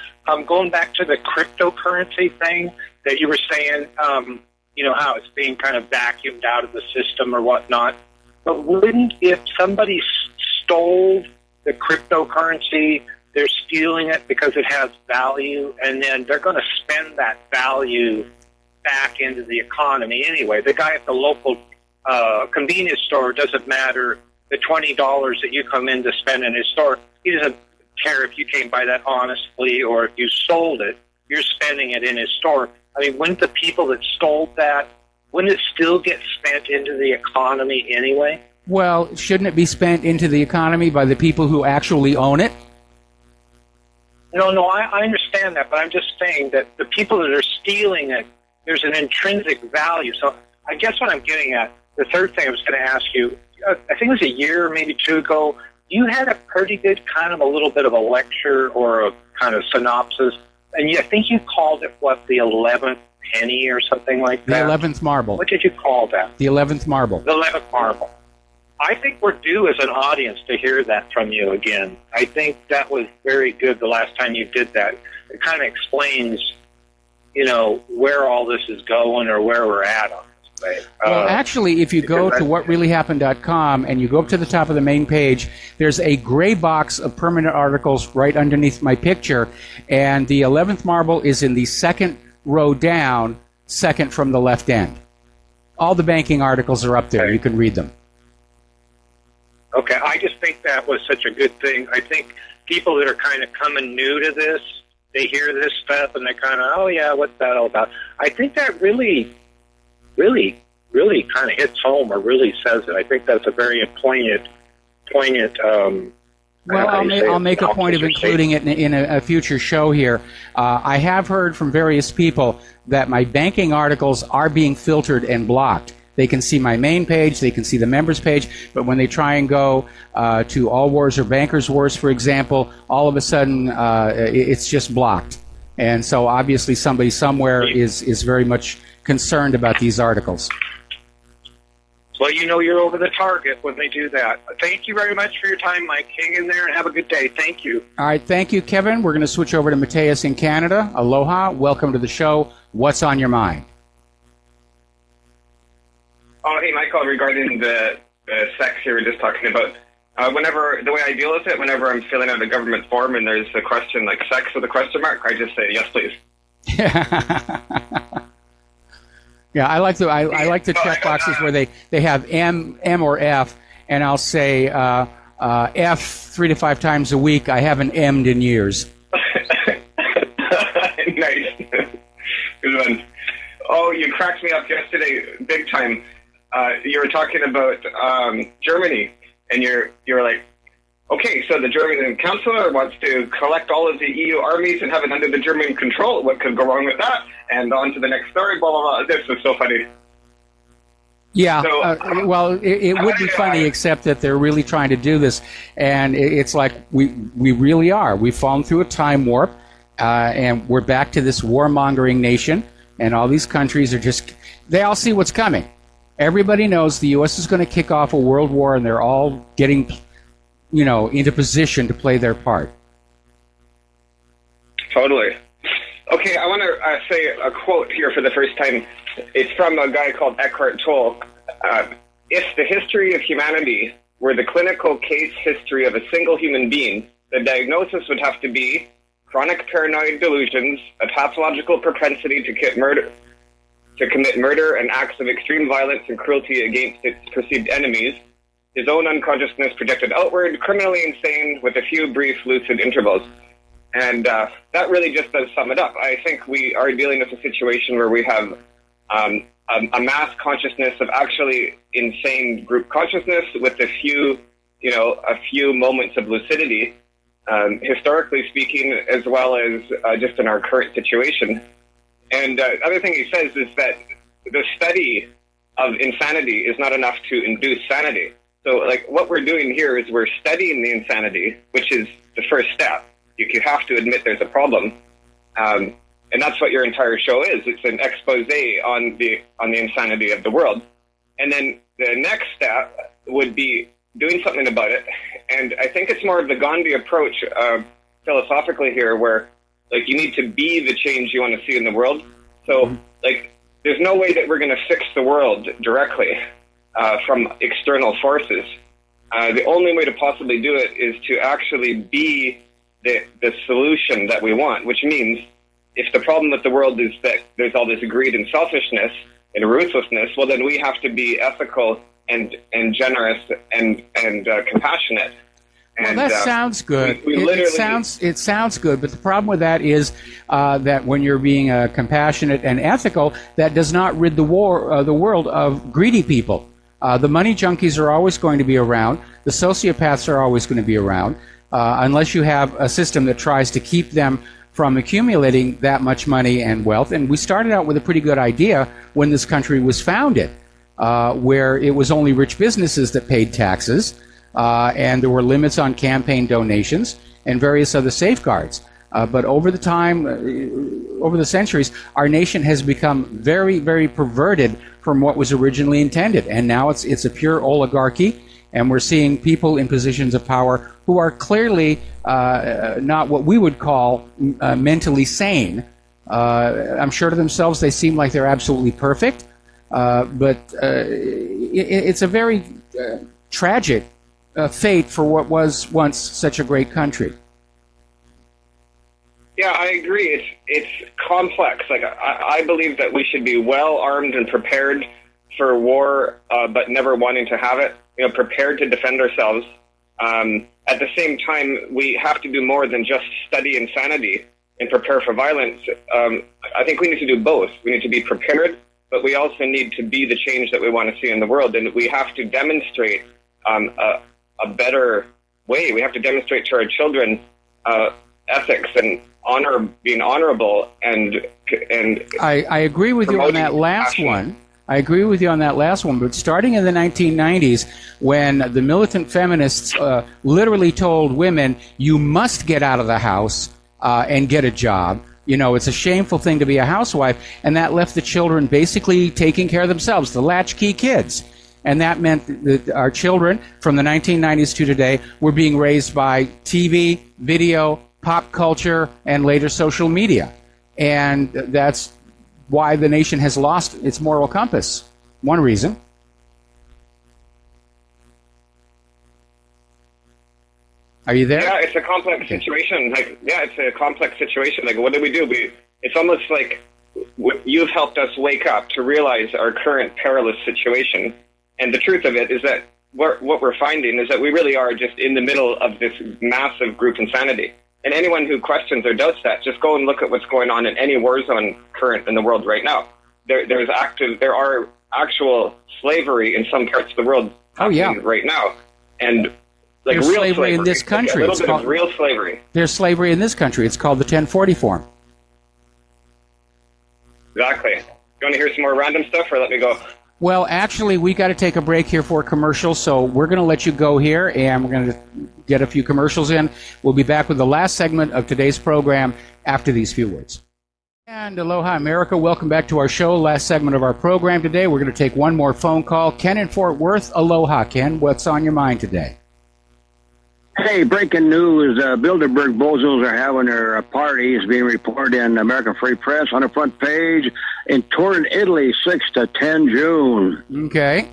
going back to the cryptocurrency thing that you were saying, how it's being kind of vacuumed out of the system or whatnot. But wouldn't, if somebody stole the cryptocurrency, they're stealing it because it has value, and then they're going to spend that value back into the economy anyway. The guy at the local convenience store, doesn't matter the $20 that you come in to spend in his store. He doesn't care if you came by that honestly or if you sold it. You're spending it in his store. I mean, wouldn't the people that stole that, wouldn't it still get spent into the economy anyway? Well, shouldn't it be spent into the economy by the people who actually own it? No, I understand that, but I'm just saying that the people that are stealing it, there's an intrinsic value. So I guess what I'm getting at, the third thing I was going to ask you, I think it was a year, maybe two ago, you had a pretty good kind of a little bit of a lecture or a kind of synopsis, and I think you called it, the 11th penny or something like that? The 11th marble. What did you call that? The 11th marble. The 11th marble. I think we're due as an audience to hear that from you again. I think that was very good the last time you did that. It kind of explains, where all this is going or where we're at on this thing. Well, actually, if you go to whatreallyhappened.com and you go up to the top of the main page, there's a gray box of permanent articles right underneath my picture, and the 11th marble is in the second row down, second from the left end. All the banking articles are up there. You can read them. Okay, I just think that was such a good thing. I think people that are kind of coming new to this, they hear this stuff and they kind of, oh yeah, what's that all about? I think that really kind of hits home or really says it. I think that's a very poignant. Well, I'll make a point of including it in a future show here. I have heard from various people that my banking articles are being filtered and blocked. They can see my main page, they can see the members page, but when they try and go to All Wars or Bankers Wars, for example, all of a sudden it's just blocked. And so obviously somebody somewhere is very much concerned about these articles. Well, you're over the target when they do that. Thank you very much for your time, Mike. Hang in there and have a good day. Thank you. All right, thank you, Kevin. We're going to switch over to Mateus in Canada. Aloha. Welcome to the show. What's on your mind? Oh, hey, Michael, regarding the sex you were just talking about, the way I deal with it, whenever I'm filling out a government form and there's a question like sex with a question mark, I just say, yes, please. Yeah, I like the check boxes where they have M or F, and I'll say F 3 to 5 times a week. I haven't M'd in years. Nice. Good one. Oh, you cracked me up yesterday big time. You were talking about Germany, and you're like, okay, so the German chancellor wants to collect all of the EU armies and have it under the German control. What could go wrong with that? And on to the next story, blah, blah, blah. This was so funny. Yeah, well, it would be funny, except that they're really trying to do this. And it's like we really are. We've fallen through a time warp, and we're back to this warmongering nation. And all these countries are they all see what's coming. Everybody knows the U.S. is going to kick off a world war, and they're all getting, into position to play their part. Totally. Okay, I want to say a quote here for the first time. It's from a guy called Eckhart Tolle. If the history of humanity were the clinical case history of a single human being, the diagnosis would have to be chronic paranoid delusions, a pathological propensity to commit murder and acts of extreme violence and cruelty against its perceived enemies, his own unconsciousness projected outward, criminally insane with a few brief lucid intervals. And that really just does sum it up. I think we are dealing with a situation where we have a mass consciousness of actually insane group consciousness with a few moments of lucidity, historically speaking, as well as just in our current situation. And the other thing he says is that the study of insanity is not enough to induce sanity. So, like, what we're doing here is we're studying the insanity, which is the first step. You have to admit there's a problem. And that's what your entire show is. It's an expose on the insanity of the world. And then the next step would be doing something about it. And I think it's more of the Gandhi approach philosophically here, where like you need to be the change you want to see in the world. So like there's no way that we're going to fix the world directly from external forces. The only way to possibly do it is to actually be the solution that we want, which means if the problem with the world is that there's all this greed and selfishness and ruthlessness, well, then we have to be ethical and generous and compassionate. Well, that sounds good. It sounds good, but the problem with that is that when you're being compassionate and ethical, that does not rid the world of greedy people. The money junkies are always going to be around. The sociopaths are always going to be around, unless you have a system that tries to keep them from accumulating that much money and wealth. And we started out with a pretty good idea when this country was founded, where it was only rich businesses that paid taxes, and there were limits on campaign donations and various other safeguards. But over the time, over the centuries, our nation has become very, very perverted from what was originally intended. And now it's a pure oligarchy, and we're seeing people in positions of power who are clearly not what we would call mentally sane. I'm sure to themselves they seem like they're absolutely perfect, but it's a very tragic fate for what was once such a great country. Yeah, I agree. It's complex. Like I believe that we should be well armed and prepared for war, but never wanting to have it. Prepared to defend ourselves. At the same time, we have to do more than just study insanity and prepare for violence. I think we need to do both. We need to be prepared, but we also need to be the change that we want to see in the world. And we have to demonstrate a better way. We have to demonstrate to our children ethics and being honorable, and I agree with you on that last one. I agree with you on that last one, but starting in the 1990s, when the militant feminists literally told women, you must get out of the house and get a job. It's a shameful thing to be a housewife, and that left the children basically taking care of themselves, the latchkey kids. And that meant that our children from the 1990s to today were being raised by TV, video, pop culture, and later social media. And that's why the nation has lost its moral compass. One reason. Are you there? Yeah, it's a complex situation. It's a complex situation. Like, what do we do? It's almost like you've helped us wake up to realize our current perilous situation. And the truth of it is that what we're finding is that we really are just in the middle of this massive group insanity. And anyone who questions or doubts that, just go and look at what's going on in any war zone current in the world right now. There are actual slavery in some parts of the world right now. And like there's real slavery in this country. A little bit of real slavery. There's slavery in this country. It's called the 1040 form. Exactly. You want to hear some more random stuff, or let me go? Well, actually, we got to take a break here for a commercial, so we're going to let you go here, and we're going to get a few commercials in. We'll be back with the last segment of today's program after these few words. And aloha, America. Welcome back to our show. Last segment of our program today. We're going to take one more phone call. Ken in Fort Worth. Aloha, Ken. What's on your mind today? Hey, breaking news. Bilderberg bozos are having their party. It's being reported in American Free Press on the front page. In Turin, Italy, 6 to 10 June. Okay.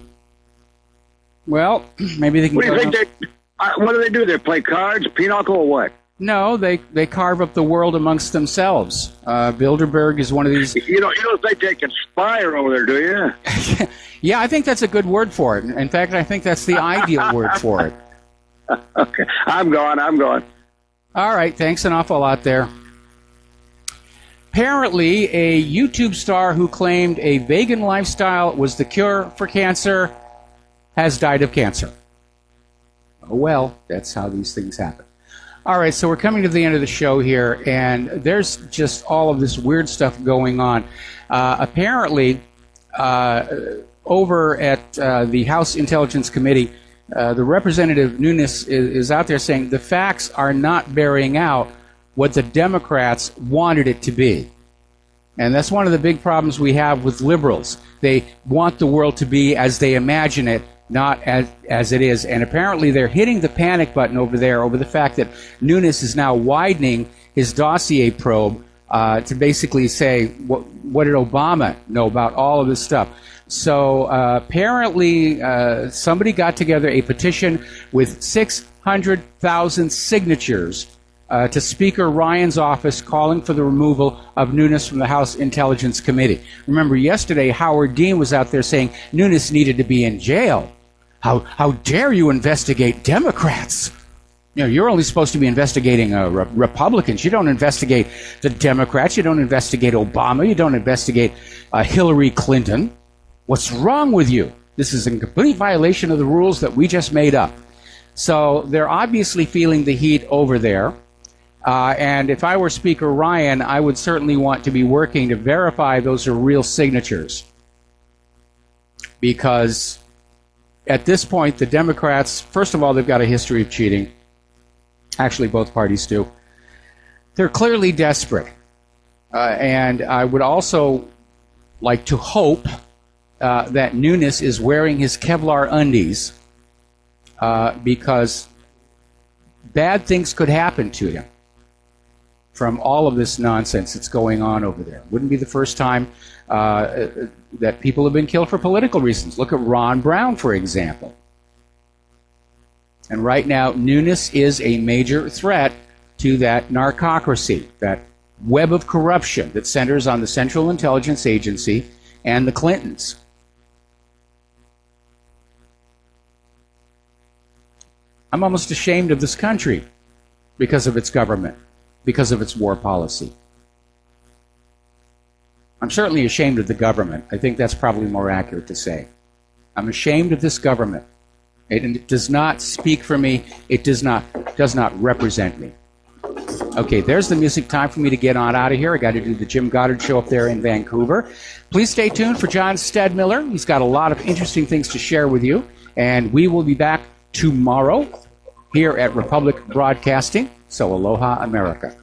Well, maybe they can What do you think what do they do? They play cards, pinochle, or what? No, they carve up the world amongst themselves. Bilderberg is one of these... You don't think they conspire over there, do you? Yeah, I think that's a good word for it. In fact, I think that's the ideal word for it. Okay, I'm gone. All right, thanks an awful lot there. Apparently, a YouTube star who claimed a vegan lifestyle was the cure for cancer has died of cancer. Oh, well, that's how these things happen. All right, so we're coming to the end of the show here, and there's just all of this weird stuff going on. Apparently, over at the House Intelligence Committee, the Representative Nunes is out there saying the facts are not bearing out what the Democrats wanted it to be. And that's one of the big problems we have with liberals. They want the world to be as they imagine it, not as it is. And apparently they're hitting the panic button over there over the fact that Nunes is now widening his dossier probe to basically say, what did Obama know about all of this stuff? So apparently somebody got together a petition with 600,000 signatures to Speaker Ryan's office calling for the removal of Nunes from the House Intelligence Committee. Remember, yesterday Howard Dean was out there saying Nunes needed to be in jail. How dare you investigate Democrats? You know, you're only supposed to be investigating Republicans. You don't investigate the Democrats. You don't investigate Obama. You don't investigate Hillary Clinton. What's wrong with you? This is in complete violation of the rules that we just made up. So they're obviously feeling the heat over there. And if I were Speaker Ryan, I would certainly want to be working to verify those are real signatures. Because at this point, the Democrats, first of all, they've got a history of cheating. Actually, both parties do. They're clearly desperate. And I would also like to hope that Nunes is wearing his Kevlar undies because bad things could happen to him from all of this nonsense that's going on over there. Wouldn't be the first time that people have been killed for political reasons. Look at Ron Brown, for example. And right now, Nunes is a major threat to that narcocracy, that web of corruption that centers on the Central Intelligence Agency and the Clintons. I'm almost ashamed of this country because of its government, because of its war policy. I'm certainly ashamed of the government. I think that's probably more accurate to say. I'm ashamed of this government. It does not speak for me. It does not represent me. Okay, there's the music. Time for me to get on out of here. I got to do the Jim Goddard show up there in Vancouver. Please stay tuned for John Stedmiller. He's got a lot of interesting things to share with you. And we will be back tomorrow here at Republic Broadcasting. So aloha, America.